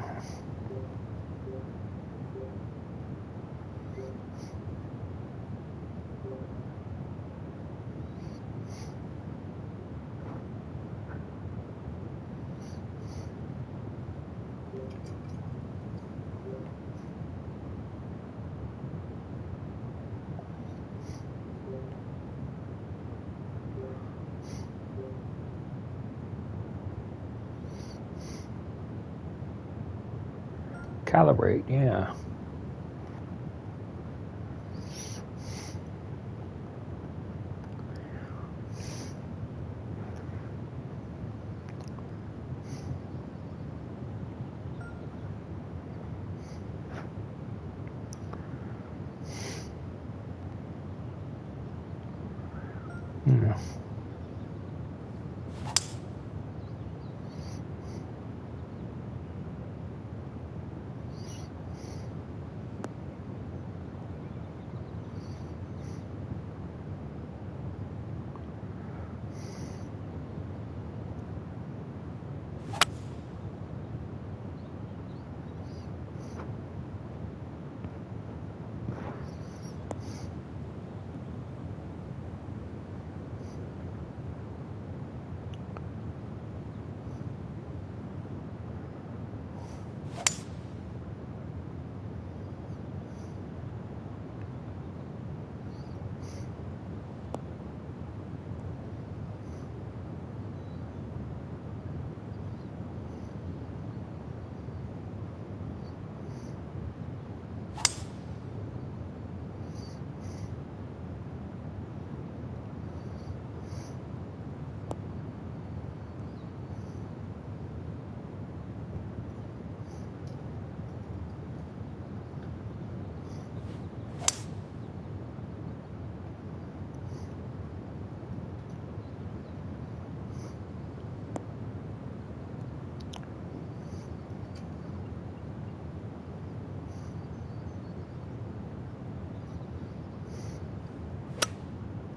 Calibrate, yeah. Yeah.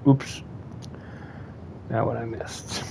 Oops. That one I missed.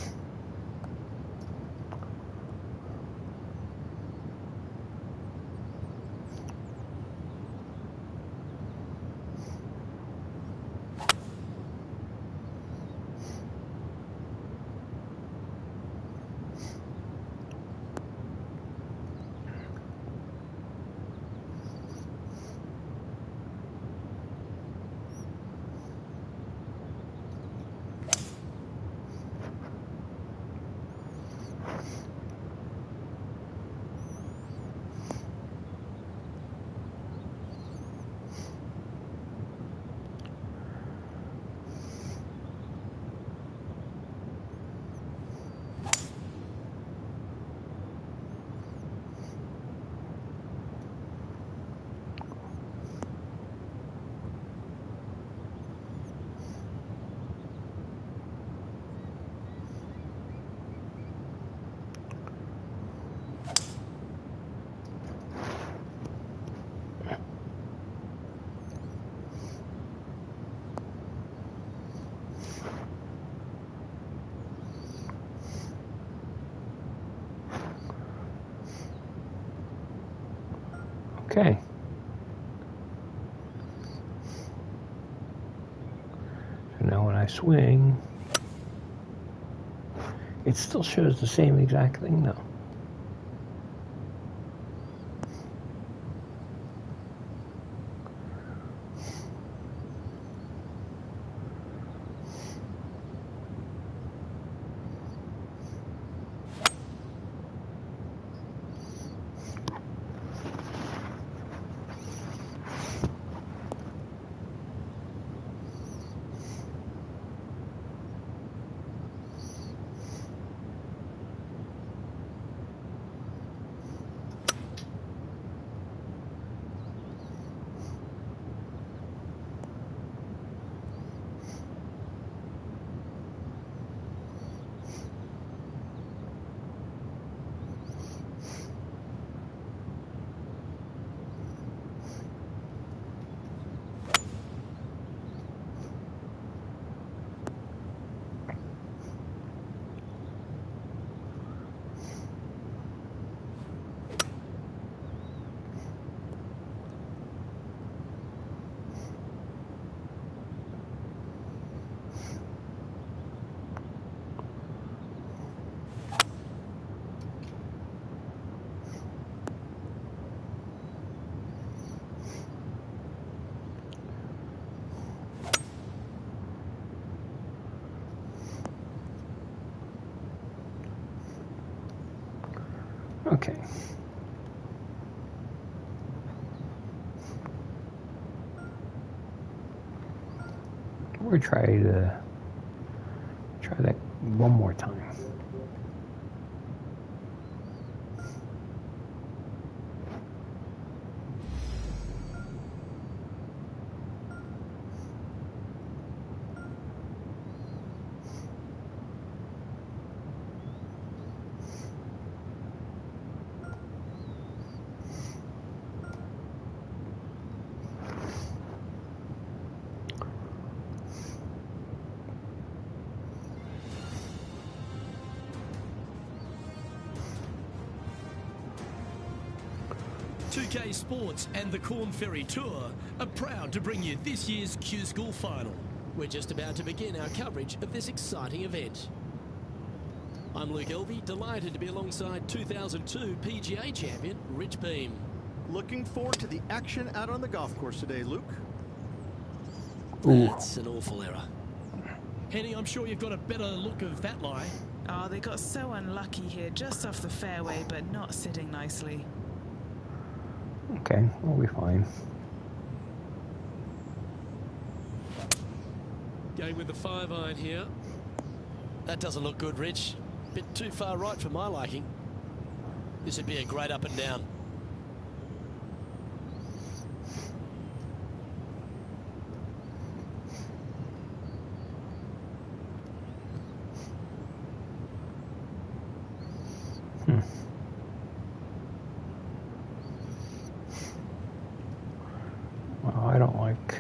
Okay. So now when I swing, it still shows the same exact thing though. Okay. We'll try that one more time. UK Sports and the Corn Ferry Tour are proud to bring you this year's Q School Final. We're just about to begin our coverage of this exciting event. I'm Luke Elvey, delighted to be alongside 2002 PGA champion Rich Beam. Looking forward to the action out on the golf course today, Luke. Ooh. That's an awful error. Henny, I'm sure you've got a better look of that lie. Oh, they got so unlucky here, just off the fairway, but not sitting nicely. Okay, we'll be fine. Going with the 5-iron here. That doesn't look good, Rich. Bit too far right for my liking. This would be a great up and down. Well, I don't like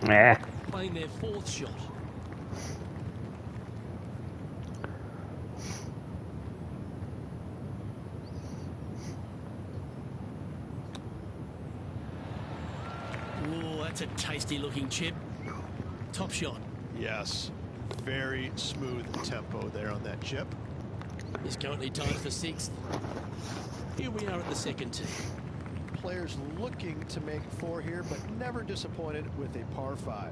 playing their fourth shot. Oh, that's a tasty looking chip. Top shot. Yes, very smooth tempo there on that chip. Is currently tied for sixth. Here we are at the second tee. Players looking to make 4 here, but never disappointed with a par 5.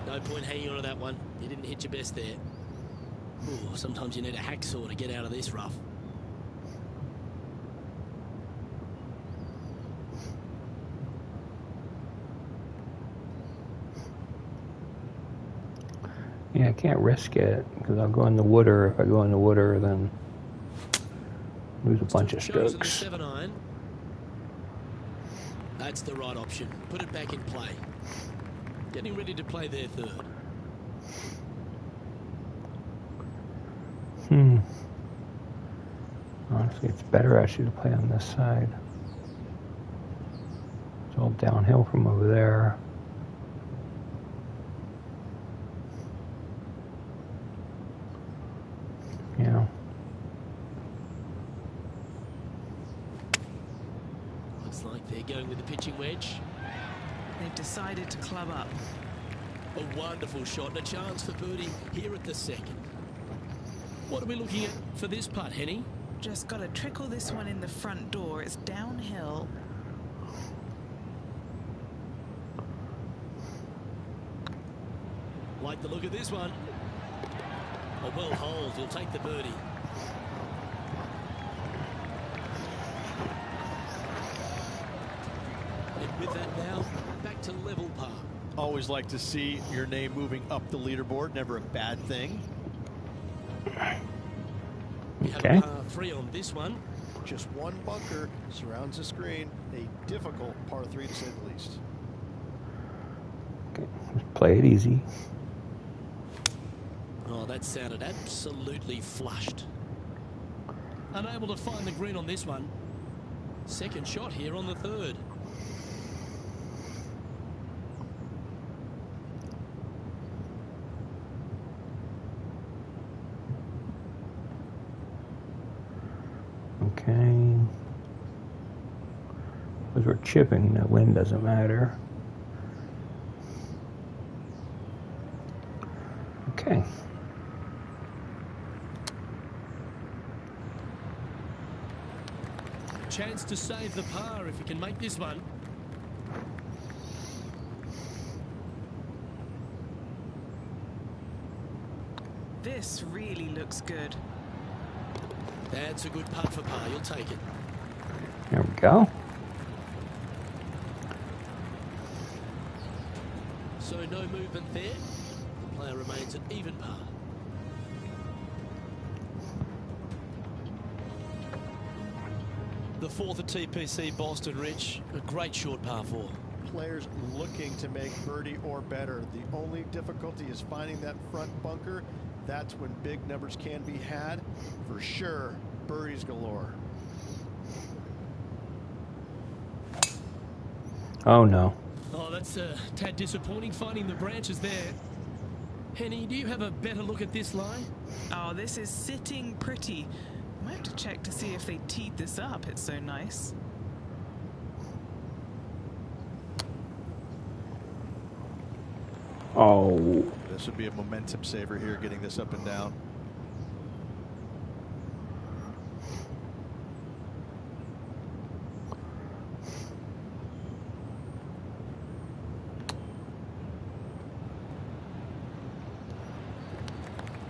No point hanging on to that one. You didn't hit your best there. Ooh, sometimes you need a hacksaw to get out of this rough. Yeah, I can't risk it because I'll go in the water. If I go in the water, then lose a bunch of Chosen the strokes. 7-iron. That's the right option. Put it back in play. Getting ready to play their third. Honestly, it's better actually to play on this side. It's all downhill from over there. Yeah. Looks like they're going with the pitching wedge. They've decided to club up. A wonderful shot and a chance for birdie here at the second. What are we looking at for this putt, Henny? Just got to trickle this one in the front door. It's downhill. Like the look of this one. A well hold. He'll take the birdie. And with that now, back to level par. Always like to see your name moving up the leaderboard. Never a bad thing. We have Okay. a par 3 on this one. Just one bunker surrounds the screen. A difficult par 3 to say the least. Okay. Just play it easy. Oh, that sounded absolutely flushed. Unable to find the green on this one. Second shot here on the third. Okay. Because we're chipping, the wind doesn't matter. Okay. Chance to save the par if he can make this one. This really looks good. That's a good putt for par. You'll take it. There we go. So no movement there. The player remains at even par. The fourth at TPC Boston, Rich. A great short par 4. Players looking to make birdie or better. The only difficulty is finding that front bunker. That's when big numbers can be had. For sure, birdies galore. Oh no. Oh, that's a tad disappointing finding the branches there. Henny, do you have a better look at this lie? Oh, this is sitting pretty. I might have to check to see if they teed this up. It's so nice. Oh. This would be a momentum saver here, getting this up and down.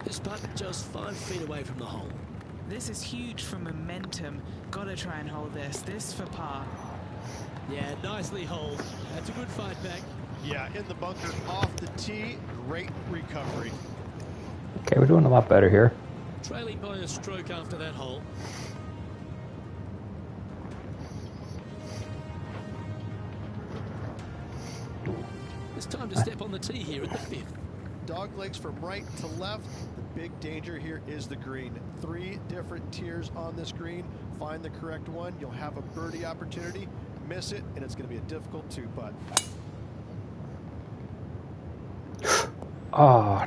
This putt just 5 feet away from the hole. This is huge for momentum. Gotta try and hold this. This for par. Yeah, nicely holed. That's a good fight back. Yeah, in the bunker, off the tee, great recovery. Okay, we're doing a lot better here. Trailing by a stroke after that hole. It's time to step on the tee here at the 5th. dog legs from right to left. The big danger here is the green. 3 different tiers on this green. Find the correct one. You'll have a birdie opportunity. Miss it, and it's going to be a difficult 2-putt. Oh.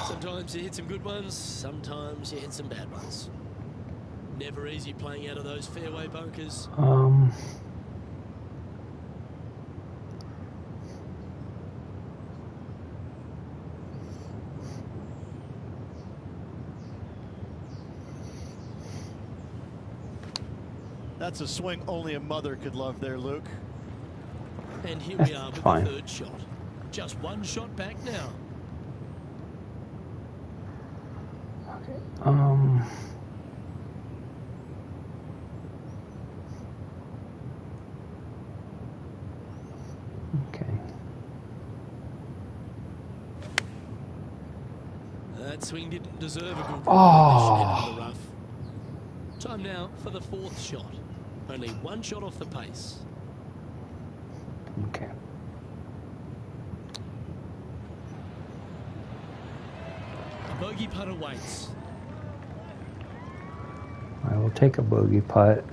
Sometimes you hit some good ones, sometimes you hit some bad ones. Never easy playing out of those fairway bunkers. That's a swing only a mother could love there, Luke. And here we are with fine. the 3rd shot. Just 1 shot back now. Okay. That swing didn't deserve a good Oh. in the rough. Time now for the 4th shot. Only 1 shot off the pace. Okay. A bogey putt awaits. I will take a bogey putt.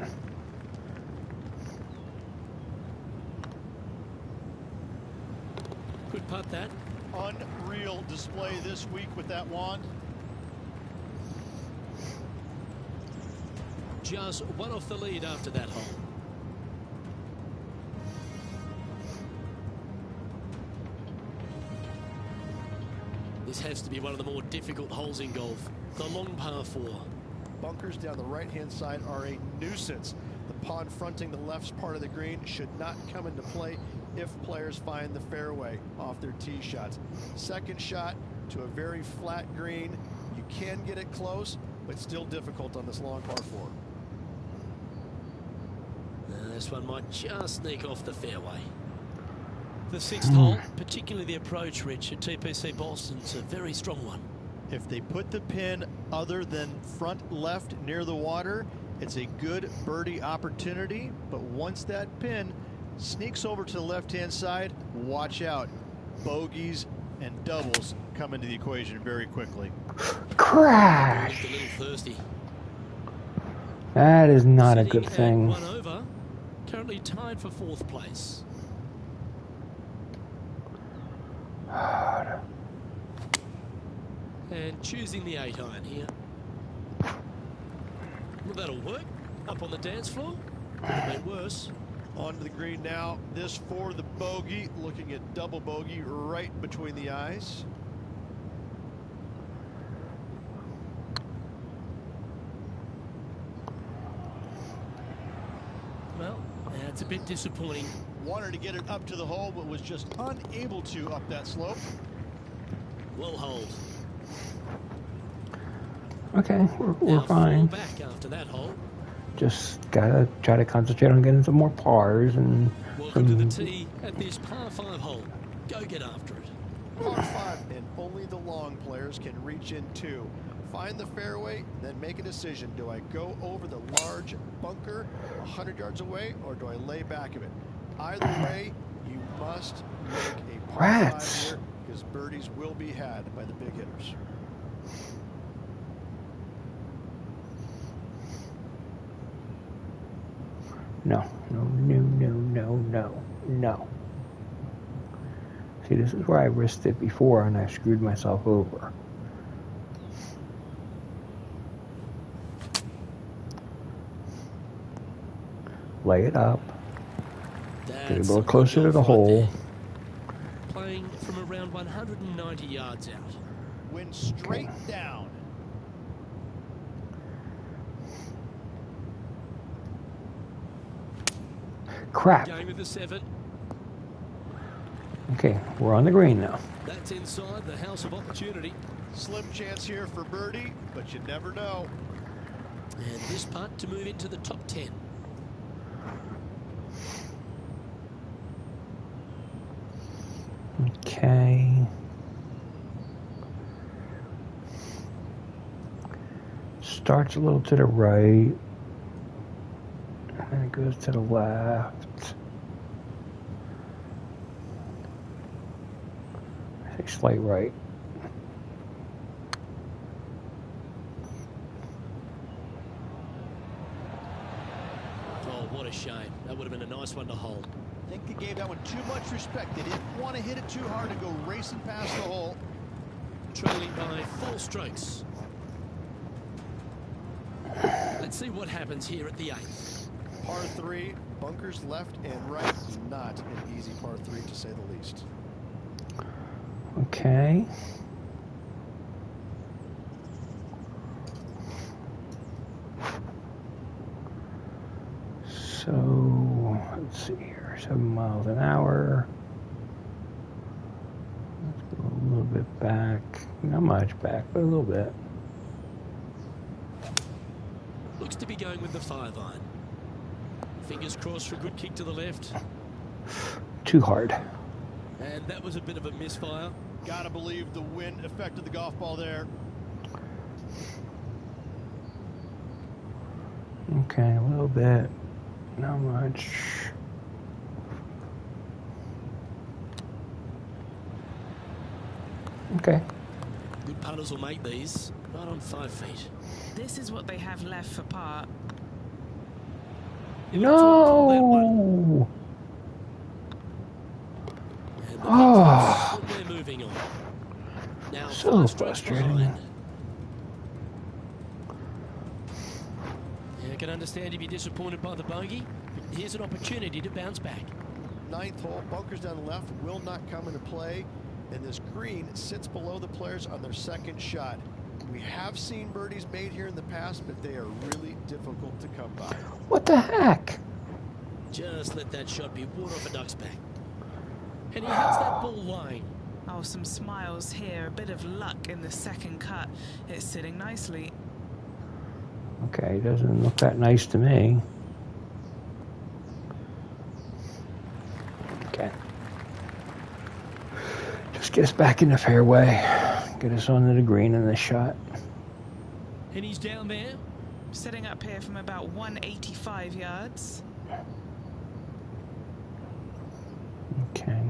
Good putt that. Unreal display this week with that wand. Just 1 off the lead after that hole. This has to be one of the more difficult holes in golf. The long par 4. Bunkers down the right-hand side are a nuisance. The pond fronting the left part of the green should not come into play if players find the fairway off their tee shots. Second shot to a very flat green. You can get it close, but still difficult on this long par 4. This one might just sneak off the fairway. The 6th hole, particularly the approach, Rich, at TPC Boston's a very strong one. If they put the pin other than front left near the water, it's a good birdie opportunity. But once that pin sneaks over to the left-hand side, watch out. Bogeys and doubles come into the equation very quickly. Crash! A little thirsty. That is not a Sitting good at thing. 1 over, currently tied for 4th place. And choosing the 8-iron here. Well, that'll work. Up on the dance floor. Made worse. Onto the green now. This for the bogey. Looking at double bogey right between the eyes. Well, that's a bit disappointing. Wanted to get it up to the hole, but was just unable to up that slope. Well hold. Okay, we're Now fall fine. back after that hole. Just gotta try to concentrate on getting some more pars and Welcome to the some. tee at this par 5 hole. Go get after it. Par 5, and only the long players can reach in 2. Find the fairway, then make a decision. Do I go over the large bunker 100 yards away, or do I lay back of it? Either way, you must make a par 5 Rats. here, because birdies will be had by the big hitters. No, no, no, no, no, no, no. See, this is where I risked it before and I screwed myself over. Lay it up. Get a That's little closer to the golf right hole. there. Playing from around 190 yards out. Went straight down. Crap. Game with the 7. Okay, we're on the green now. That's inside the house of opportunity. Slim chance here for birdie, but you never know. And this putt to move into the top 10. Okay. Starts a little to the right. And then it goes to the left. slight right. Oh, what a shame. That would have been a nice one to hold. I think they gave that one too much respect. They didn't want to hit it too hard and go racing past the hole. Trailing by 4 strokes. Let's see what happens here at the 8th. Par 3, bunkers left and right. Not an easy par 3 to say the least. Okay. So, let's see here. 7 miles an hour. Let's go a little bit back. Not much back, but a little bit. Looks to be going with the 5-iron. Fingers crossed for a good kick to the left. Too hard. And that was a bit of a misfire. Gotta believe the wind affected the golf ball there. Okay, a little bit. Not much. Okay. Good putters will make these. Right on 5 feet. This is what they have left for par. No! And the Oh. Bucks, they're moving on. Now So 5 strokes frustrating. behind. Yeah, I can understand if you're disappointed by the bogey. But here's an opportunity to bounce back. 9th hole, bunkers down the left will not come into play, and this green sits below the players on their second shot. We have seen birdies made here in the past, but they are really difficult to come by. What the heck? Just let that shot be water off a duck's back. And he hits that ball line. Oh, some smiles here. A bit of luck in the second cut. It's sitting nicely. Okay, doesn't look that nice to me. Okay. Just get us back in the fairway. Get us onto the green in the shot. And he's down there. Setting up here from about 185 yards. Okay.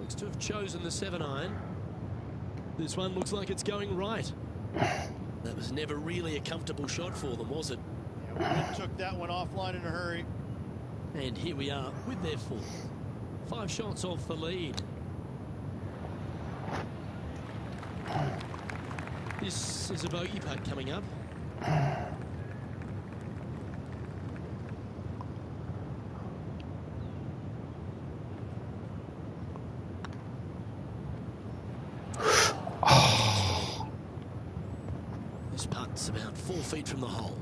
Looks to have chosen the 7-iron. This one looks like it's going right. That was never really a comfortable shot for them, was it? Yeah, wind took that one offline in a hurry. And here we are with their 4th. 5 shots off the lead. This is a bogey putt coming up. This putt's about 4 feet from the hole.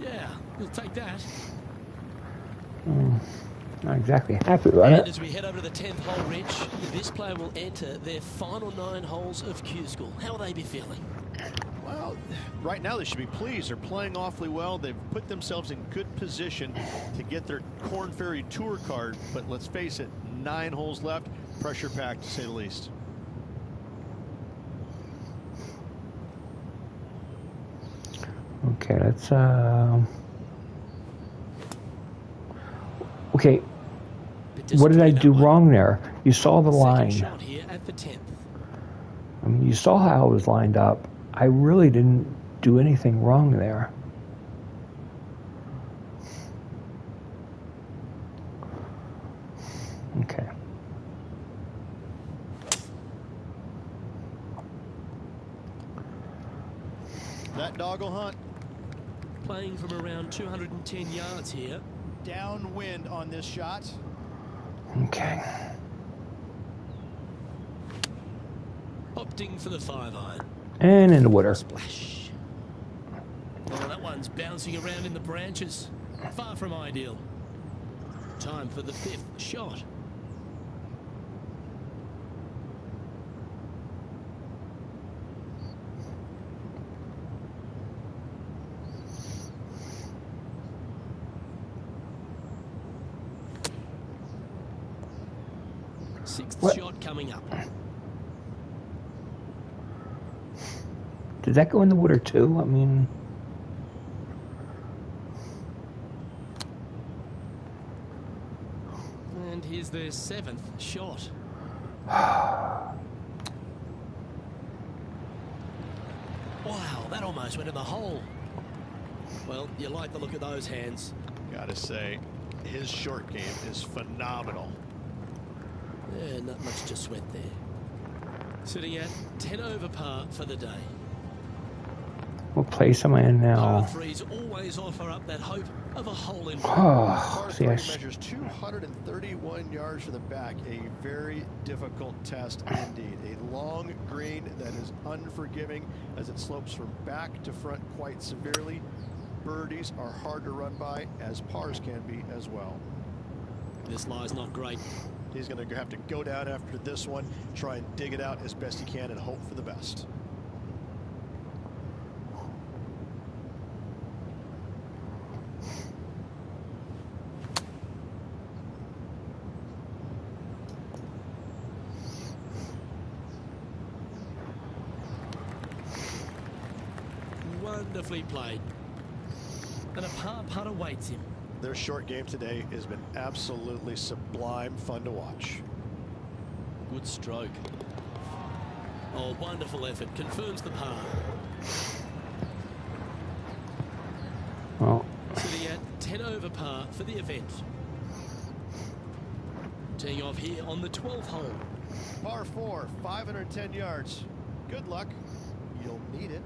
Yeah, we'll take that. Not exactly happy about And it. as we head over to the 10th hole, Rich, this player will enter their final 9 holes of Q School. How will they be feeling? Well, right now they should be pleased. They're playing awfully well. They've put themselves in good position to get their Korn Ferry Tour card. But let's face it, 9 holes left. Pressure packed, to say the least. Okay, let's okay, what did I do wrong there? You saw the Second line. shot here at the 10th. I mean, you saw how it was lined up. I really didn't do anything wrong there. Okay. That doggle hunt, Playing from around 210 yards here. downwind on this shot. Okay. Opting for the 5-iron. And in the water. Splash. Oh, that one's bouncing around in the branches. Far from ideal. Time for the 5th shot. Sixth What? shot coming up. Did that go in the water too? I mean, And here's their 7th shot. Wow, that almost went in the hole. Well, you like the look of those hands. Gotta say, his short game is phenomenal. Yeah, not much to sweat there. Sitting at 10 over par for the day. What place am I in now? Par threes always offer up that hope of a hole in one. Par See, three I measures 231 yards from the back. A very difficult test indeed. A long green that is unforgiving as it slopes from back to front quite severely. Birdies are hard to run by, as pars can be as well. This lie's not great. He's going to have to go down after this one, try and dig it out as best he can and hope for the best. Wonderfully played. And a par putt awaits him. Their short game today has been absolutely sublime fun to watch. Good stroke. Oh, wonderful effort. Confirms the par. Well, Sitting at 10 over par for the event. Teeing off here on the 12th hole. Par 4, 510 yards. Good luck. You'll need it.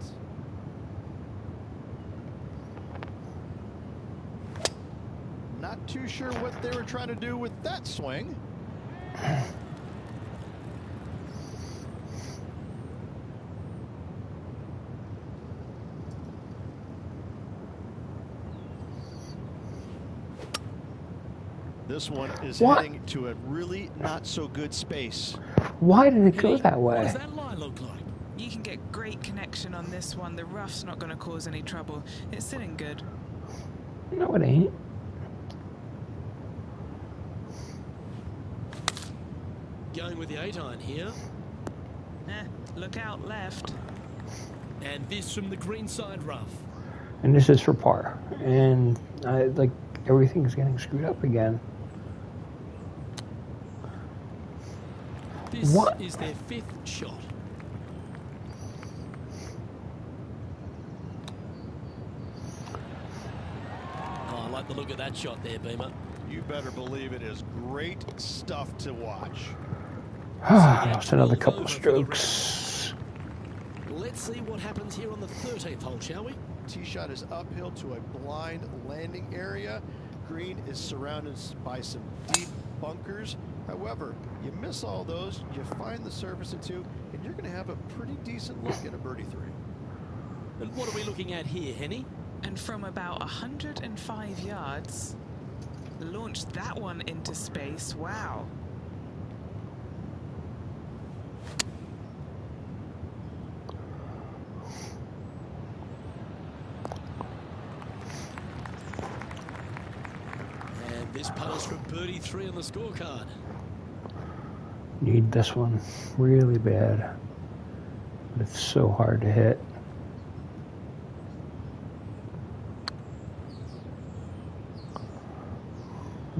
Not too sure what they were trying to do with that swing. This one is heading to a really not so good space. why did it go that What way? does that lie look like? You can get great connection on this one. The rough's not going to cause any trouble. It's sitting good. No, it ain't. Going with the 8-iron here. Look out left. And this from the greenside rough. And this is for par. And like everything's getting screwed up again. This What? is their 5th shot. Oh, I like the look of that shot there, Beamer. You better believe it is great stuff to watch. Lost another couple of strokes. Let's see what happens here on the 13th hole, shall we? Tee shot is uphill to a blind landing area. Green is surrounded by some deep bunkers. However, you miss all those, you find the surface of 2, and you're going to have a pretty decent look at a birdie 3. And what are we looking at here, Henny? And from about 105 yards, launched that one into space. Wow. And this putters for birdie 3 on the scorecard. Need this one really bad. But it's so hard to hit.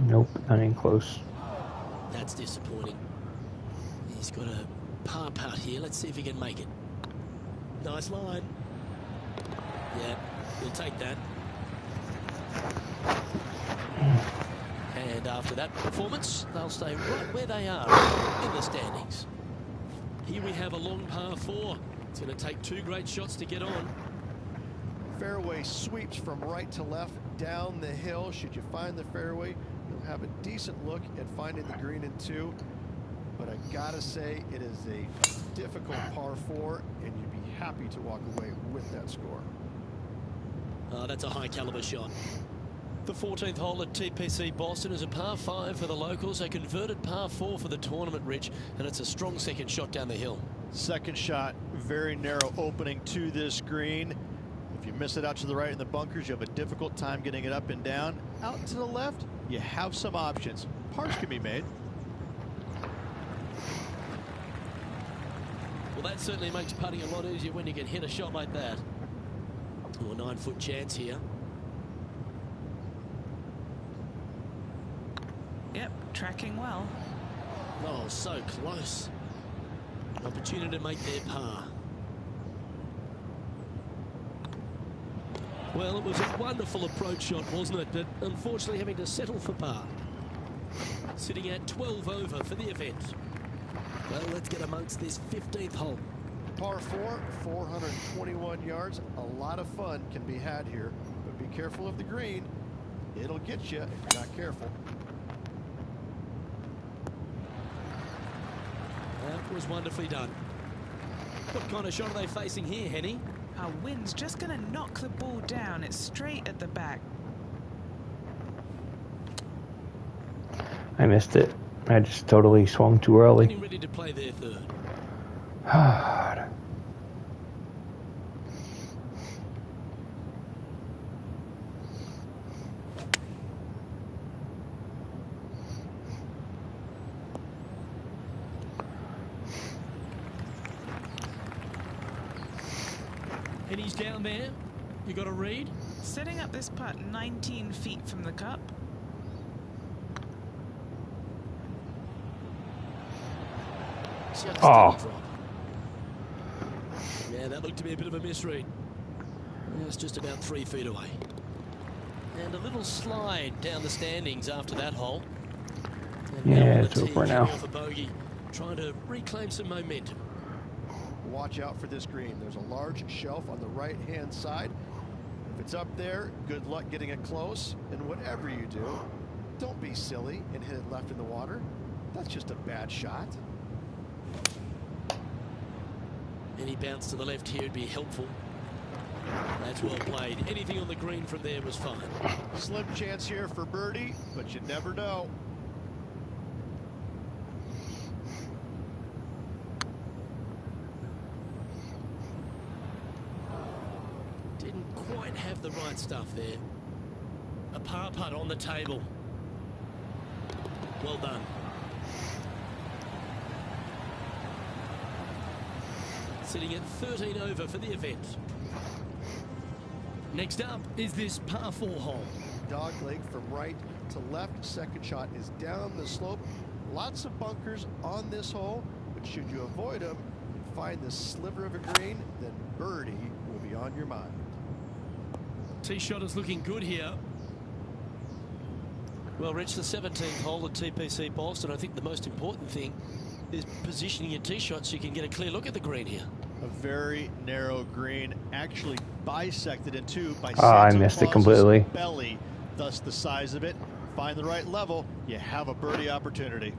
Nope, not even close. That's disappointing. He's got a par putt here. Let's see if he can make it. Nice line. Yeah, he'll take that. And after that performance, they'll stay right where they are in the standings. Here we have a long par 4. It's going to take 2 great shots to get on. Fairway sweeps from right to left down the hill. Should you find the fairway, you'll have a decent look at finding the green in 2. But I gotta say, it is a difficult par 4, and you'd be happy to walk away with that score. That's a high caliber shot. The 14th hole at TPC Boston is a par 5 for the locals, a converted par 4 for the tournament, Rich, and it's a strong second shot down the hill. Second shot, very narrow opening to this green. If you miss it out to the right in the bunkers, you have a difficult time getting it up and down. Out to the left, you have some options. Pars can be made. Well, that certainly makes putting a lot easier when you can hit a shot like that. Oh, a 9-foot chance here. Yep, Tracking well. Oh, so close. Opportunity to make their par. Well, it was a wonderful approach shot, wasn't it? But unfortunately having to settle for par. Sitting at 12 over for the event. Well, let's get amongst this 15th hole. Par 4, 421 yards. A lot of fun can be had here, but be careful of the green. It'll get you if you're not careful. That was wonderfully done. What kind of shot are they facing here, Henny? Our wind's just going to knock the ball down. It's straight at the back. I missed it. I just totally swung too early. Getting ready to play their third. And he's down there. You got a read? Setting up this putt 19 feet from the cup. Just Oh. a drop. Yeah, that looked to be a bit of a misread. It's just about 3 feet away. And a little slide down the standings after that hole. And Yeah, now on it's the tee, over now. coming off a bogey, trying to reclaim some momentum. Watch out for this green. There's a large shelf on the right-hand side. If it's up there, good luck getting it close. And whatever you do, don't be silly and hit it left in the water. That's just a bad shot. Any bounce to the left here would be helpful. That's well played. Anything on the green from there was fine. Slim chance here for birdie, but you never know. Didn't quite have the right stuff there. A par putt on the table. Well done. Sitting at 13 over for the event. Next up is this par 4 hole. Dog leg from right to left. Second shot is down the slope. Lots of bunkers on this hole, but should you avoid them and find this sliver of a green, then birdie will be on your mind. Tee shot is looking good here. Well, Rich, the 17th hole at TPC Boston. I think the most important thing is positioning your tee shot so you can get a clear look at the green here. A very narrow green, actually bisected in two by I Santa missed it Claus's completely. belly, thus the size of it. Find the right level, you have a birdie opportunity.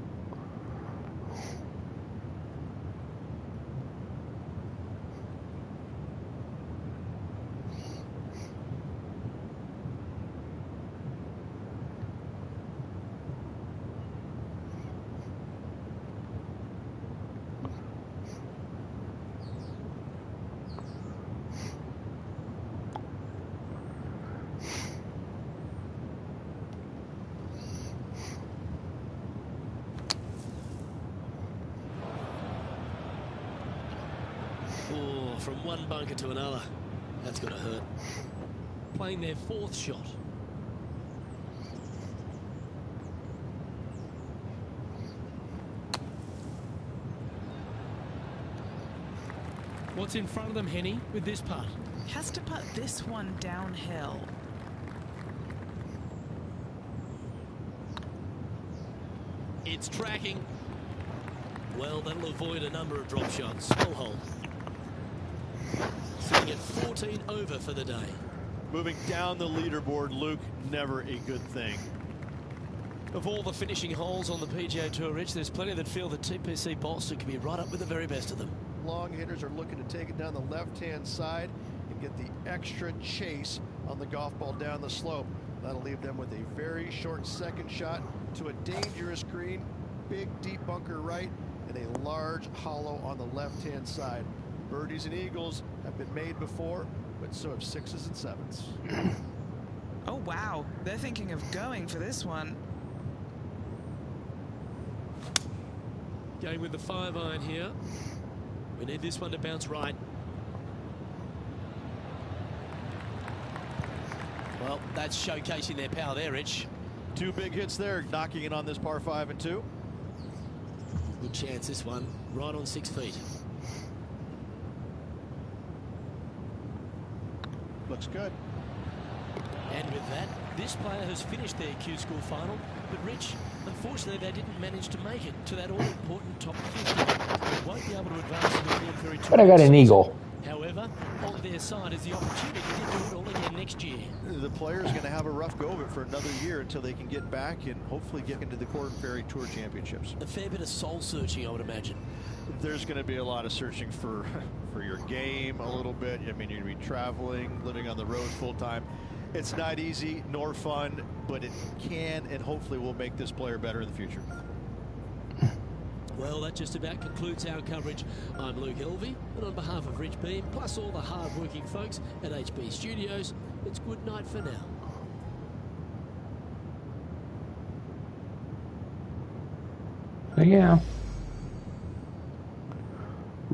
Oh, from one bunker to another. That's going to hurt. Playing their 4th shot. What's in front of them, Henny, with this putt? Has to putt this one downhill. It's tracking. Well, that'll avoid a number of drop shots. Small hole. Sitting at 14 over for the day. Moving down the leaderboard, Luke, never a good thing. Of all the finishing holes on the PGA Tour, Rich, there's plenty that feel that TPC Boston can be right up with the very best of them. Long hitters are looking to take it down the left-hand side and get the extra chase on the golf ball down the slope. That'll leave them with a very short second shot to a dangerous green, big deep bunker right, and a large hollow on the left-hand side. Birdies and eagles have been made before, but so have 6s and 7s. Oh, wow. They're thinking of going for this one. Going with the 5-iron here. We need this one to bounce right. Well, that's showcasing their power there, Rich. 2 big hits there, knocking it on this par 5 and 2. Good chance this one, right on 6 feet. Looks good. And with that, this player has finished their Q School final. But Rich, unfortunately, they didn't manage to make it to that all-important top 50. They won't be able to advance to the Korn Ferry Tour. But I got an eagle. However, on their side is the opportunity to do it all again next year. The player's going to have a rough go of it for another year until they can get back and hopefully get into the Korn Ferry Tour Championships. A fair bit of soul searching, I would imagine. There's going to be a lot of searching for your game a little bit. I mean, you're going to be traveling, living on the road full time. It's not easy nor fun, but it can and hopefully will make this player better in the future. Well, that just about concludes our coverage. I'm Luke Elvey, and on behalf of Rich Beam, plus all the hard-working folks at HB Studios, it's good night for now. Yeah.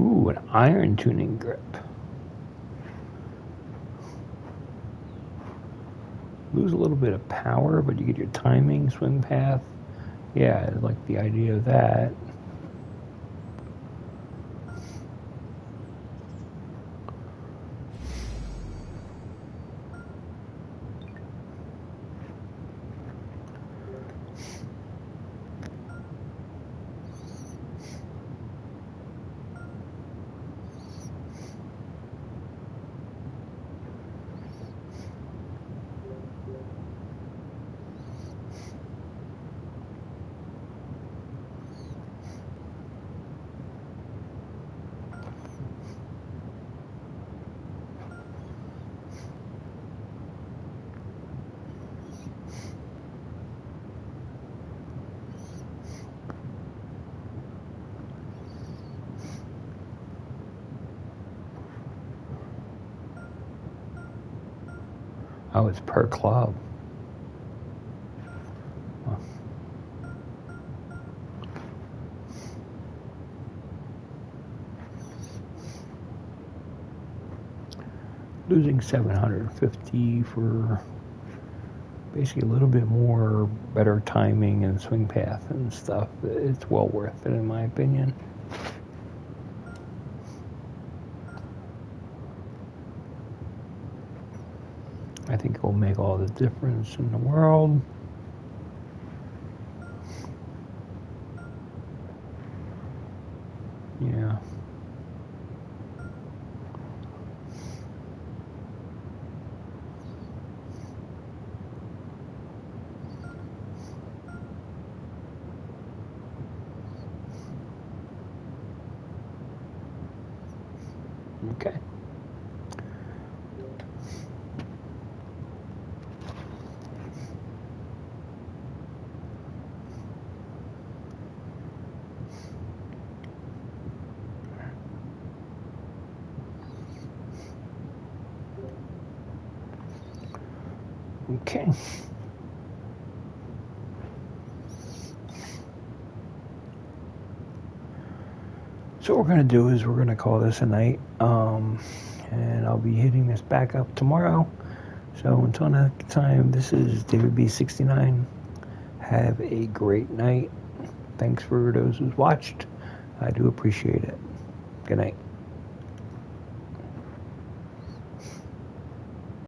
Ooh, an iron tuning grip. Lose a little bit of power, but you get your timing, swing path. Yeah, I like the idea of that. Oh, it's per club. Huh. Losing 750 for basically a little bit more better timing and swing path and stuff. It's well worth it in my opinion. I think it will make all the difference in the world. Yeah. Okay. Okay. So what we're going to do is we're going to call this a night. And I'll be hitting this back up tomorrow. So until next time, this is David B69. Have a great night. Thanks for those who's watched. I do appreciate it. Good night.